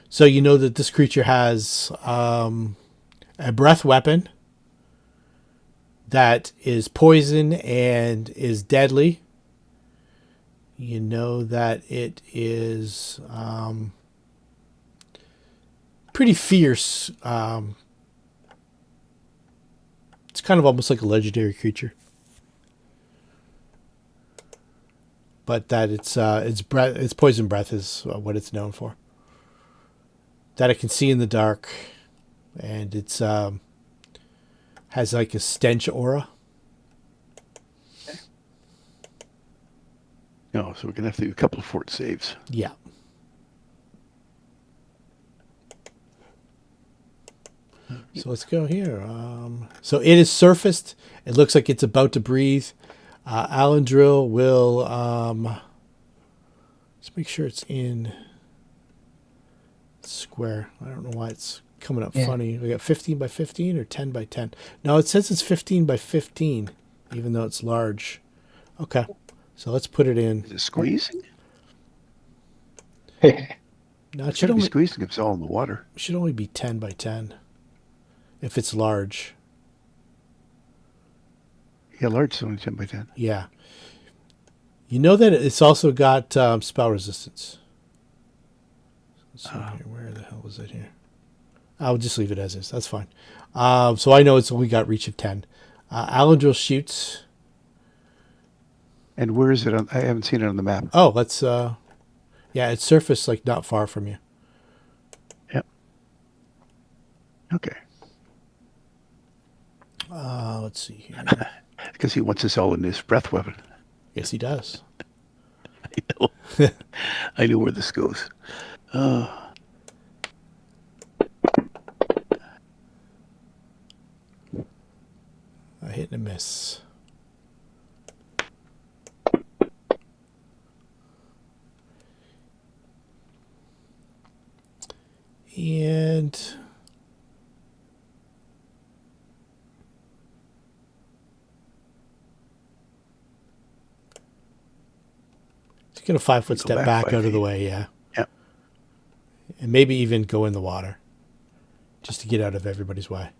So you know that this creature has a breath weapon that is poison and is deadly. You know that it is pretty fierce. It's kind of almost like a legendary creature. but that its poison breath is what it's known for. That it can see in the dark, and it's has like a stench aura. No, so we're gonna have to do a couple of fort saves. Yeah. So let's go here. So it is surfaced. It looks like it's about to breathe. Alendril will let's make sure it's in square. I don't know why it's coming up funny. We got 15 by 15 or 10 by 10. No, it says it's 15 by 15, even though it's large. Okay, so let's put it in. Is it squeezing? No, it Should should be only squeezing if it's all in the water. should only be 10 by 10 if it's large. Yeah, large is only 10 by 10. Yeah. You know that it's also got spell resistance. Let's see here. Where the hell is it here? I'll just leave it as is. That's fine. So I know it's only got reach of 10. Alendril shoots. And where is it? I haven't seen it on the map. Oh, let's... yeah, it's surfaced like not far from you. Yep. Okay. Let's see here. Because he wants us all in his breath weapon. Yes, he does. I know. I know where this goes. A hit and a miss. And he's going to 5-foot step back 5 out of the feet. way, yeah. Yep. And maybe even go in the water just to get out of everybody's way.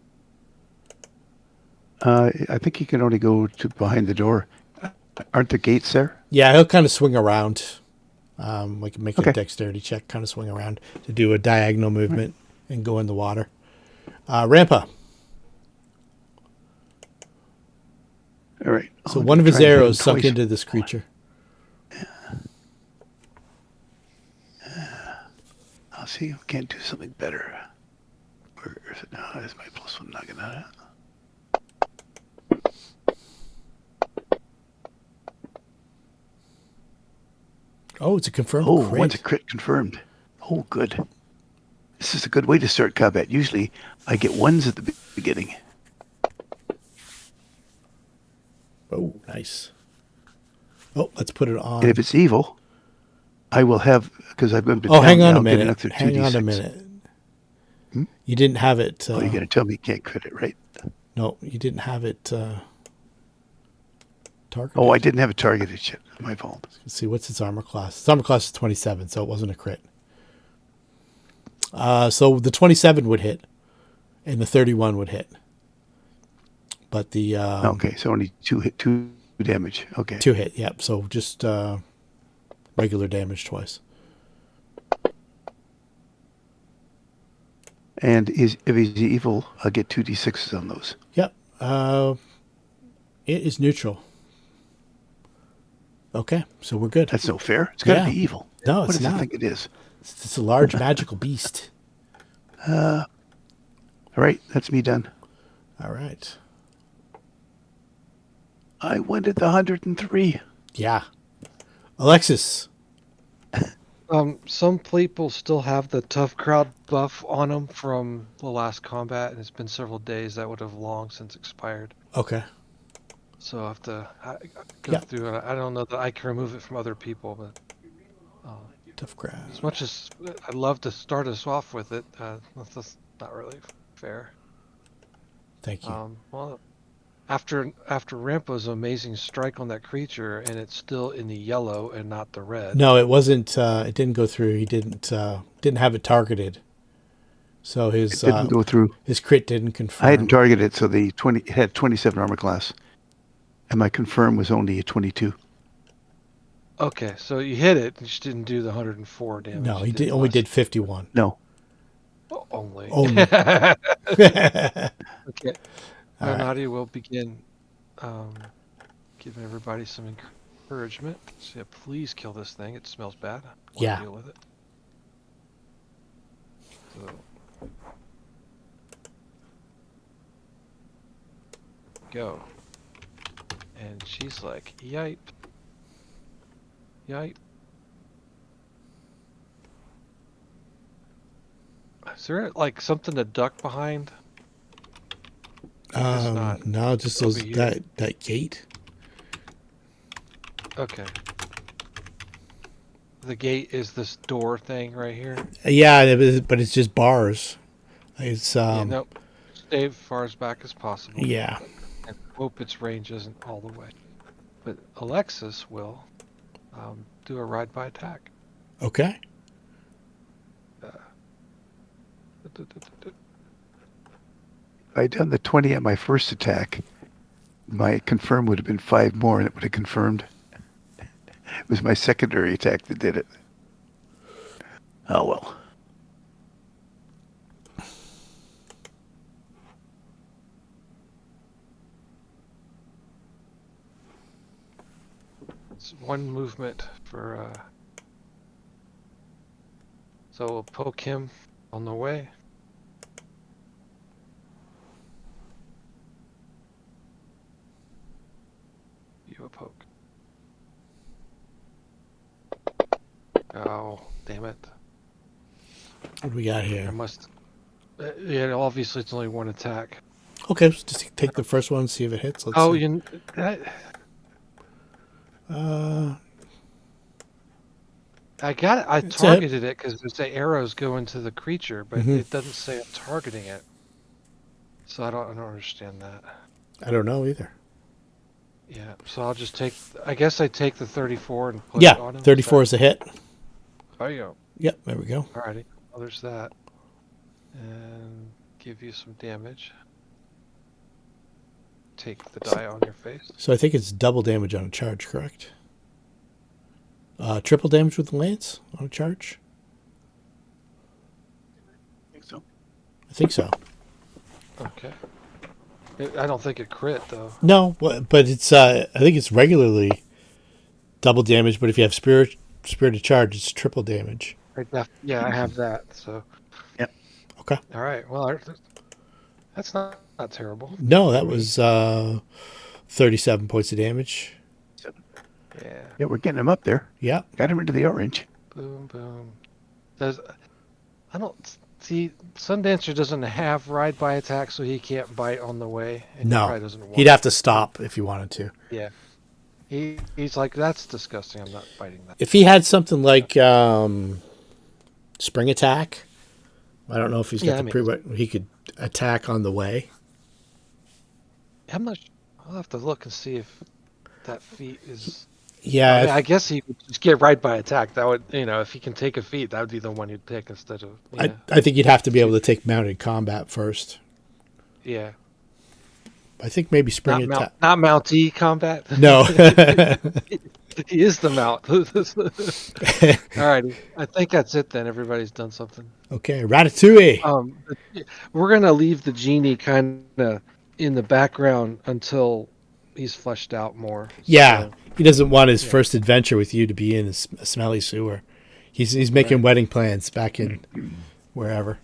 I think he can only go to behind the door. Aren't the gates there? Yeah, he'll kind of swing around. Like make Okay. a dexterity check, kind of swing around to do a diagonal movement and go in the water. Rampa. All right. So I'll one of his try and hit him arrows sunk twice. into this creature. I'll see if I can't do something better. Where is it now? Is my +1 not gonna? Oh, it's a confirmed Oh, crit. one's a crit confirmed. Oh, good. This is a good way to start combat. Usually, I get ones at the beginning. Oh, nice. Oh, let's put it on. And if it's evil, I will have because I've been. Oh, hang on a I'll get an minute. extra Hang on a 2d6. minute. Hmm? You didn't have it. Oh, you're gonna tell me you can't crit it, right? No, you didn't have it targeted. Oh, I didn't have it targeted yet. My fault. Let's see, what's its armor class? Its armor class is 27, so it wasn't a crit. So the 27 would hit, and the 31 would hit. But the Okay, so only two damage. Okay. 2 hit, yep. So just regular damage twice. And if he's evil, I'll get 2d6s on those. Yep. It is neutral. Okay, so we're good. That's no fair. It's got to Yeah. be evil. No, What it's does it not. think it is? It's a large magical beast. All right, that's me done. All right. I went at the 103. Yeah. Alexis. Some people still have the tough crowd buff on them from the last combat, and it's been several days. That would have long since expired. Okay. So I have to go Yeah. through it. I don't know that I can remove it from other people, but Tough crowd. as much as I'd love to start us off with it, that's just not really fair. Thank you. Well, after Rampa's amazing strike on that creature, and it's still in the yellow and not the red. No, it wasn't. It didn't go through. He didn't have it targeted. So It didn't go through. his crit didn't confirm. I hadn't targeted it, so it had 27 armor class. And my confirm was only a 22. Okay, so you hit it, you just didn't do the 104 damage. No, he You did only less. did 51. No. Only. Only. Okay. All right. Nadia will begin giving everybody some encouragement. So yeah, please kill this thing. It smells bad. I want Yeah. to deal with it. So go. And she's like, yipe. Yipe. Is there like something to duck behind? It's not No, just over those here. that gate. Okay. The gate is this door thing right here. Yeah, but it's just bars. It's Yeah, nope. Stay as far as back as possible. yeah. And hope its range isn't all the way. But Alexis will do a ride by attack. Okay. If I'd done the 20 at my first attack, my confirm would have been 5 more, and it would have confirmed. It was my secondary attack that did it. Oh well. It's one movement for. So we'll poke him on the way. You a poke. Oh, damn it. What do we got I here? must. Yeah, obviously it's only one attack. Okay, just take the first one and see if it hits. Let's Oh, see. I got it. I It's targeted it because the arrows go into the creature, but Mhm. it doesn't say I'm targeting it. So I don't understand that. I don't know either. Yeah, so I'll just take. I guess I take the 34 and put it on Yeah, him. 34 is a hit. There you go. Yep, there we go. Alrighty. Well, there's that. And give you some damage. Take the die on your face. So I think it's double damage on a charge, correct? Triple damage with the lance on a charge? I think so. I think so. Okay. I don't think it crit though. No, but it's I think it's regularly double damage, but if you have spirited charge, it's triple damage. Yeah, I have that. So. Yep. Okay. All right. Well, that's not terrible. No, that was 37 points of damage. Yeah. Yeah, we're getting him up there. Yeah. Got him into the orange. Boom, boom. I don't see. Sundancer doesn't have ride by attack, so he can't bite on the way. And he No, probably doesn't want he'd have to stop if he wanted to. Yeah. He's like, that's disgusting. I'm not biting that. If he had something like spring attack, I don't know if he's got he could attack on the way. I'm not. I'll have to look and see if that feat is. Yeah, I mean, I guess he would just get right by attack. That would, if he can take a feat, that would be the one you'd pick instead of. Yeah. I think you'd have to be able to take mounted combat first. Yeah. I think maybe spring attack. Not Mountie combat. No. He is the mount. Alrighty. I think that's it then. Everybody's done something. Okay, Ratatouille. We're gonna leave the genie kind of in the background until he's fleshed out more. Yeah, So, he doesn't want his first adventure with you to be in a smelly sewer. He's making wedding plans back in wherever.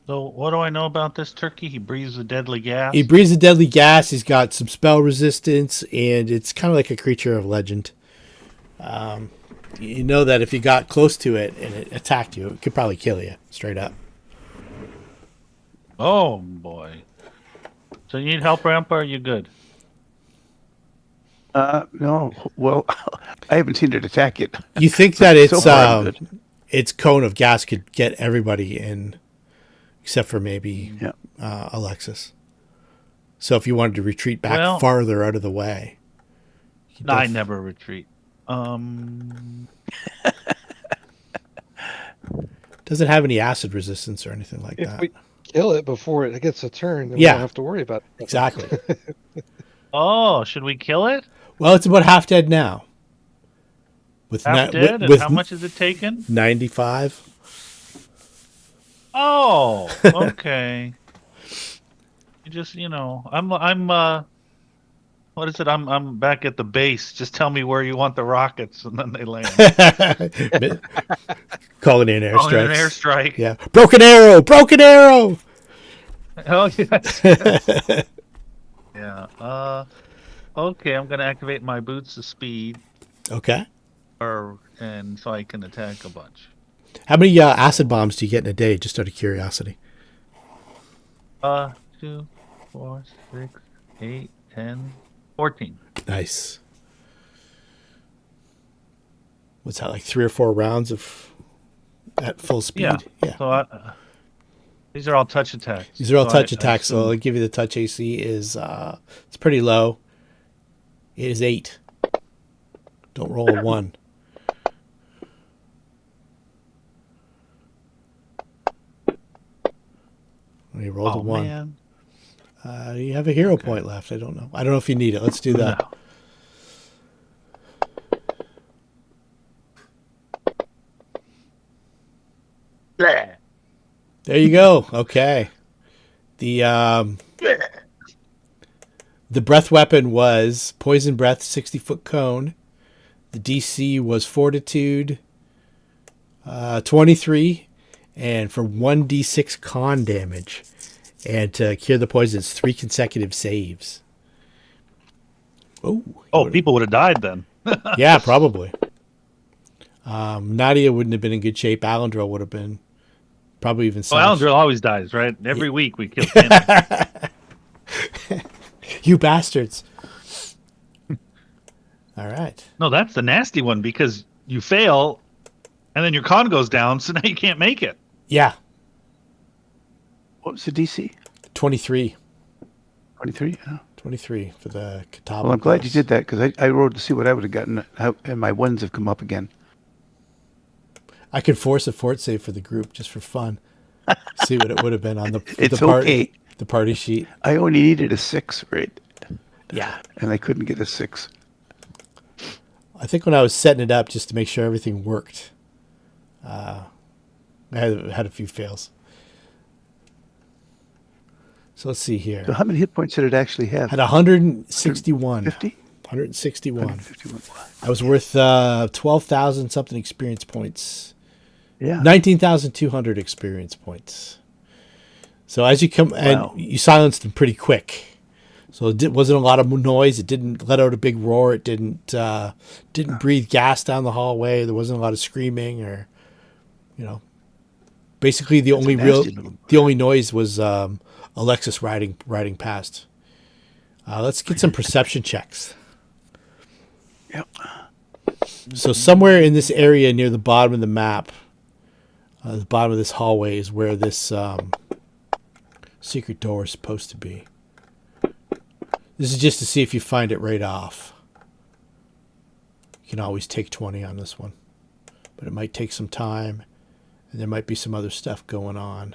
So what do I know about this turkey? He breathes a deadly gas. He breathes a deadly gas. He's got some spell resistance, and it's kind of like a creature of legend. You know that if you got close to it and it attacked you, it could probably kill you straight up. Oh boy. So you need help, Rampa? Or are you good? No. Well, I haven't seen it attack it. You think that it's So far, I'm good. its cone of gas could get everybody in, except for maybe Alexis. So if you wanted to retreat back farther out of the way, I never retreat. Doesn't have any acid resistance or anything like if that. we kill it before it gets a turn, then we Yeah. don't have to worry about it. Exactly. Oh, should we kill it? Well, it's about half dead now. With Half dead? And with how much is it taken? 95. Oh, okay. You just, I'm What is it? I'm back at the base. Just tell me where you want the rockets, and then they land. Calling in Calling an airstrikes. airstrike. Yeah. Broken arrow! Broken arrow! Oh yes. Yes. Yeah. Okay. I'm gonna activate my boots of speed, Okay. and so I can attack a bunch. How many acid bombs do you get in a day, just out of curiosity? 2, 4, 6, 8, 10, 14. Nice. What's that, like 3 or 4 rounds of at full speed? Yeah. So these are all touch attacks. These are all So touch I attacks, so assume- I'll give you the touch AC is it's pretty low. It is 8. Don't roll a 1. You rolled a 1. Man. You have a hero point left. I don't know if you need it. Let's do that. No. There you go. Okay. The breath weapon was poison breath, 60-foot cone. The DC was fortitude, 23, and for 1d6 con damage. And to cure the poison, it's 3 consecutive saves. Oh, people would have died then. Yeah, probably. Nadia wouldn't have been in good shape. Alendril would have been. Probably even Oh, Alendril always dies, right? Every week we kill him. You bastards. All right. No, that's the nasty one because you fail, and then your con goes down, so now you can't make it. Yeah. What was the DC? 23. 23? Oh. 23 for the Catawba. Well, I'm glad you did that because I rolled to see what I would have gotten, and my ones have come up again. I could force a fort save for the group just for fun. See what it would have been on the Okay. the party sheet. I only needed a 6, right? Yeah. And I couldn't get a 6. I think when I was setting it up just to make sure everything worked, I had a few fails. So let's see here. So how many hit points did it actually have? Had 161. 50? 161. 151. I was worth 12,000 something experience points. Yeah. 19,200 experience points. So as you come, Wow. and you silenced them pretty quick. So it wasn't a lot of noise. It didn't let out a big roar. It didn't breathe gas down the hallway. There wasn't a lot of screaming or, basically the only noise was Alexis riding past. Let's get some perception checks. Yep. So somewhere in this area near the bottom of the map, the bottom of this hallway is where this secret door is supposed to be. This is just to see if you find it right off. You can always take 20 on this one. But it might take some time, and there might be some other stuff going on.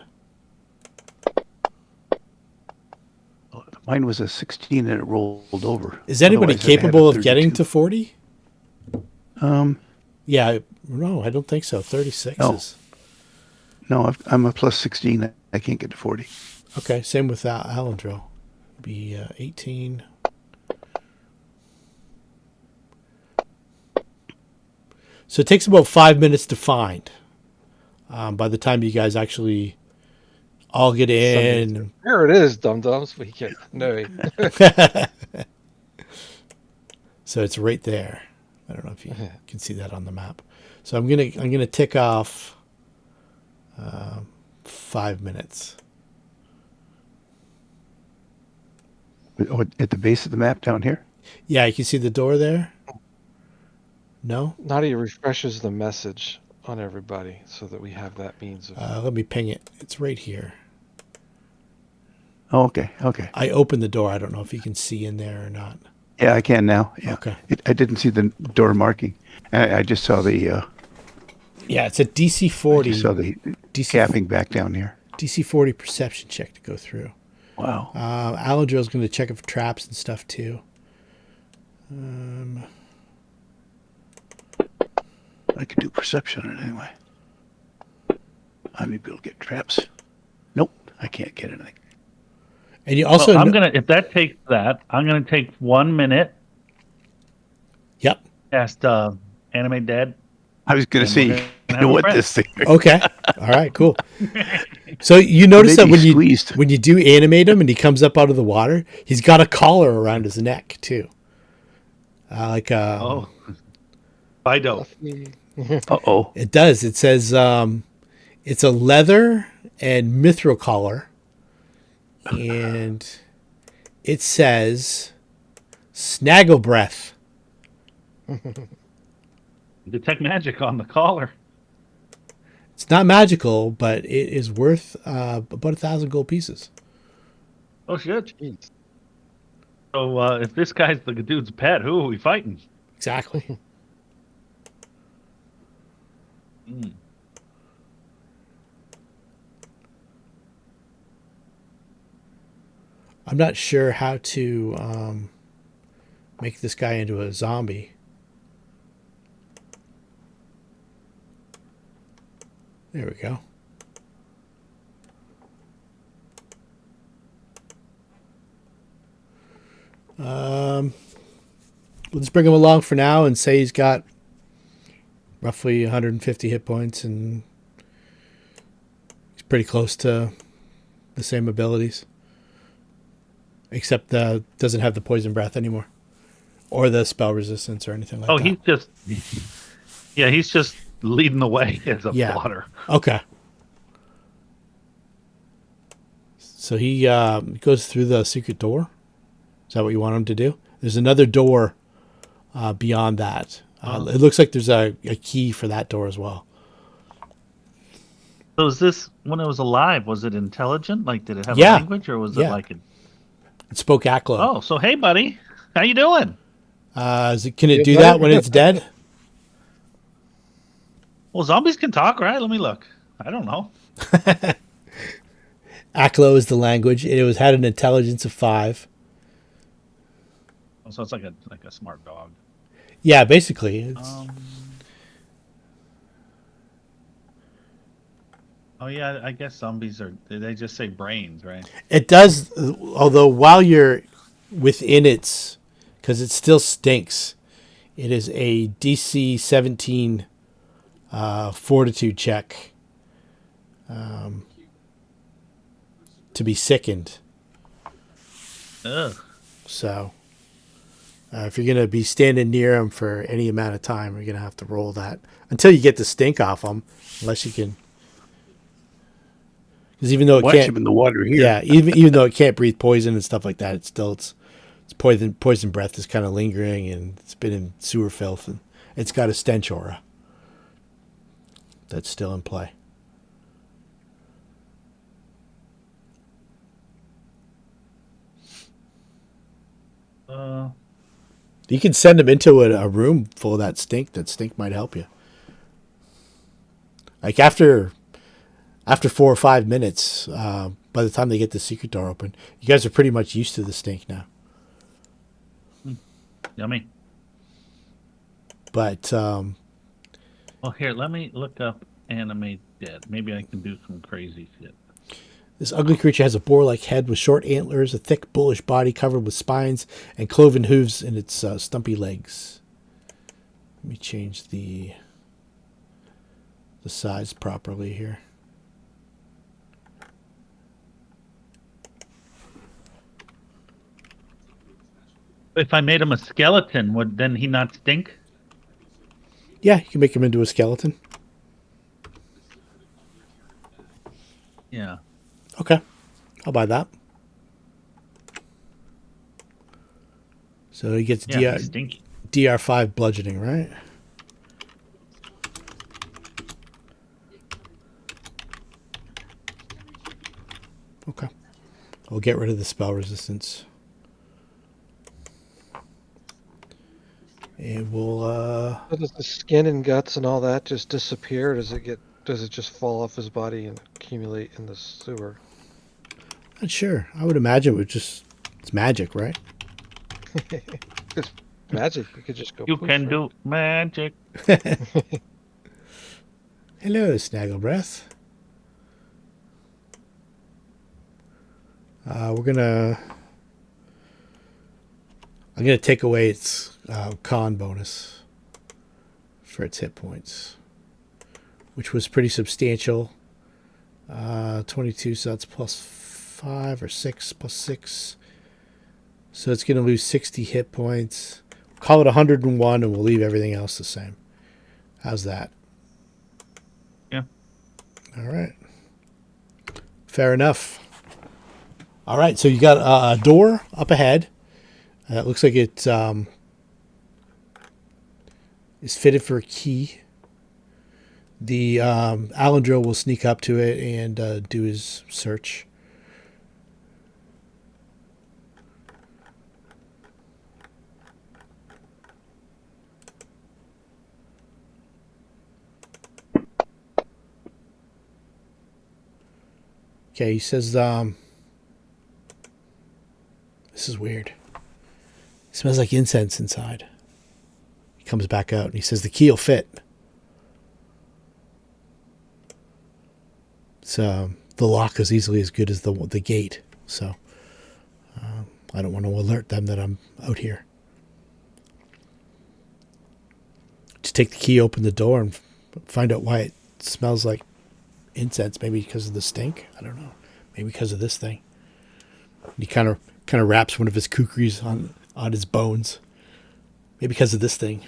Mine was a 16 and it rolled over. Is anybody Otherwise, I'd had capable a of getting 32. to 40? Yeah, no, I don't think so. 36 No. is... No, I'm a plus 16. I can't get to 40. Okay, same with Alendril. Be 18. So it takes about 5 minutes to find. By the time you guys actually all get in. There it is, dum-dums. We can't know. So it's right there. I don't know if you can see that on the map. So I'm gonna tick off 5 minutes. Oh, at the base of the map down here? Yeah, you can see the door there. No? Nadia refreshes the message on everybody so that we have that means of... Let me ping it. It's right here. Oh, okay. Okay. I opened the door. I don't know if you can see in there or not. Yeah, I can now. Yeah. Okay. I didn't see the door marking. I just saw the Yeah, it's a DC 40. just saw the DC capping back down here. DC 40 perception check to go through. Wow. Alendril's going to check it for traps and stuff too. I could do perception on it anyway. I may be able to get traps. Nope, I can't get anything. And you also I'm gonna if that takes that, I'm gonna take 1 minute. Yep. Cast animate dead. I was going And to say, we're you gonna know have a what friend. this thing? Okay. All right. Cool. So you notice They that be squeezed. when you do animate him and he comes up out of the water, he's got a collar around his neck too. Oh, Fido. Fluffy. Uh-oh. It does. It says it's a leather and mithril collar, and it says snaggle breath. Detect magic on the collar. It's not magical, but it is worth about 1,000 gold pieces. Oh shit! Jeez. So if this guy's the dude's pet, who are we fighting? Exactly. Mm. I'm not sure how to make this guy into a zombie. There we go. We'll just bring him along for now and say he's got roughly 150 hit points and he's pretty close to the same abilities. Except doesn't have the poison breath anymore. Or the spell resistance or anything like that. he's just leading the way as a plotter. Okay. So he goes through the secret door. Is that what you want him to do? There's another door beyond that. It looks like there's a key for that door as well. So is this when it was alive? Was it intelligent? Like, did it have a Yeah. language, or was it Yeah. like It spoke Aklo. Oh, so hey, buddy, how you doing? Can it Good do better? that when it's dead? Well, zombies can talk, right? Let me look. I don't know. Aklo is the language. It had an intelligence of 5. Oh, so it's like a smart dog. Yeah, basically. It's, Oh yeah, I guess zombies they just say brains, right? it does, although while you're within its, because it still stinks, it is a DC 17 fortitude check to be sickened. Ugh. So if you're going to be standing near him for any amount of time, you're going to have to roll that until you get the stink off him, unless you can. Because even though it Watch can't, him in the water here. yeah, even though it can't breathe poison and stuff like that, it's poison breath is kind of lingering, and it's been in sewer filth, and it's got a stench aura that's still in play. You can send him into a room full of that stink. That stink might help you. Like after 4 or 5 minutes, by the time they get the secret door open, you guys are pretty much used to the stink now. Yummy. But Well, here, let me look up animate dead. Maybe I can do some crazy shit. this ugly creature has a boar-like head with short antlers, a thick, bullish body covered with spines, and cloven hooves in its stumpy legs. Let me change the size properly here. If I made him a skeleton, would then he not stink? Yeah, you can make him into a skeleton. Yeah. Okay, I'll buy that. So he gets Yeah, he's stinky. DR5 bludgeoning, right? Okay. We'll get rid of the spell resistance. And we'll So does the skin and guts and all that just disappear? Or does it just fall off his body and accumulate in the sewer? not sure. I would imagine it's magic, right? It's magic. You could just go. You poof, can right? do magic. Hello, Snagglebreath. I'm gonna take away its con bonus for its hit points, which was pretty substantial. 22, so that's plus 5 or 6 plus 6. So it's going to lose 60 hit points. Call it 101 and we'll leave everything else the same. How's that? Yeah. All right. Fair enough. All right, so you got a door up ahead. It looks like it is fitted for a key. The Alendro will sneak up to it and do his search. Okay, he says, this is weird. It smells like incense inside. He comes back out and he says, the key will fit. So the lock is easily as good as the gate. So I don't want to alert them that I'm out here. Just take the key, open the door, and find out why it smells like incense. Maybe because of the stink. I don't know. Maybe because of this thing. He kind of wraps one of his kukris on his bones. Maybe because of this thing.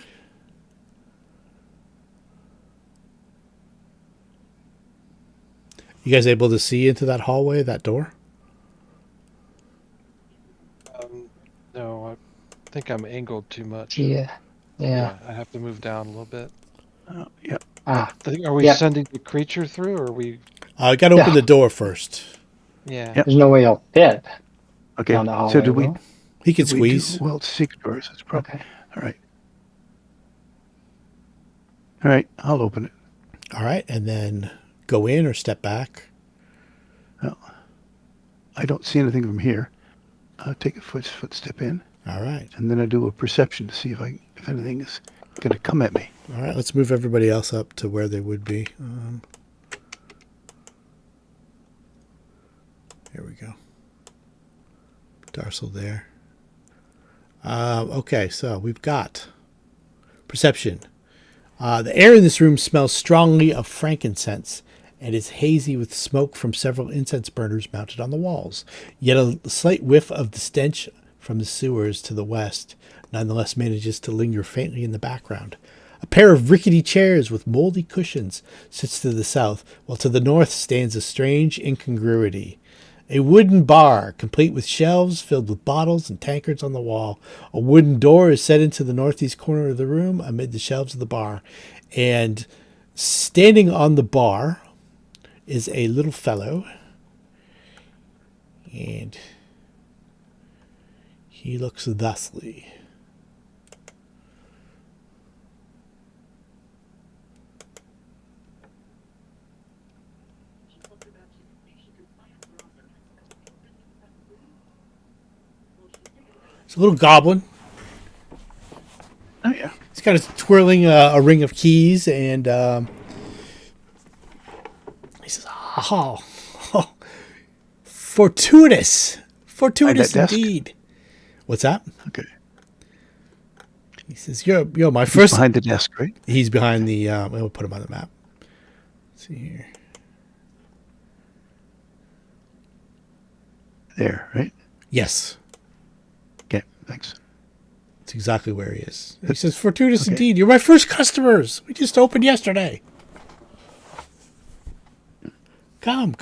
You guys able to see into that hallway, that door? No, I think I'm angled too much. Yeah. I have to move down a little bit. Yeah. Ah, Are we Yep. sending the creature through, or are we? I got to open the door first. Yeah. Yep. there's no way he'll fit Okay. down the hallway. So do we? will? He can do we do- squeeze. well, it's secret doors. It's probably Okay. all right. All right. I'll open it. All right, and then go in or step back. Well, I don't see anything from here. I'll take a footstep in, All right. and then I do a perception to see if anything is going to come at me. All right, let's move everybody else up to where they would be. Here we go. Darcel there. Okay, so we've got perception. The air in this room smells strongly of frankincense and is hazy with smoke from several incense burners mounted on the walls. Yet a slight whiff of the stench from the sewers to the west nonetheless manages to linger faintly in the background. A pair of rickety chairs with moldy cushions sits to the south, while to the north stands a strange incongruity. A wooden bar, complete with shelves filled with bottles and tankards on the wall. A wooden door is set into the northeast corner of the room amid the shelves of the bar. And standing on the bar is a little fellow. And he looks thusly. It's a little goblin. Oh yeah. He's kind of twirling a ring of keys, and he says, "Oh, fortuitous desk? indeed." What's that? Okay. He says, "You're my He's first." behind the desk, right? He's behind the. We'll put him on the map. Let's see here. There, right? Yes, Okay. Thanks. that's exactly where he is. He says, "Fortuitous Okay. indeed. You're my first customers. We just opened yesterday. Come.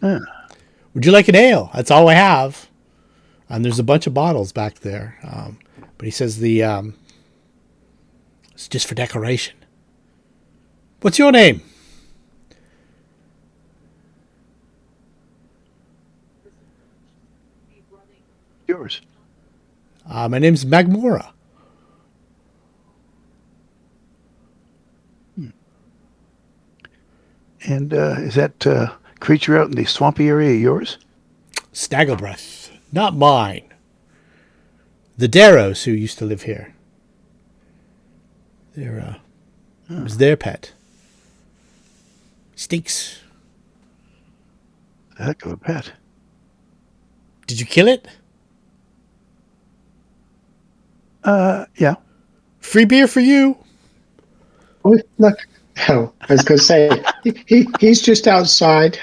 Ah, Would you like an ale? That's all I have." And there's a bunch of bottles back there. But he says it's just for decoration. What's your name? yours. My name's Magnimar. And is that creature out in the swampy area yours? Snagglebreth. Not mine. The Darrows who used to live here. It was their pet. Stinks. A heck of a pet. Did you kill it? Yeah. Free beer for you. Oh, look. Oh, I was going to say, he's just outside.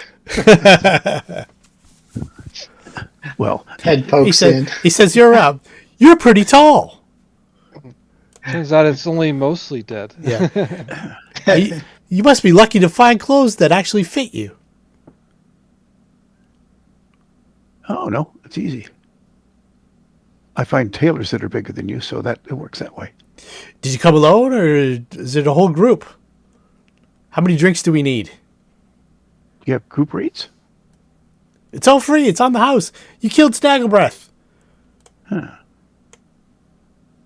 Well, Head He pokes in. says you're pretty tall. Turns out it's only mostly dead. Yeah. You must be lucky to find clothes that actually fit you. oh no, it's easy. I find tailors that are bigger than you, so that it works that way. Did you come alone, or is it a whole group? How many drinks do we need? You have group rates? It's all free. It's on the house. You killed Snagglebreth. Huh.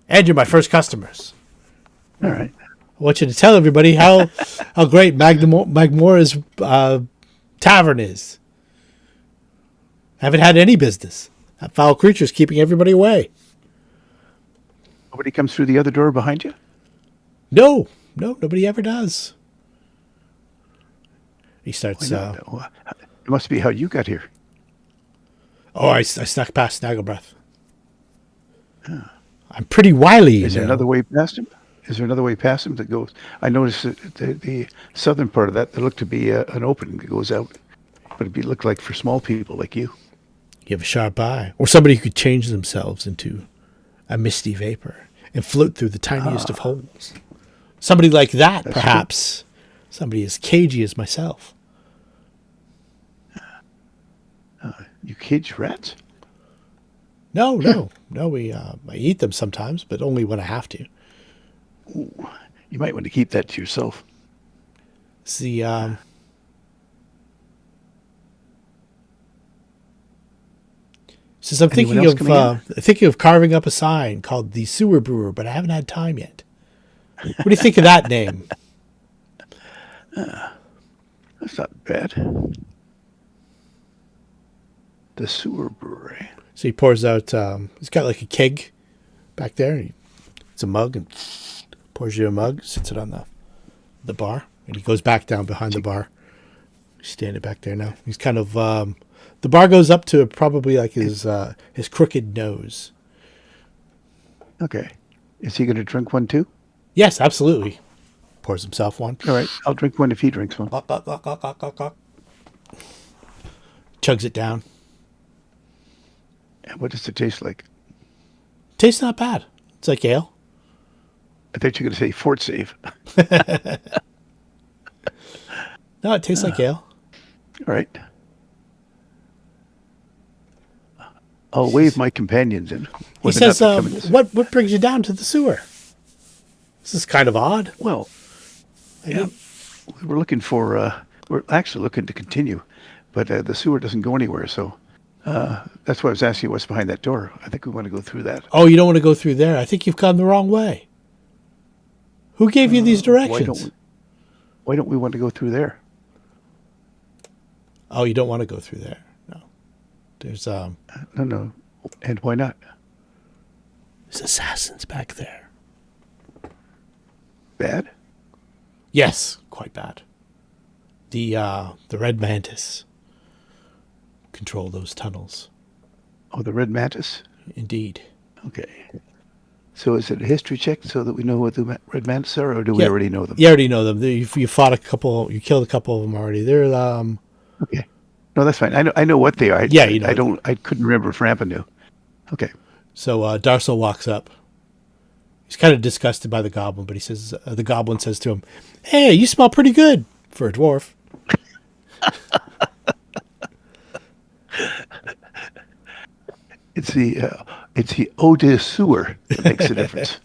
And you're my first customers. All right. I want you to tell everybody how great Magnimor's tavern is. Haven't had any business. That foul creature's keeping everybody away. Nobody comes through the other door behind you? No, nobody ever does. He starts. Why not? Well, it must be how you got here. I snuck past Snagglebreth. I'm pretty wily. Is there another way past him? Is there another way past him that goes? I noticed that the southern part of that there looked to be an opening that goes out, but it looked like for small people like you. You have a sharp eye, or somebody who could change themselves into a misty vapor and float through the tiniest of holes. Somebody like that, That's perhaps. True. Somebody as cagey as myself. You cage rats? No. We I eat them sometimes, but only when I have to. Ooh, you might want to keep that to yourself. It's the Since I'm thinking of carving up a sign called the Sewer Brewer, but I haven't had time yet. What do you think of that name? That's not bad. The Sewer Brewery. So he pours out. He's got like a keg back there. It's a mug and pours you a mug. Sits it on the bar, and he goes back down behind the bar. He's standing back there now. He's kind of. The bar goes up to probably like his crooked nose. Okay. Is he going to drink one too? Yes, absolutely. Pours himself one. All right. I'll drink one if he drinks one. Chugs it down. And what does it taste like? Tastes not bad. It's like ale. I thought you were going to say Fort Save. No, it tastes like ale. All right. I'll wave my companions in. He says, what brings you down to the sewer? This is kind of odd. Well, yeah, we're looking for, we're actually looking to continue, but the sewer doesn't go anywhere, so that's why I was asking you what's behind that door. I think we want to go through that. Oh, you don't want to go through there? I think you've gone the wrong way. Who gave you these directions? Why don't we want to go through there? Oh, you don't want to go through there. No. There's No. And why not? There's assassins back there. Bad? Yes, quite bad. The Red Mantis control those tunnels. Oh, the Red Mantis? Indeed. Okay. So is it a history check so that we know what the Red Mantis are, or do we already know them? You already know them. You fought a couple. You killed a couple of them already. They're Okay. No, that's fine. I know what they are. Yeah, you know. I couldn't remember if Rampa knew. Okay. So Darcel walks up. He's kind of disgusted by the goblin, but he says the goblin says to him, "Hey, you smell pretty good for a dwarf." It's the eau de sewer that makes the difference.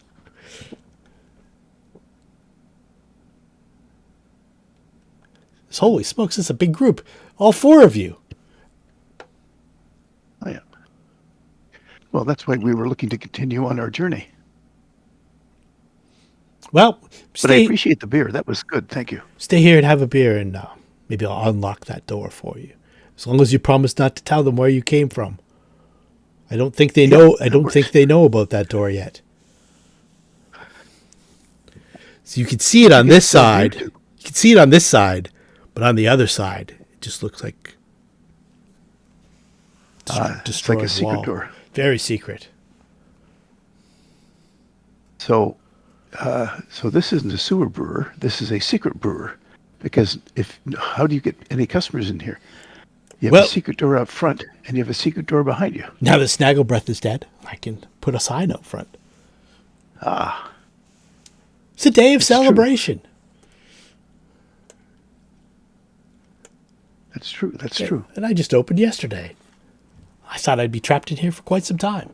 Holy smokes, it's a big group. All four of you. Oh, yeah. Well, that's why we were looking to continue on our journey. Well, but I appreciate the beer. That was good. Thank you. Stay here and have a beer, and maybe I'll unlock that door for you. As long as you promise not to tell them where you came from. I don't think they know. I don't think they know about that door yet. So you can see it on this side. You can see it on this side, but on the other side, it just looks like It's destroy like a the secret wall. door. Very secret. So, so this isn't a sewer brewer. This is a secret brewer, because how do you get any customers in here? You have Well- a secret door out front, and you have a secret door behind you. Now that Snagglebreath is dead, I can put a sign out front. Ah, It's a day of It's true. celebration. that's true. That's true. And I just opened yesterday. I thought I'd be trapped in here for quite some time.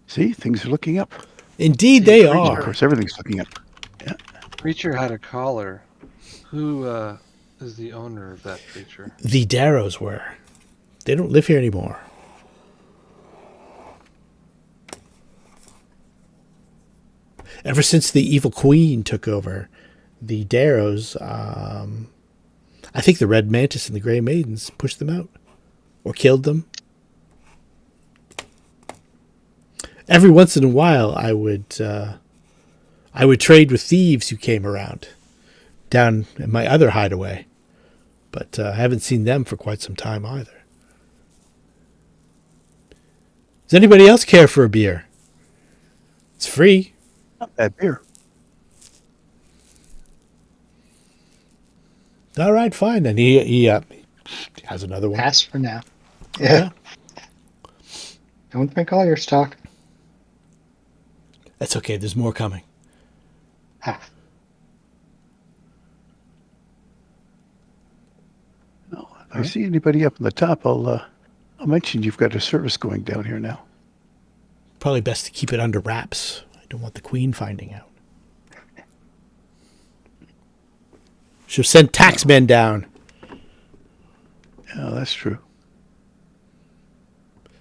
See, things are looking up. Indeed, they Of are. course, everything's looking up. Creature had a collar. Who is the owner of that creature? The Darrows were. They don't live here anymore. Ever since the evil queen took over, the Darrows, I think the Red Mantis and the Grey Maidens pushed them out or killed them. Every once in a while, I would trade with thieves who came around down in my other hideaway, but I haven't seen them for quite some time either. Does anybody else care for a beer? It's free. Not bad beer. All right, fine. And he has another one. Pass for now. Yeah. Don't drink all your stock. That's okay. There's more coming. Ah, No, if I see anybody up on the top, I'll mention you've got a service going down here now. Probably best to keep it under wraps. I don't want the queen finding out. She'll send taxmen down. Yeah, that's true.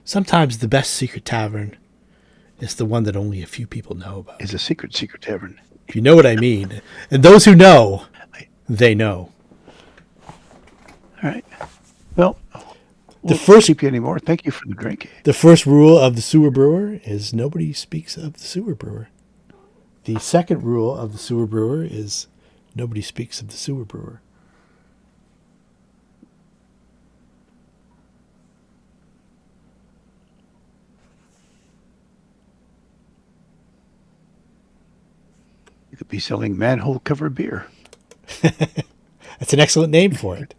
Sometimes the best secret tavern is the one that only a few people know about. It's a secret tavern. If you know what I mean. And those who know, they know. All right. Well, The won't first- keep you anymore. Thank you for the drink. The first rule of the sewer brewer is nobody speaks of the sewer brewer. The second rule of the sewer brewer is nobody speaks of the sewer brewer. You could be selling manhole cover beer. That's an excellent name for it.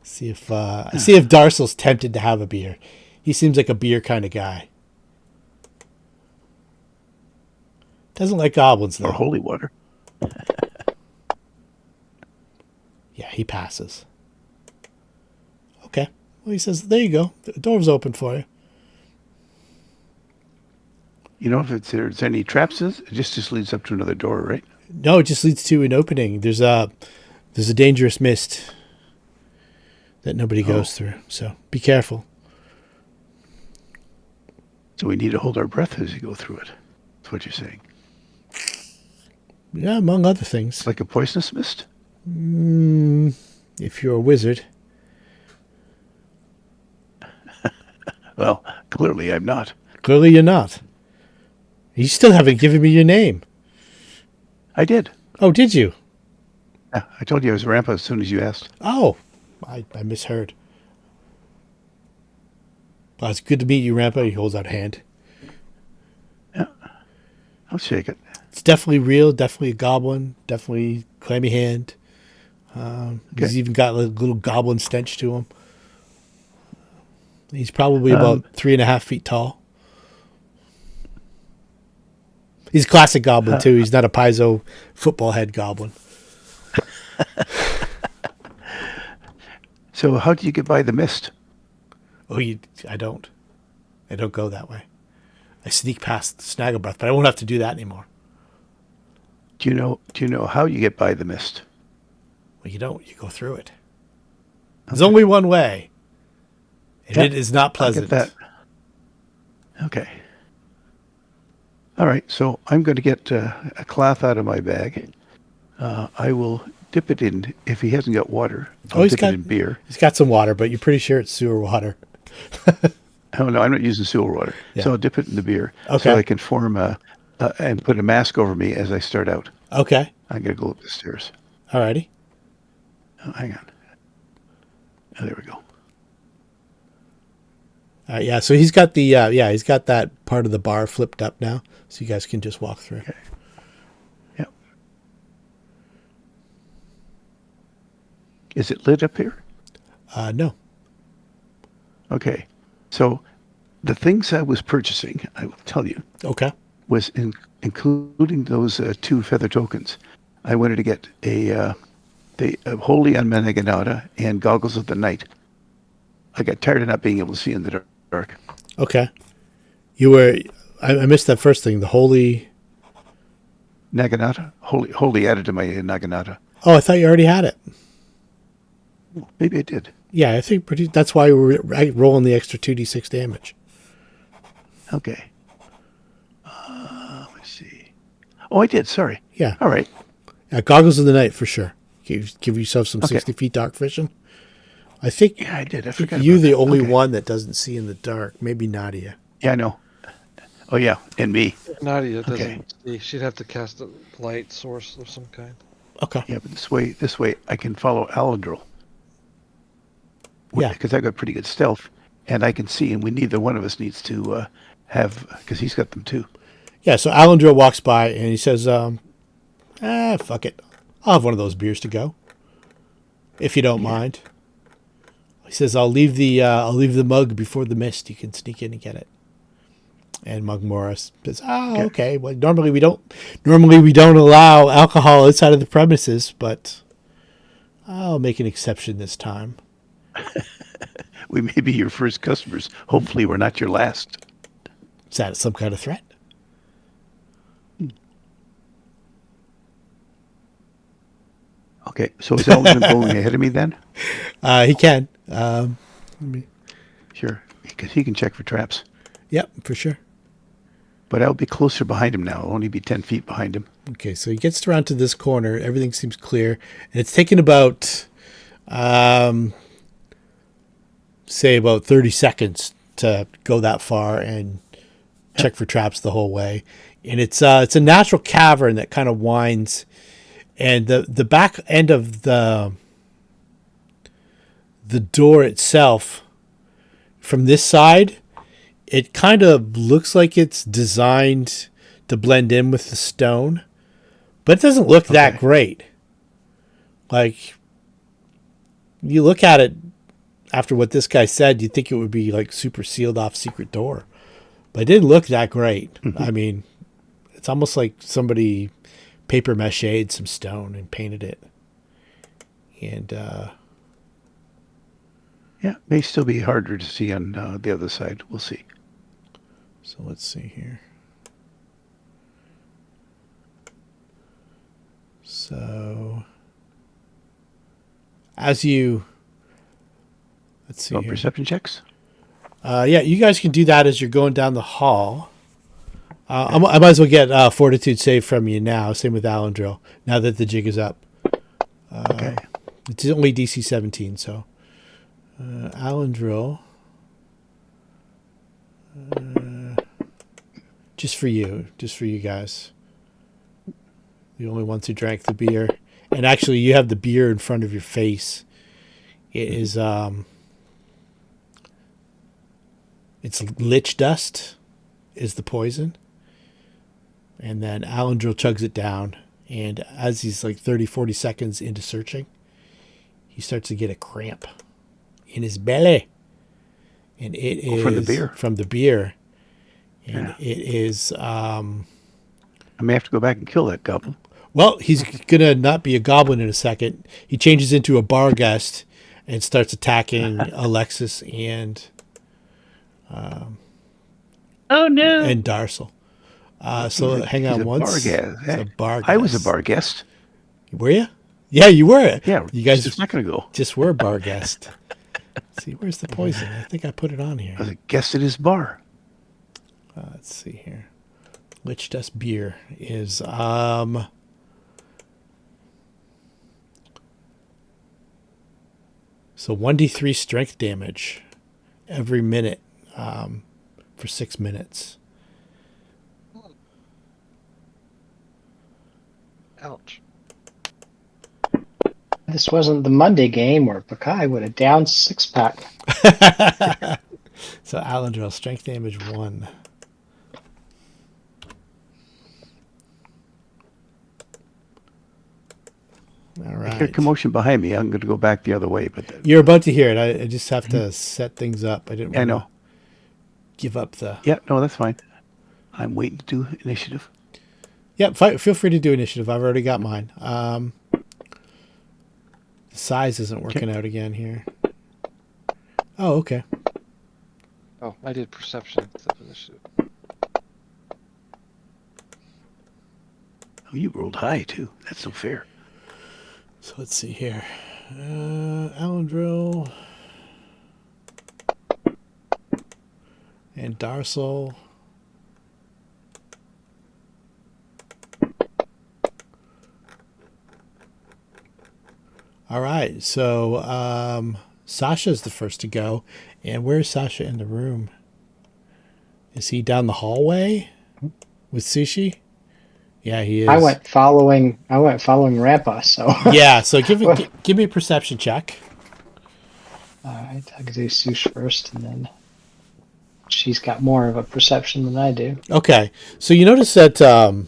See if Darcel's tempted to have a beer. He seems like a beer kind of guy. Doesn't like goblins Or though. holy water. Yeah, he passes. Okay. Well, he says, "There you go. The door's open for you." You know, if there's any traps, it just leads up to another door, right? No, it just leads to an opening. There's a dangerous mist that nobody goes through. So be careful. So we need to hold our breath as you go through it. That's what you're saying. Yeah, among other things. It's like a poisonous mist. If you're a wizard. Well, clearly I'm not. Clearly you're not. You still haven't given me your name. I did. Oh, did you? Yeah, I told you I was Rampa as soon as you asked. Oh, I misheard. Well, it's good to meet you, Rampa. He holds out a hand. Yeah, I'll shake it. It's definitely real, definitely a goblin, definitely clammy hand. He's even got a little goblin stench to him. He's probably about 3.5 feet tall. He's a classic goblin, too. He's not a piezo football head goblin. So how do you get by the mist? Oh, I don't. I don't go that way. I sneak past Snagglebreth, but I won't have to do that anymore. Do you know how you get by the mist? Well, you don't. You go through it. There's only one way. And Yeah, it is not I'll pleasant. get that. Okay. All right. So I'm going to get a cloth out of my bag. I will dip it in. If he hasn't got water, I'll dip it in beer. He's got some water, but you're pretty sure it's sewer water. Oh, no, I'm not using sewer water. Yeah. So I'll dip it in the beer Okay. so I can form and put a mask over me as I start out. Okay. I'm going to go up the stairs. Alrighty. Oh, hang on. Oh, there we go. Yeah, so he's got the he's got that part of the bar flipped up now, so you guys can just walk through. Okay. Yep. Is it lit up here? No. Okay. So the things I was purchasing, I will tell you, Okay. was including those 2 feather tokens. I wanted to get the Holy Unmanaganata and Goggles of the Night. I got tired of not being able to see in the dark. Okay. You were. I missed that first thing. The holy. Naginata? Holy added to my Naginata. Oh, I thought you already had it. Maybe I did. Yeah, I think that's why we're rolling the extra 2d6 damage. Okay. Let's see. Oh, I did. Sorry. Yeah. All right. Goggles of the Night for sure. Give yourself some Okay. 60 feet dark vision. I think. Yeah, I did. I think forgot. you're about the that. only Okay. one that doesn't see in the dark. Maybe Nadia. Yeah, I know. Oh, yeah. And me. Nadia doesn't Okay. see. She'd have to cast a light source of some kind. Okay. Yeah, but this way, I can follow Alendril. Yeah. Because I got pretty good stealth, and I can see, and neither one of us needs to have, because he's got them too. Yeah. So Alendril walks by and he says, "Fuck it. I'll have one of those beers to go, if you don't mind." He says, "I'll leave the mug before the mist. You can sneak in and get it." And Magnimar says, "Oh, okay. Well, normally we don't allow alcohol outside of the premises, but I'll make an exception this time." We may be your first customers. Hopefully, we're not your last. Is that some kind of threat? Okay, so is Alden going ahead of me then? He can. Sure, because he can check for traps. Yep, for sure. But I'll be closer behind him now. I'll only be 10 feet behind him. Okay, so he gets around to this corner. Everything seems clear. And it's taken about, say, about 30 seconds to go that far and check for traps the whole way. And it's a natural cavern that kind of winds. And the back end of the door itself, from this side, it kind of looks like it's designed to blend in with the stone, but it doesn't look that great. Like, you look at it after what this guy said, you'd think it would be like super sealed off secret door, but it didn't look that great. Mm-hmm. I mean, it's almost like somebody paper mache'd some stone and painted it. And, yeah, may still be harder to see on the other side. We'll see. So let's see here. So as you, let's see here. Perception checks? Yeah, you guys can do that as you're going down the hall. I might as well get fortitude save from you now. Same with Alendril, now that the jig is up. Okay. It's only DC 17, so Alendril. Just for you guys. The only ones who drank the beer. And actually, you have the beer in front of your face. It is, it's lich dust is the poison. And then Alendril chugs it down. And as he's like 30, 40 seconds into searching, he starts to get a cramp in his belly. And it is from the beer. And it is... I may have to go back and kill that goblin. Well, he's going to not be a goblin in a second. He changes into a Barghest and starts attacking Alexis and... oh, no. And Darsel. So hang on one second. I was a Barghest. Were you? Yeah, you were. Yeah, you guys just not going to go. Just were Barghest. See, where's the poison? I think I put it on here. I was a guest at his bar. Let's see here. Lich Dust beer is so 1d3 strength damage every minute for 6 minutes. Ouch. The this wasn't the Monday game where Pakai would have downed 6-pack. So Alandril, strength damage 1. All I hear right. commotion behind me. I'm going to go back the other way, but You're about to hear it. I just have to set things up. I didn't I want know. to give up the... Yeah, no, that's fine. I'm waiting to do initiative. Yeah, feel free to do initiative. I've already got mine. The size isn't working out again here. Oh, okay. Oh, I did perception instead of initiative. Oh, you rolled high too. That's so fair. So let's see here. Alandril and Darsal. All right, so Sasha's the first to go. And where's Sasha in the room? Is he down the hallway with Sushi? Yeah, he is. I went following Rampa, so Yeah, so give me a perception check. Alright, I could do Sush first, and then she's got more of a perception than I do. Okay, so you notice that the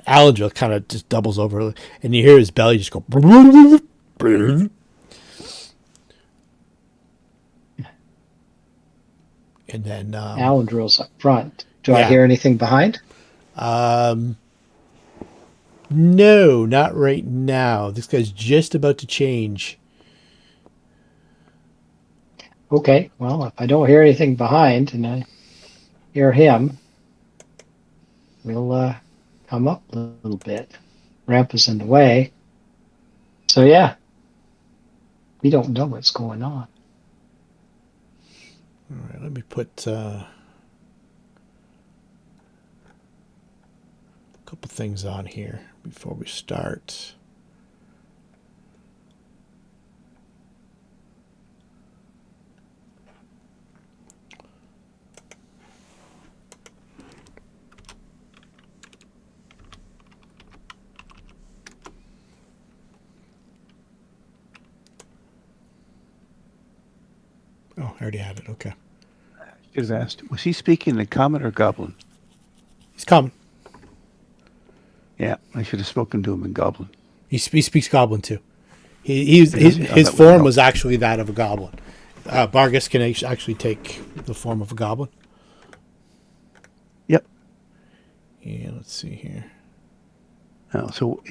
Alandril kind of just doubles over, and you hear his belly just go. And then Alandril's up front. Do yeah. I hear anything behind? No, not right now. This guy's just about to change. Okay, well, if I don't hear anything behind and I hear him, we'll come up a little bit. Rampa's in the way. So yeah, we don't know what's going on. All right, let me put a couple things on here before we start. Oh, I already had it. Okay. Should have asked, was he speaking in common or goblin? He's coming. Yeah, I should have spoken to him in goblin. He speaks goblin too. His that would form help. was actually that of a goblin. Bargus can actually take the form of a goblin. Yep. Yeah, let's see here. Oh, so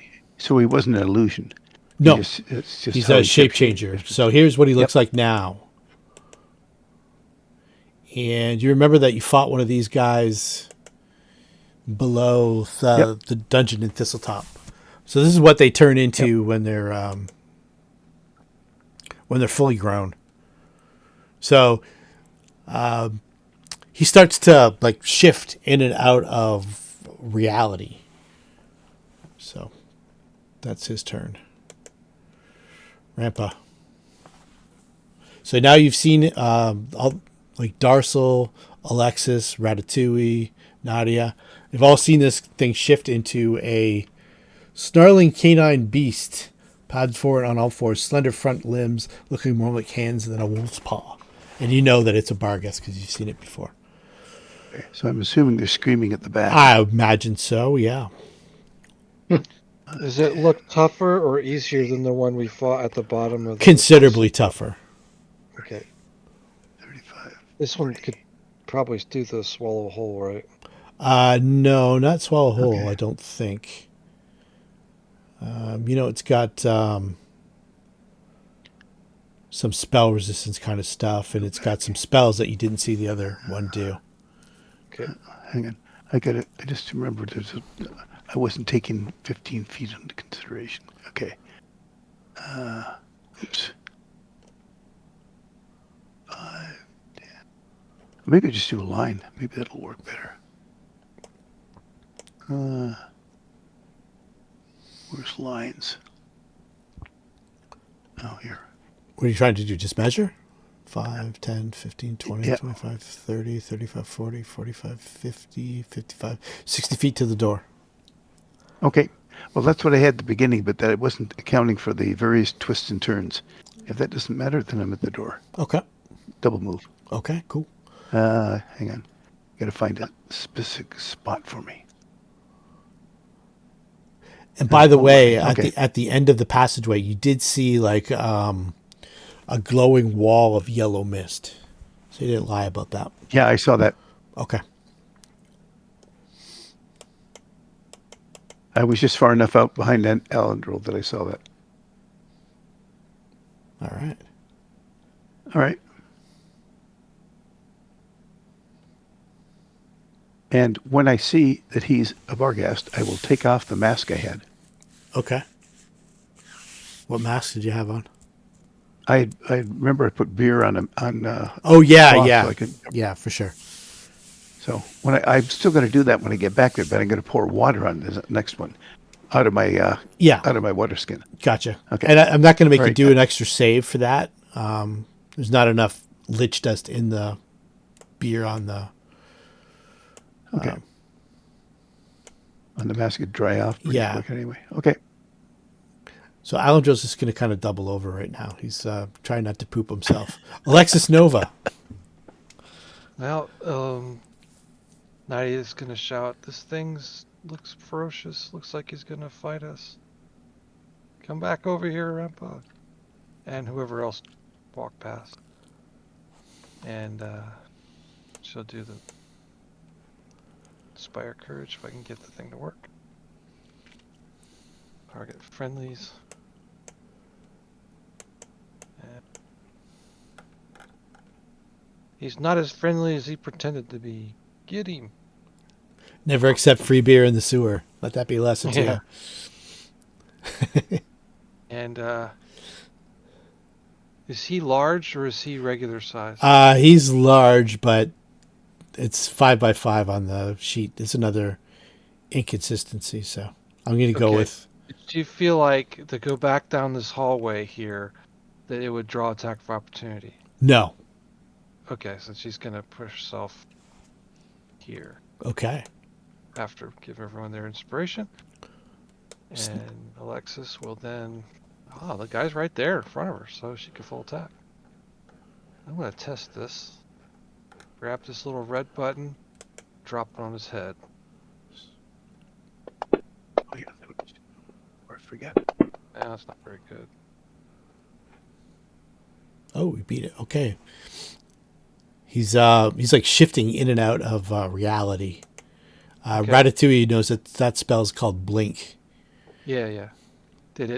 he wasn't an illusion. No, It's just he's how a he shape kept changer. changing. So here's what he looks like now. And you remember that you fought one of these guys below the dungeon in Thistletop. So this is what they turn into when they're fully grown. So he starts to like shift in and out of reality. So that's his turn. Rampa. So now you've seen all, like Darsal, Alexis, Ratatouille, Nadia. They've all seen this thing shift into a snarling canine beast, pads forward on all fours, slender front limbs, looking more like hands than a wolf's paw. And you know that it's a Bargus because you've seen it before. So I'm assuming they're screaming at the back. I imagine so, yeah. Does it look tougher or easier than the one we fought at the bottom of the Considerably tougher. Okay. 35. This one could probably do the swallow hole, right? No, not swallow whole, Okay. I don't think. It's got some spell resistance kind of stuff, and it's got some spells that you didn't see the other one do. Okay. Hang on. I just remembered I wasn't taking 15 feet into consideration. Okay. Oops. 5, 10. Maybe I just do a line. Maybe that'll work better. Where's lines? Oh, here. What are you trying to do? Just measure? 5, 10, 15, 20, Yeah. 25, 30, 35, 40, 45, 50, 55, 60 feet to the door. Okay. Well, that's what I had at the beginning, but that it wasn't accounting for the various twists and turns. If that doesn't matter, then I'm at the door. Okay. Double move. Okay, cool. Hang on. Got to find a specific spot for me. And by the way, okay. at the end of the passageway, you did see like a glowing wall of yellow mist. So you didn't lie about that. Yeah, I saw that. Okay. I was just far enough out behind that Alendril that I saw that. All right. All right. And when I see that he's a Barghast, I will take off the mask I had. Okay. What mask did you have on? I remember I put beer on Oh yeah, cloth yeah, so I could, yeah, for sure. so when I'm still going to do that when I get back there, but I'm going to pour water on the next one out of my out of my water skin. Gotcha. Okay. And I'm not going to make All you right. do an extra save for that. There's not enough lich dust in the beer on the. Okay. On the mask, it dry off pretty Yeah. quick anyway. Okay. So Alendril's just going to kind of double over right now. He's trying not to poop himself. Alexis Nova. Well, Nadia's gonna shout, "This thing's looks ferocious. Looks like he's gonna fight us. Come back over here, Rampa." And whoever else walked past. And she'll do the Inspire Courage if I can get the thing to work. Target friendlies. And he's not as friendly as he pretended to be. Get him. Never accept free beer in the sewer. Let that be a lesson to you. And is he large or is he regular size? He's large, but it's 5x5 on the sheet. There's another inconsistency, so I'm going to go Okay. with. Do you feel like to go back down this hallway here that it would draw attack of opportunity? No. Okay, so she's gonna push herself here Okay. after give everyone their inspiration. And Alexis will then the guy's right there in front of her, so she can full attack. I'm gonna test this. Grab this little red button, drop it on his head. Oh yeah. Or forget. That's not very good. Oh, we beat it. Okay. He's like shifting in and out of reality. Okay. Ratatouille knows that spell is called Blink. Yeah. Did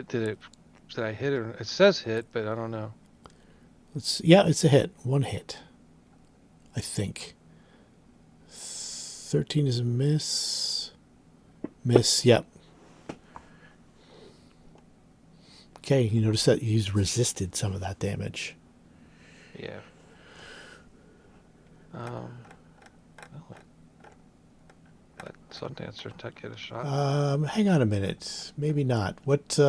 I hit it? It says hit, but I don't know. It's a hit. One hit. I think. 13 is a miss. Miss, yep. Okay, you notice that he's resisted some of that damage. Yeah. Well, let Sundancer get a shot. Hang on a minute. Maybe not. What,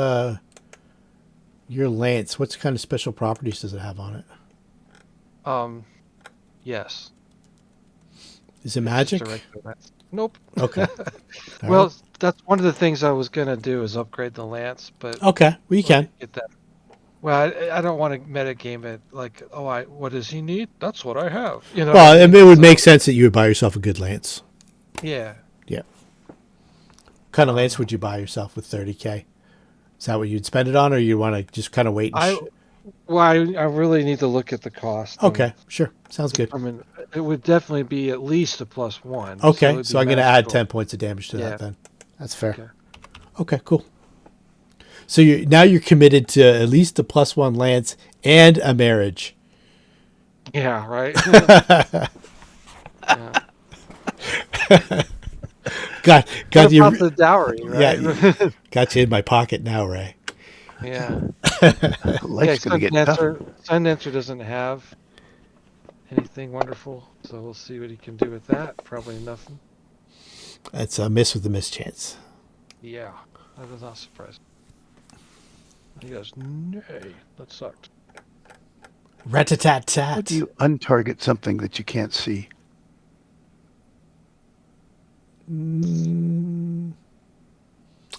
your lance, what kind of special properties does it have on it? Yes. Is it It's magic? just a regular lance. Nope. Okay. All Well, right. that's one of the things I was gonna do is upgrade the lance, but Okay, well, you can. get that. Well, I don't want to metagame it like, what does he need? That's what I have. You know. Well, what I mean? it would So, make sense that you would buy yourself a good lance. Yeah. Yeah. What kind of lance would you buy yourself with 30K? Is that what you'd spend it on, or you want to just kind of wait? And I really need to look at the cost. Okay, sure. Sounds good. I mean, it would definitely be at least a +1. Okay, it'd so be I'm going to add magical. 10 points of damage to Yeah. that then. That's fair. Okay. Okay, cool. So you're committed to at least a +1 lance and a marriage. Yeah, right? Yeah. Got What you. about the dowry, right? Yeah, got you in my pocket now, Ray. Yeah. Life's going to get tough. Sundancer doesn't have anything wonderful, so we'll see what he can do with that. Probably nothing. That's a miss with a mischance. Yeah, that was not surprising. He goes, nay, that sucked. Rat-a-tat-tat. How do you untarget something that you can't see?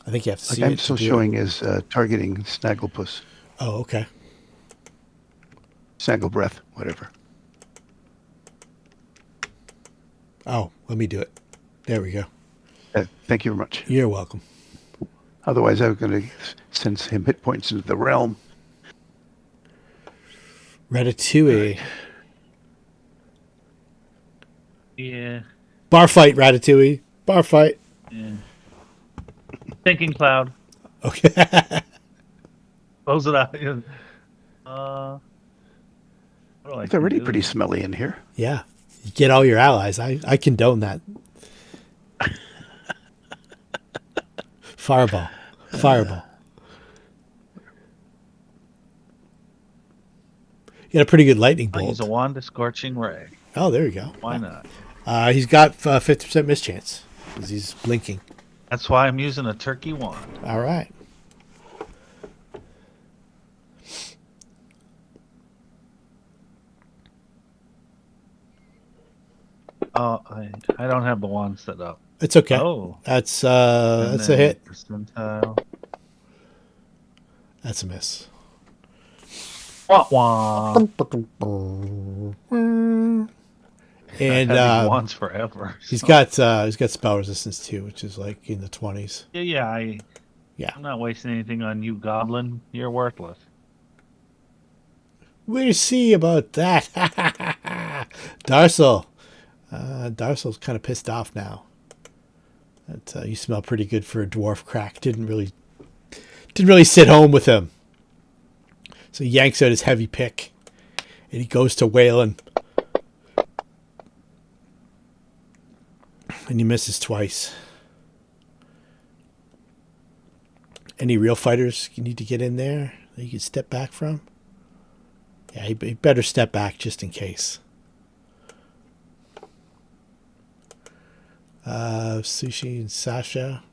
I think you have to Like see I'm it to still do showing it. as targeting Snagglepuss, Oh, okay. Snaggle Breath, whatever. Oh, let me do it. There we go. Thank you very much. You're welcome. Otherwise, I was going to send him hit points into the realm. Ratatouille. Right. Yeah. Bar fight, Ratatouille. Bar fight. Yeah. Thinking cloud. Okay. Close it out. What do I It's already do? pretty smelly in here. Yeah. You get all your allies. I condone that. Fireball. Fireball. You got a pretty good lightning I'll use bolt. a wand of scorching ray. Oh, there you go. Why not? He's got 50% mischance because he's blinking. That's why I'm using a turkey wand. All right. Oh, I don't have the wand set up. It's okay. Oh, That's and a then hit. Percentile. That's a miss. Wah, wah. And I've had these wands forever. he's so- got spell resistance too, which is like in the 20s. Yeah. Yeah. I'm not wasting anything on you, goblin. You're worthless. We'll see about that. Darsel. Darsel's kind of pissed off now. That you smell pretty good for a dwarf crack. Didn't really sit home with him. So he yanks out his heavy pick, and he goes to Waylon, and he misses twice. Any real fighters you need to get in there that you can step back from? Yeah, he better step back just in case. Sushi and Sasha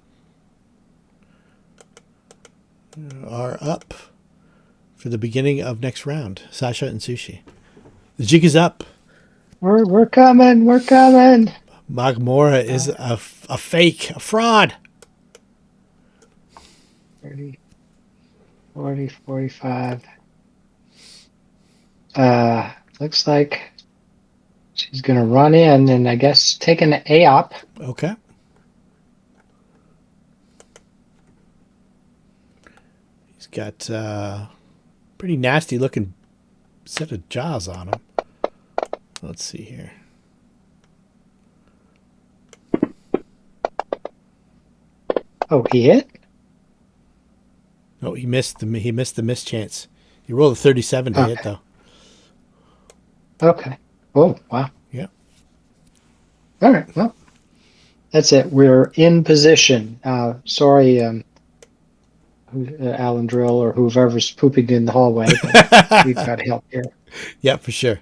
are up for the beginning of next round. Sasha and Sushi. The jig is up. We're coming. We're coming. Magnimar is a fake, a fraud. 30, 40, 45. Looks like she's going to run in and I guess take an AOP. Okay. He's got pretty nasty looking set of jaws on him. Let's see here. Oh, he hit? Oh, he missed the mischance. He rolled a 37 to hit though. Okay. Oh, wow. Yeah. All right. Well, that's it. We're in position. Sorry, Alan Drill or whoever's pooping in the hallway. But we've got help here. Yeah, for sure.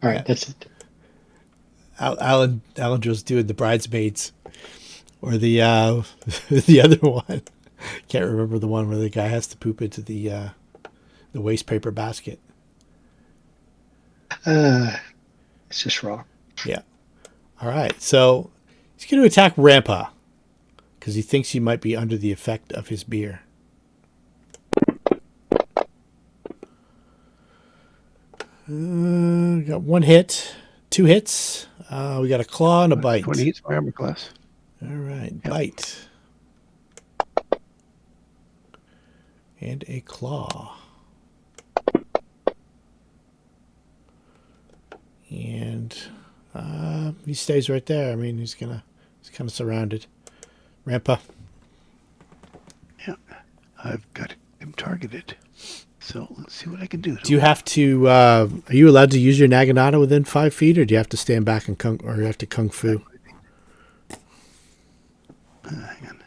All right. That's it. Alan Drill's doing the bridesmaids, or the the other one. Can't remember the one where the guy has to poop into the waste paper basket. It's just wrong. Yeah. All right. So he's going to attack Rampa because he thinks he might be under the effect of his beer. Got one hit, 2 hits. We got a claw and a bite. 20 hits my armor class. All right, Yep. bite. And a claw. And he stays right there. I mean, he's kind of surrounded. Rampa. Yeah, I've got him targeted. So let's see what I can do. Do you have to? Are you allowed to use your Naginata within 5 feet, or do you have to stand back and or you have to kung fu? Hang on.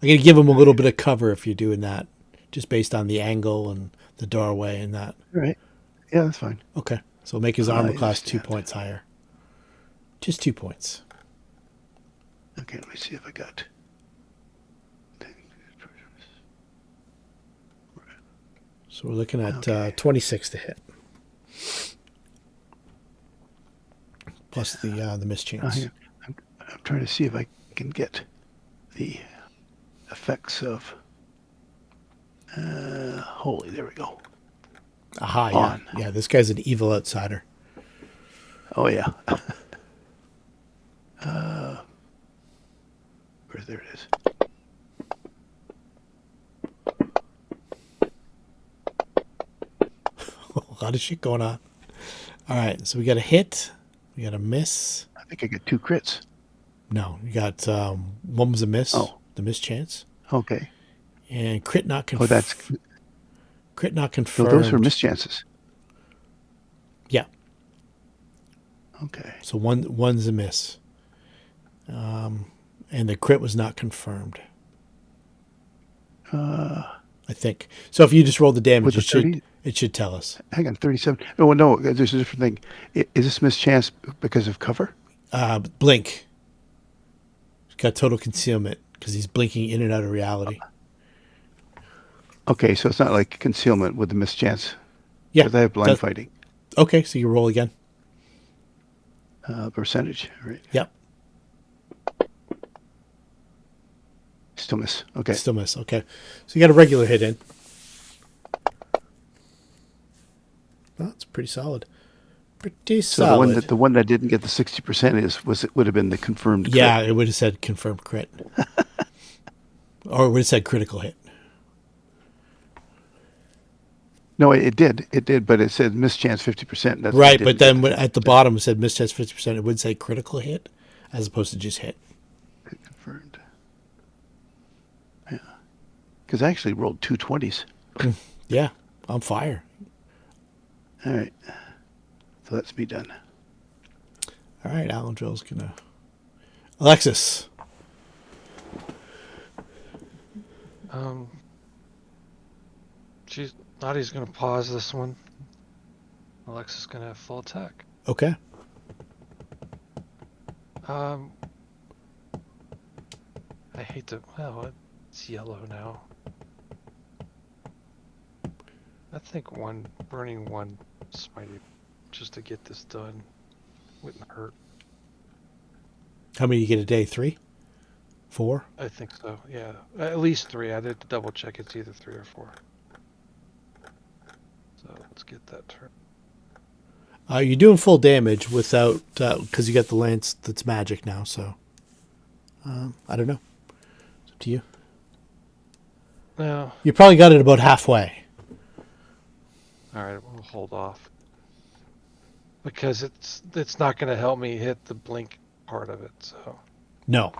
I'm gonna give him a little bit of cover if you're doing that, just based on the angle and the doorway and that. All right. Yeah, that's fine. Okay, so we'll make his armor I class 2 understand. points higher. Just 2 points. Okay, let me see if I got. So we're looking at Okay. 26 to hit, plus the Oh, mischance. hang on. I'm trying to see if I can get the effects of. Holy, there we go. Aha, yeah. On. Yeah, this guy's an evil outsider. Oh yeah. There it is. A lot of shit going on. All right, so we got a hit. We got a miss. I think I got 2 crits. No, you got one was a miss. Oh. The miss chance. Okay. And crit not Oh, confirmed. that's. Crit not So confirmed. those are mischances. Yeah. Okay. So one's a miss. And the crit was not confirmed. I think. So if you just roll the damage, With the 30? it should tell us. Hang on, 37. Oh, no, there's a different thing. Is this mischance because of cover? Blink. He's got total concealment because he's blinking in and out of reality. Okay, so it's not like concealment with the mischance. Yeah. Because I have blind fighting. Okay, so you roll again. Percentage, right? Yep. Still miss. Okay. Still miss. Okay. So you got a regular hit in. Well, that's pretty solid. Pretty So solid. the one that didn't get the 60% would have been the confirmed crit. Yeah, it would have said confirmed crit. Or it would have said critical hit. No, it did. It did, but it said mischance 50%. That's Right, but then at the bottom it said mischance 50%. It would say critical hit as opposed to just hit. Confirmed. Yeah. Because I actually rolled 2 20s. Yeah, on fire. All right. So that's me done. All right, Alan Drill's gonna. Alexis. Nadia's gonna pause this one. Alexis gonna have full attack. Okay. I hate to. Well, it's yellow now. I think burning one smitey just to get this done wouldn't hurt. How many you get a day? 3? 4? I think so. Yeah, at least 3. I did double check. It's either 3 or 4. So let's get that turn. You're doing full damage without because you got the lance that's magic now. So I don't know. It's up to you. No. You probably got it about halfway. All right, we'll hold off because it's not going to help me hit the blink part of it. So No,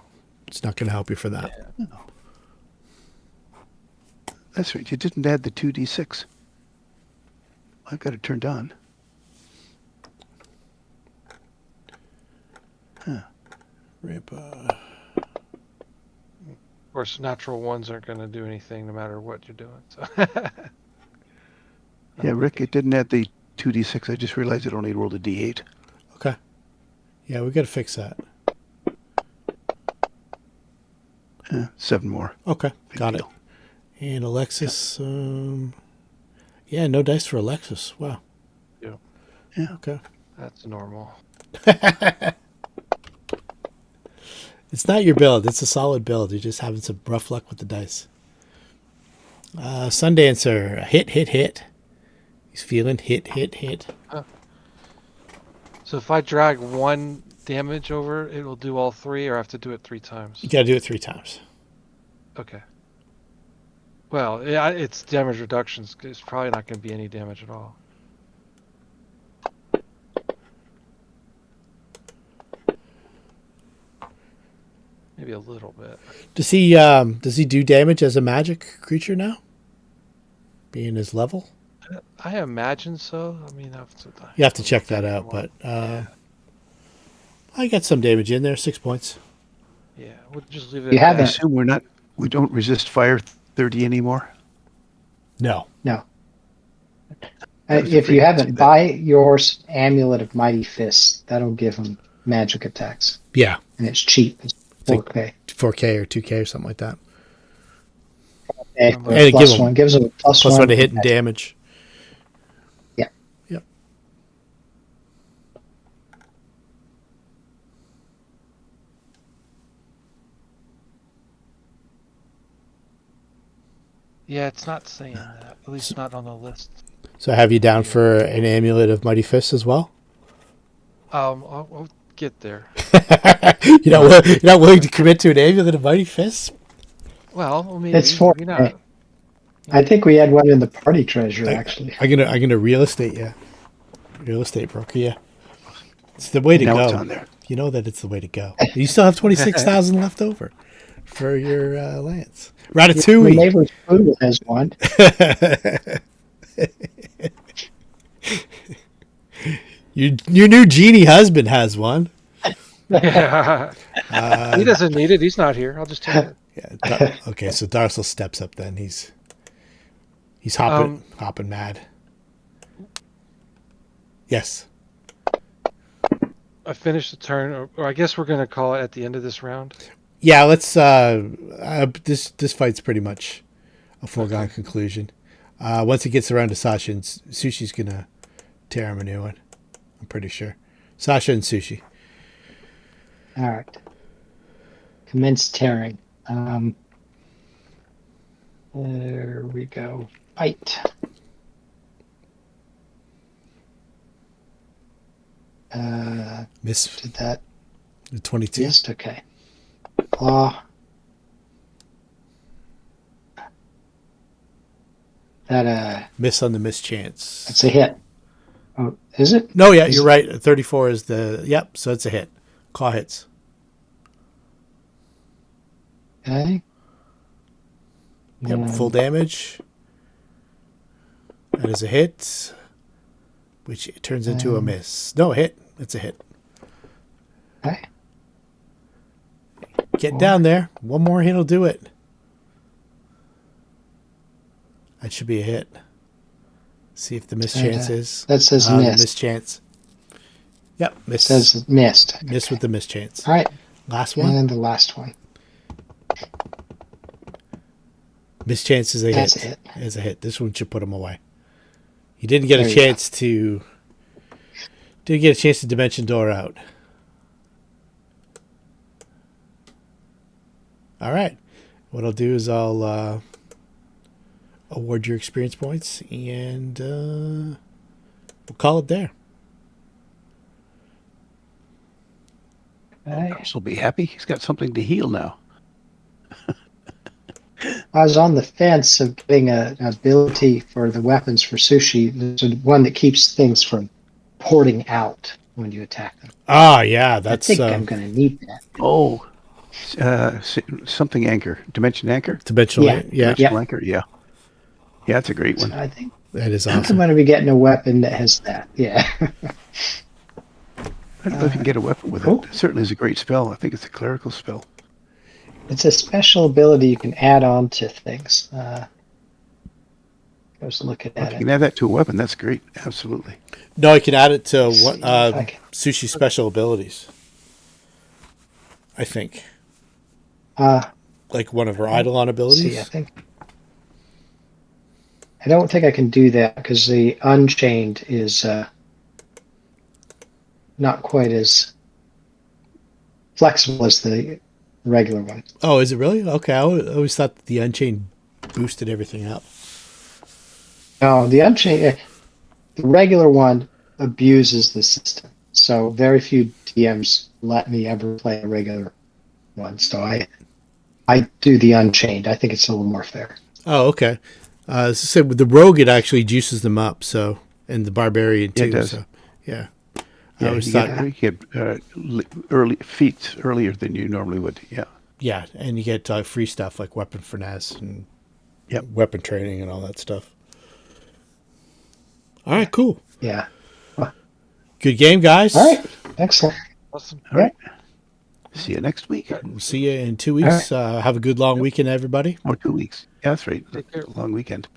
it's not going to help you for that. No. That's right. You didn't add the 2d6. I've got it turned on. Huh. Rip, of course, natural ones aren't going to do anything no matter what you're doing. So Yeah, Rick, it didn't add the 2d6. I just realized it only rolled a d8. Okay. Yeah, we got to fix that. 7 more. Okay, got it. And Alexis, yeah, no dice for Alexis. Wow. Yeah. Yeah. Okay. That's normal. It's not your build. It's a solid build. You're just having some rough luck with the dice. Sundancer, hit. He's feeling hit. So if I drag 1 damage over, it will do all 3, or I have to do it 3 times? You got to do it 3 times. Okay. Well, yeah, it's damage reductions. It's probably not going to be any damage at all. Maybe a little bit. Does he do damage as a magic creature now? Being his level? I imagine so. I mean, You have to check that out, but I got some damage in there, 6 points. Yeah, we'll just leave it. You at haven't- I that. assume we don't resist fire 30 anymore. No. No. I was If afraid you to haven't, see that. buy your Amulet of Mighty Fists. That'll give him magic attacks. Yeah, And it's cheap. It's like 4K. 4K or 2K or something like that. And And it plus give 'em- one gives him a plus Plus one. one to hit and damage. Yeah. Yep. Yeah, it's not saying that. At least not on the list. So I have you down for an amulet of mighty fists as well. I'll get there. You're not willing to commit to an amulet of mighty fists? Well, maybe, It's for. maybe not. I think we had one in the party treasure actually. I'm gonna real estate you. Real estate broker, yeah. It's the way to Now go. it's on there. You know that it's the way to go. You still have 26,000 left over for your lance. My Ratatouille. neighbor's poodle has one. Your new genie husband has one. Yeah. He doesn't need it. He's not here. I'll just take it. Yeah. Okay, so Darcel steps up then. He's hopping mad. Yes. I finished the turn, or I guess we're going to call it at the end of this round. Yeah, let's this fight's pretty much a foregone conclusion. Once it gets around to Sasha and Sushi's gonna tear him a new one. I'm pretty sure. Sasha and Sushi. All right. Commence tearing. There we go. Fight. Miss Did that? 22. Missed? Okay. Claw. That Miss on the mischance. that's a hit. Oh, is it? No, yeah, you're right. 34 is the yep. So it's a hit. Claw hits. Okay. Yep, full damage. That is a hit, which turns into a miss. No, a hit. It's a hit. Okay. Get down there. One more hit will do it. That should be a hit. See if the mischance is. That says the missed. mischance. Yep, miss. Says missed. Miss with the mischance. All right. Last one. And then the last one. Mischance is a That's hit. a hit. Is a hit. This one should put him away. He didn't get There a you chance to. Didn't get a chance to dimension door out. All right. What I'll do is I'll award your experience points, and we'll call it there. Okay. Darcel will be happy. He's got something to heal now. I was on the fence of getting an ability for the weapons for Sushi. There's one that keeps things from porting out when you attack them. Ah, yeah, that's I think I'm going to need that. Oh, something anchor. Dimension anchor? dimensional. Yeah. Yeah, Dimensional anchor, yeah. Yeah, that's a great one. I think that is I'm awesome. going to be getting a weapon that has that. Yeah. I don't know if you can get a weapon with cool. it. It certainly is a great spell. I think it's a clerical spell. It's a special ability you can add on to things. I was looking If at you it. can add that to a weapon, that's great. Absolutely. No, I can add it to See what if I can- Sushi special abilities. I think, like one of her Eidolon abilities. See, I think. I don't think I can do that because the Unchained is not quite as flexible as the regular one. Oh, is it really? Okay, I always thought that the Unchained boosted everything up. No, the Unchained, the regular one abuses the system. So very few DMs let me ever play a regular one. So I do the Unchained. I think it's a little more fair. Oh, okay. As I said, with the Rogue, it actually juices them up. So, and the Barbarian too. Yeah, it does. So, yeah. I Yeah, always you thought, get early feats earlier than you normally would. Yeah. yeah, and you get free stuff like weapon finesse and Yep. weapon training and all that stuff. All right, cool. Yeah. Good game, guys. All right. Excellent. Awesome. All right. See you next week. We'll see you in 2 weeks. Have a good long weekend, everybody. Or 2 weeks. Yeah, that's right. Take care. It's a long weekend.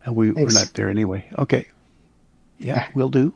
And we're Thanks. not there anyway. Okay. Yeah, we'll do.